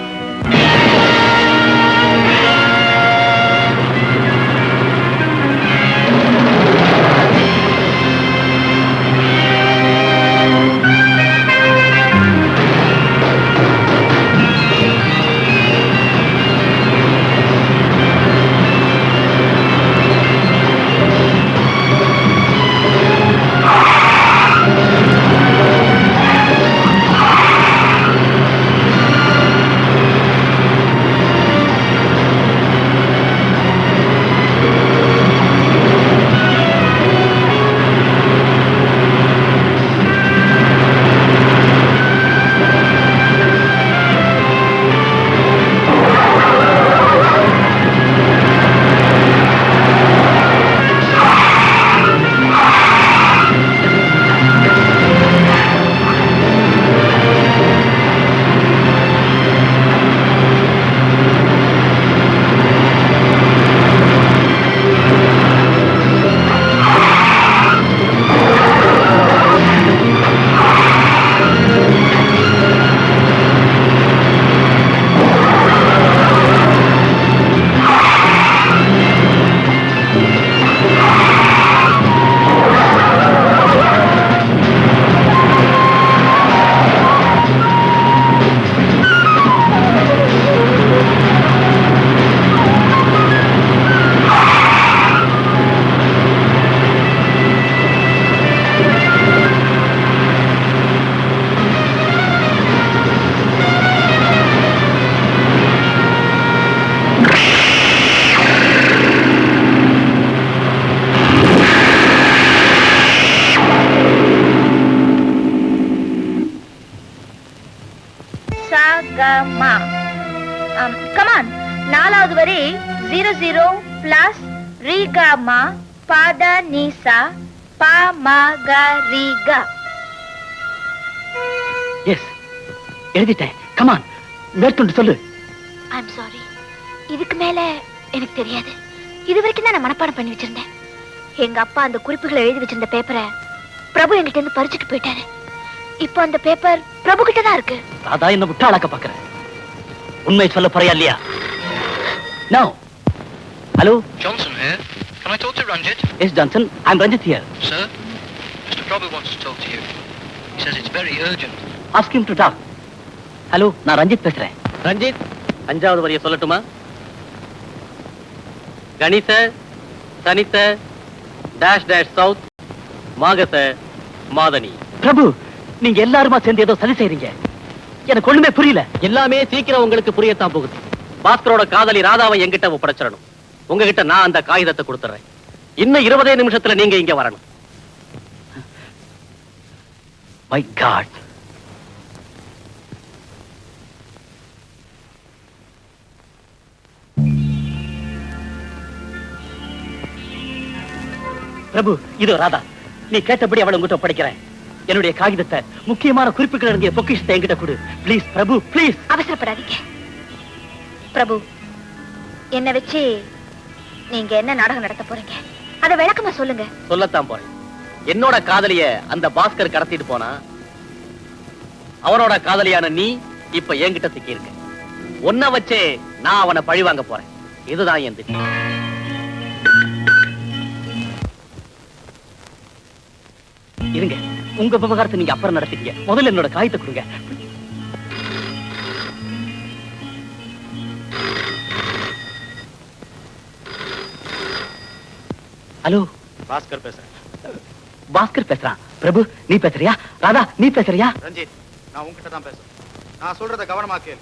[SPEAKER 8] Come on. 4வது வரி 00 பிளஸ் ரீகாமா பாத நீசா பா மா க ரீகா.
[SPEAKER 3] எஸ், எழுதிட்டேன். கமான், மேற்கொண்டு சொல்லு.
[SPEAKER 8] ஐம் சாரி, இதுக்கு மேல எனக்கு தெரியாது. இது வரைக்கும் தான் நான் மனப்பாடம் பண்ணி வச்சிருந்தேன். எங்க அப்பா அந்த குறிப்புகளை எழுதி வச்சிருந்த பேப்பரை பிரபு என்கிட்ட இருந்து பறிச்சுட்டு போயிட்டாரு. இப்போ அந்த பேப்பர் பிரபு கிட்ட தான் இருக்கு.
[SPEAKER 3] ராதா என்ன விட்டாளாக்க பாக்குறேன். உண்மை சொல்ல போறியா இல்லையா? No. Hello,
[SPEAKER 10] Johnson here. Can I talk to Ranjit?
[SPEAKER 3] Yes Johnson, I am Ranjit here.
[SPEAKER 10] Sir, Mr. Prabhu wants to talk to you. He says it's very urgent.
[SPEAKER 3] Ask him to talk. Hello, நான் ரஞ்சித் பேசுறேன்.
[SPEAKER 12] ரஞ்சித், 5வது வரியை சொல்லட்டுமா? கணிச சனிச டேஷ் டேஷ் சவுத் மாகச மாதனி.
[SPEAKER 3] பிரபு, நீங்க எல்லாருமா சேர்ந்து ஏதோ சரி செய்றீங்க. எனக்கு ஒண்ணுமே புரியல.
[SPEAKER 12] எல்லாமே சீக்கிரம் உங்களுக்கு புரியத்தான் போகுது. பாஸ்கரோட காதலி ராதாவை என்கிட்ட ஒப்படைச்சிடணும். உங்ககிட்ட நான் அந்த காகிதத்தை கொடுத்துறேன். இன்னும் 20 நிமிஷத்துல நீங்க இங்க வரணும்.
[SPEAKER 3] My God. பிரபு, இதோ ராதா. நீ கேட்டபடி அவளை உங்ககிட்ட ஒப்படைக்கிறேன். என்னுடைய காகிதத்தை, முக்கியமான குறிப்புகள் அடங்கிய பொக்கிஷத்தை என்கிட்ட கொடு. Please Prabhu, please.
[SPEAKER 8] அவசரப்படாதீங்க பிரபு. என்ன வச்சு நீங்க என்ன நாடகம் நடத்த போறீங்க? அத விளக்கமா சொல்லுங்க.
[SPEAKER 12] சொல்லத்தான் போறேன். என்னோட காதலிய அந்த பாஸ்கர் கடத்திட்டு போனா, அவனோட காதலியான நீ இப்ப என்கிட்ட சிக்கி இருக்க. உன்னை வச்சே நான் அவனை பழி வாங்க போறேன். இதுதான் என் திட்டம்.
[SPEAKER 3] இருங்க, உங்க விவகாரத்தை நீங்க அப்புறம் நடத்திக்கீங்க. முதல்ல என்னோட காகிதத்தை கொடுங்க. ஹலோ,
[SPEAKER 6] பாஸ்கர் பேசுறேன்.
[SPEAKER 3] பாஸ்கர் பேசுறான். பிரபு, நீ பேசுறியா? ராதா, நீ பேசுறியா?
[SPEAKER 6] ரஞ்சித், நான் உன்கிட்ட தான் பேசுறேன். நான் சொல்றத கவனமா கேளு.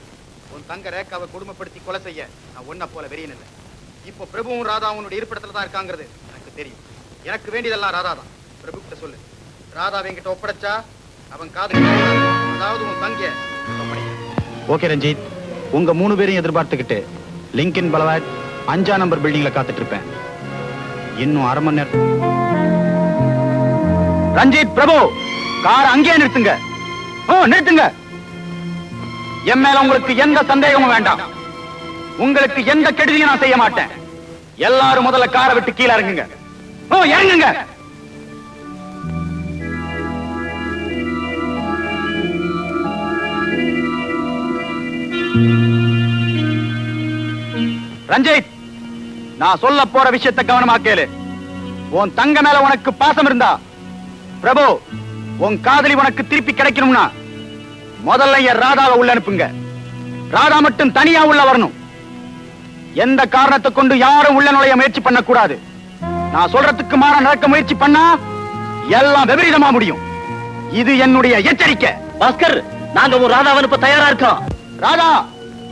[SPEAKER 6] உன் தங்க ரேகாவை கொடுமைப்படுத்தி கொலை செய்ய நான் ஒன்ன போல வெறியன் இல்லை. இப்போ பிரபுவும் ராதாவும் உன்னுடைய இருப்பிடத்துல தான் இருக்காங்கிறது எனக்கு தெரியும். எனக்கு வேண்டியதெல்லாம் ராதா தான். பிரபு கிட்ட சொல்லு, ராதாவை என்கிட்ட ஒப்படைச்சா அவன் காது, அதாவது உன் தங்கிய ஓகே. ரஞ்சித், உங்க 3 பேரையும் எதிர்பார்த்துக்கிட்டு லிங்கன் பலவாட் 5ஆம் நம்பர் பில்டிங்ல காத்துட்டு இருப்பேன். இன்னும் 1/2 மணி நேரம். ரஞ்சித், பிரபு, கார் அங்கேயே நிறுத்துங்க. நிறுத்துங்க. என் மேல உங்களுக்கு எந்த சந்தேகமும் வேண்டாம். உங்களுக்கு எந்த கெடுதியும் நான் செய்ய மாட்டேன். எல்லாரும் முதல்ல காரை விட்டு கீழே இறங்குங்க. இறங்குங்க. ரஞ்சித், நான் சொல்ல போற விஷயத்தை கவனமா கேளு. உன் தங்க மேல உனக்கு பாசம் இருந்தா, பிரபு, உன் காதலி உனக்கு திருப்பி கிடைக்கணும்னா முதல்ல என் ராதாவை உள்ள அனுப்புங்க. ராதா மட்டும் தனியா உள்ள வரணும். எந்த காரணத்தை கொண்டு யாரும் உள்ள நுழைய முயற்சி பண்ண கூடாது. நான் சொல்றதுக்கு மாற நடக்க முயற்சி பண்ணா எல்லாம் விபரீதமா முடியும். இது என்னுடைய எச்சரிக்கை.
[SPEAKER 3] பாஸ்கர், நாங்க ஒரு ராதாவை அனுப்ப தயாரா இருக்கோம்.
[SPEAKER 6] ராதா,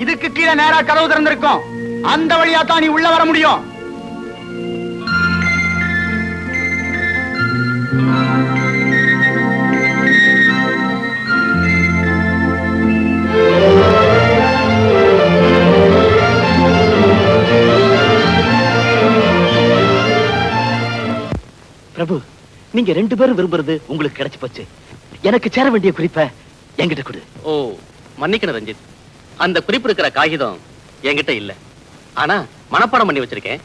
[SPEAKER 6] இதுக்கு கீழே நேரா கதவு திறந்திருக்கும். அந்த வழியா தான் நீ உள்ள வர முடியும்.
[SPEAKER 3] பிரபு, நீங்க 2 பேரும் விரும்புறது உங்களுக்கு கிடைச்சு போச்சு. எனக்கு சேர வேண்டிய குறிப்பை என்கிட்ட கொடு.
[SPEAKER 12] ஓ, மன்னிக்கணும் ரஞ்சித். அந்த குறிப்பு இருக்கிற காகிதம் என்கிட்ட இல்ல. ஆனா மனப்பாடம் பண்ணி வச்சிருக்கேன்.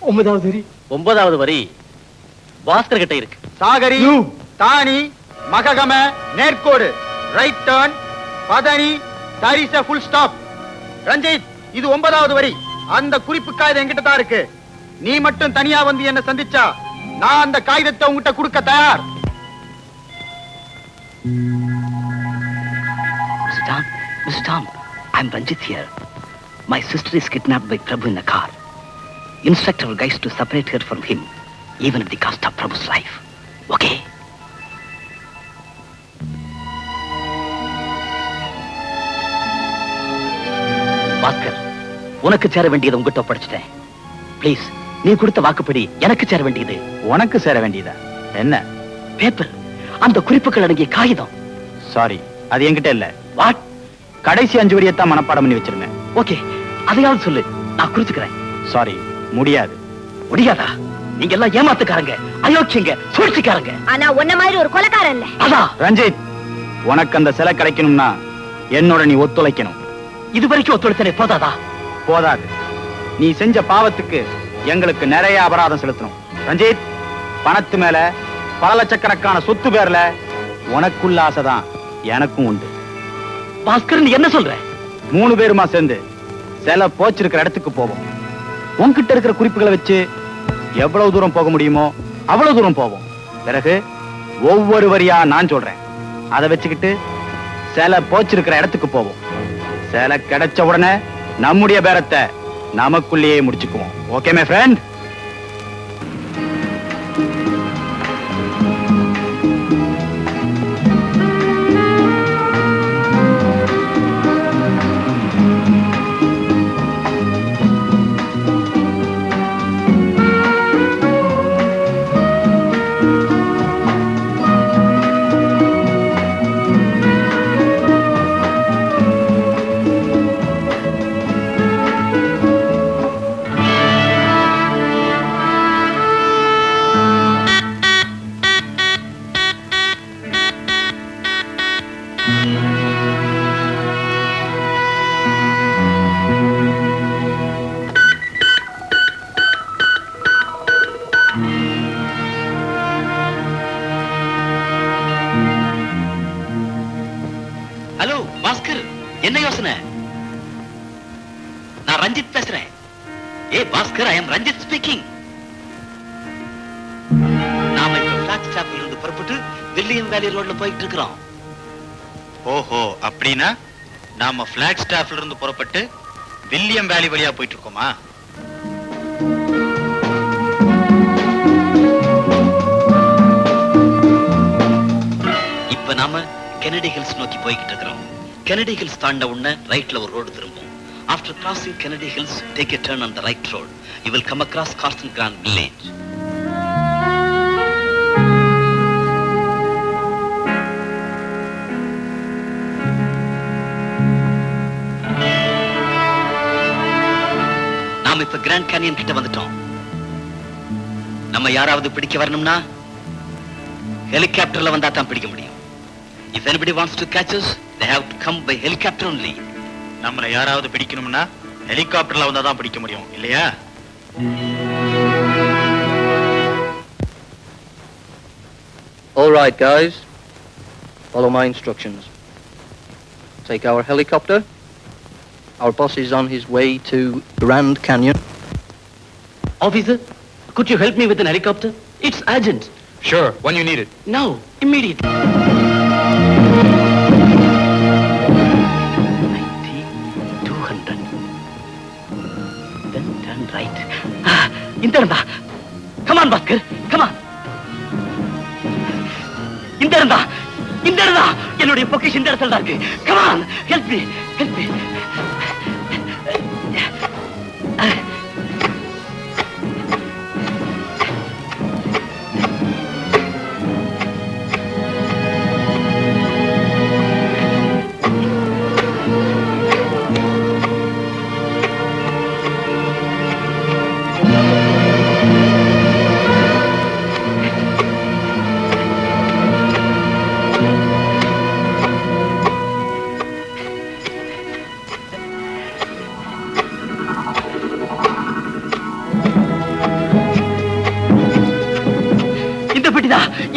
[SPEAKER 12] 9வது வரி பாஸ்கர் கிட்ட இருக்கு.
[SPEAKER 6] சாகரி, தானி, மககம, நேர்கோடு, ரைட் டர்ன், பதனி, தரிச ஃபுல் ஸ்டாப். ரஞ்சித், இது 9வது வரி. அந்த குறிப்பு காகிதம் என்கிட்ட தான் இருக்கு. நீ மட்டும் தனியா வந்து என்ன சந்திச்சா நான் அந்த காகிதத்தை உங்ககிட்ட கொடுக்க தயார்.
[SPEAKER 3] Mr. Tom, I'm Ranjit here. My sister is kidnapped by Prabhu in a car. Instruct our guys to separate her from him, even at the cost of Prabhu's life. Okay? Bhaskar, உனக்கு சேர வேண்டியது உங்ககிட்ட ஒப்படைச்சிட்டேன். ப்ளீஸ், நீ கொடுத்த வாக்குப்படி எனக்கு சேர வேண்டியது.
[SPEAKER 6] உனக்கு சேர வேண்டியதா? என்ன?
[SPEAKER 3] பேப்பர், அந்த குறிப்புகள் அடங்கிய காகிதம்.
[SPEAKER 6] சாரி, அது என்கிட்ட இல்ல.
[SPEAKER 3] வாட்?
[SPEAKER 6] கடைசி 5 வரியத்தான் மனப்பாடம் பண்ணி வச்சிருந்தேன்.
[SPEAKER 3] ஓகே, அதையாவது சொல்லு, நான் குறிச்சுக்கிறேன்.
[SPEAKER 6] சாரி, முடியாது.
[SPEAKER 3] முடியாதா? நீங்க எல்லாம் ஏமாத்துக்காரங்க, அயோக்கியங்க, சூழ்ச்சிக்காரங்க.
[SPEAKER 8] ஆனா உன்ன மாதிரி ஒரு கொலைக்காரன் இல்ல.
[SPEAKER 3] அதான்
[SPEAKER 6] ரஞ்சித், உனக்கு அந்த சிலை கிடைக்கணும்னா என்னோட நீ ஒத்துழைக்கணும்.
[SPEAKER 3] இது வரைக்கும் ஒத்துழைத்தனே போதாதா?
[SPEAKER 6] போதாது. நீ செஞ்ச பாவத்துக்கு எங்களுக்கு நிறைய அபராதம் செலுத்தணும். ரஞ்சித், பணத்து மேல பல லட்சக்கணக்கான சொத்து பேர்ல உனக்குள்ள ஆசைதான் எனக்கும் உண்டு.
[SPEAKER 3] பாஸ்கர், நீ என்ன சொல்ற?
[SPEAKER 6] 3 பேருமா சேர்ந்து சிலை போச்சிருக்கிற இடத்துக்கு போவோம். உன்கிட்ட இருக்கிற குறிப்புகளை வச்சு எவ்வளவு தூரம் போக முடியுமோ அவ்வளவு தூரம் போவோம். பிறகு ஒவ்வொரு வரியா நான் சொல்றேன், அதை வச்சுக்கிட்டு சிலை போச்சிருக்கிற இடத்துக்கு போவோம். சிலை கிடைச்ச உடனே நம்முடைய பேரத்தை நமக்குள்ளேயே முடிச்சுக்குவோம். Okay my friend?
[SPEAKER 3] Hello Bhaskar, என்ன யோசனை? நான் ரஞ்சித் பேசுறேன். ஏ Bhaskar, I am Ranjith speaking. நாம இப்ப பிளாக் ஸ்டாப்ல இருந்து புறப்பட்டு வில்லியம் வேலி ரோட்ல போயிட்டு இருக்கிறோம்.
[SPEAKER 6] ஓஹோ, அப்படின்னா நாம பிளாக் ஸ்டாப்ல இருந்து புறப்பட்டு வில்லியம் வேலி வழியா போயிட்டு இருக்கோமா?
[SPEAKER 3] இப்ப நாம கெனடி ஹில்ஸ் நோக்கி போய்கிட்டு இருக்கிறோம். கெனடி ஹில்ஸ் தாண்ட உடனே ரைட்ல ஒரு ரோடு திரும்பும். After crossing Kennedy Hills, take a turn on the right road. You will come across Carson Grand Village. நாம இப்ப கிராண்ட் கேனியன் கிட்ட வந்துட்டோம். நம்ம யாராவது பிடிக்க வரணும்னா ஹெலிகாப்டர்ல வந்தா தான் பிடிக்க முடியும். If anybody wants to catch us, they have to come by helicopter only.
[SPEAKER 6] நம்மள யாராவது பிடிக்கணும்னா ஹெலிகாப்டர்ல வந்தா தான் பிடிக்க முடியும், இல்லையா?
[SPEAKER 10] All right, guys. Follow my instructions. Take our helicopter. Our boss is on his way to Grand Canyon.
[SPEAKER 3] Officer, could you help me with an helicopter? It's urgent.
[SPEAKER 9] Sure, when you need it.
[SPEAKER 3] Now, immediately. 200. Then turn right. இந்த இருந்தா. Come on, Bhaskar. Come on. இந்த இருந்தா. இந்த இருந்தா. என்னுடைய பொக்கிஷன் இந்த இடத்துல இருக்கு. Come on, help me. Help me.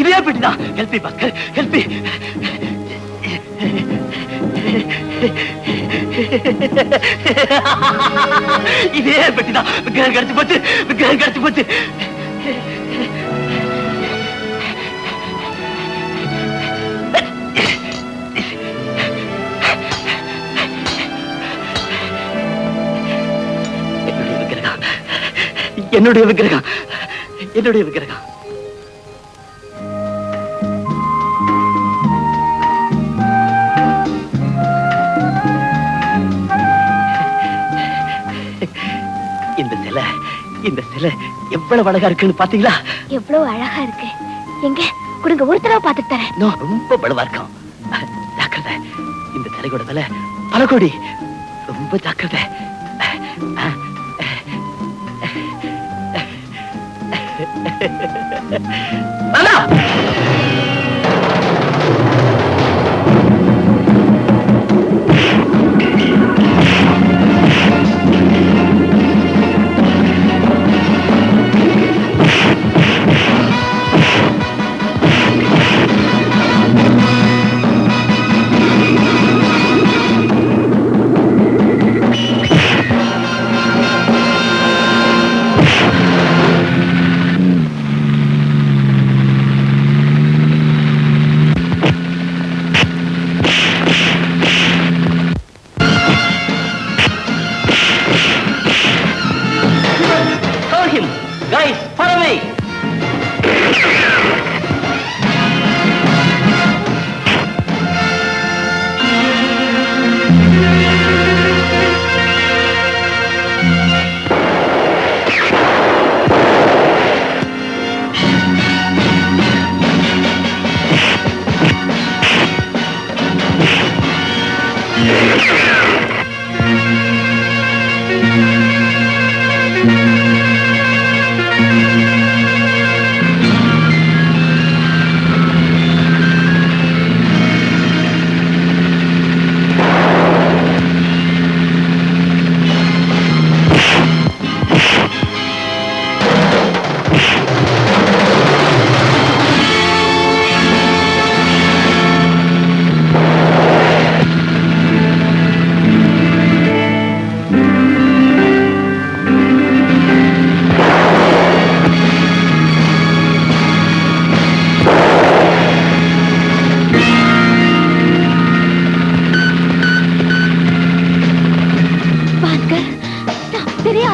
[SPEAKER 3] இதே பெட்டிதான். Help me Bhaskar, help me. இதே பெட்டிதான். விக்கிரகம் கிடைச்சு போச்சு, விக்கிரகம் கிடைச்சு போச்சு. என்னுடைய விக்கிரகம், என்னுடைய விக்கிரகம். இந்த சிலை எவ்வளவு அழகா இருக்குன்னு பாத்தீங்களா?
[SPEAKER 8] எவ்வளவு அழகா இருக்கு. எங்க கொடுங்க, ஒரு தடவை பார்த்துட்டு தரேன்.
[SPEAKER 3] ரொம்ப பலவா இருக்கும். ஜாக்கிரதை, இந்த சிலையோட விலை பல கோடி, ரொம்ப ரொம்ப ஜாக்கிரதை. Guys, follow me.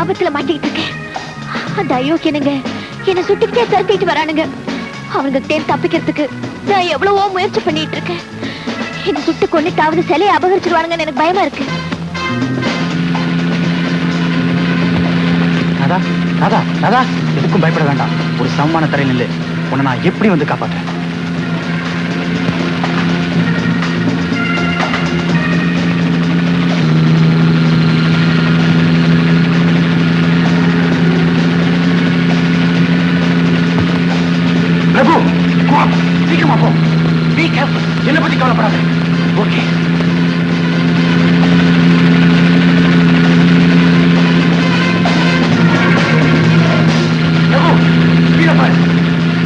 [SPEAKER 8] ஆபத்துல மாட்டிட்டு இருக்கேன். அந்த அயோக்கியனுங்க என்ன சுட்டுக்கிட்டே தரத்திட்டு வரானுங்க. அவங்க தேன் தப்பிக்கிறதுக்கு நான் எவ்வளவோ முயற்சி பண்ணிட்டு இருக்கேன். என்ன சுட்டு கொண்டுட்டாவது சிலையை அபகரிச்சிருவானுங்கன்னு எனக்கு பயமா இருக்கு.
[SPEAKER 6] ராதா ராதா ராதா, எதுக்கும் பயப்பட வேண்டாம். ஒரு சமமான தரையில் இல்லை. உன்னை நான் எப்படி வந்து காப்பாற்றேன்? பிரபு, சீக்கிரமா போ. Be careful. என்ன பத்தி கவலைப்படாத. ஓகே. பிரபு, கீழே பாரு.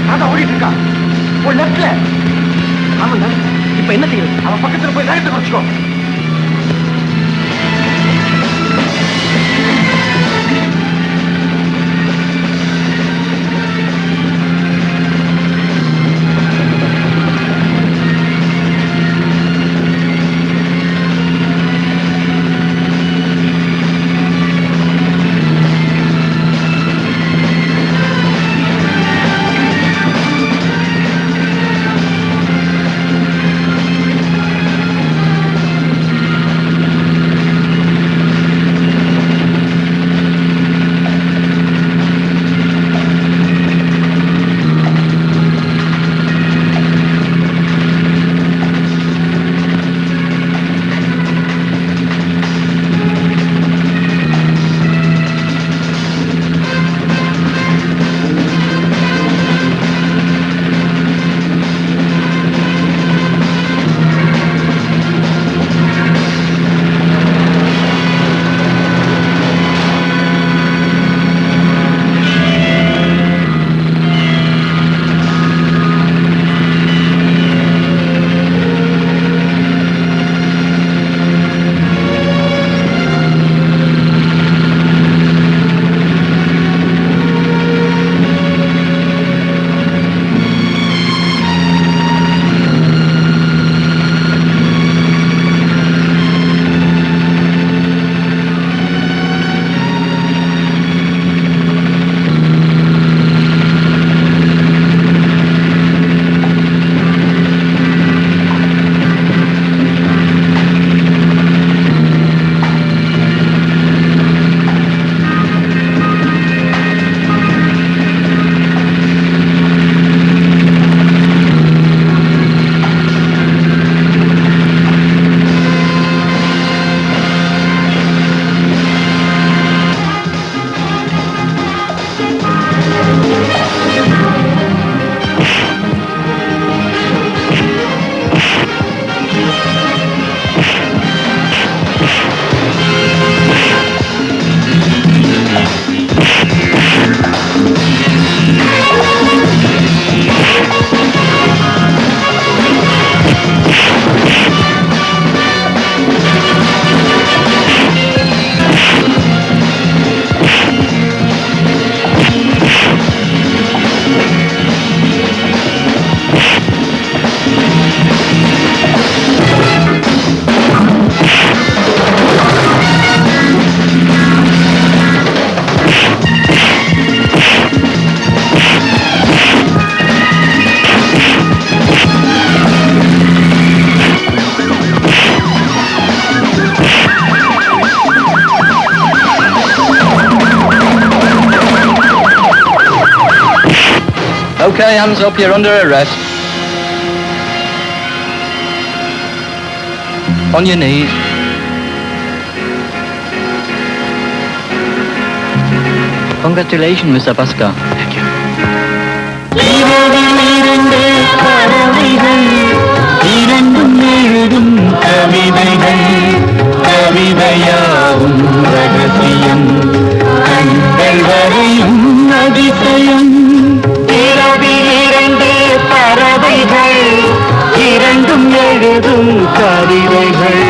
[SPEAKER 6] ராதா ஓடிட்டு இருக்கா.
[SPEAKER 10] Okay, hands up, you're under arrest. On your knees. Congratulations, Mr. Pascal. Thank you.
[SPEAKER 7] இரண்டும் எழுதும் கவிதைகள் கவிதையாவும் ரகசியம் கண்கள் வரையும் அதிசயம் இரவில் இரண்டு பறவைகள் இரண்டும் எழுதும் கவிதைகள்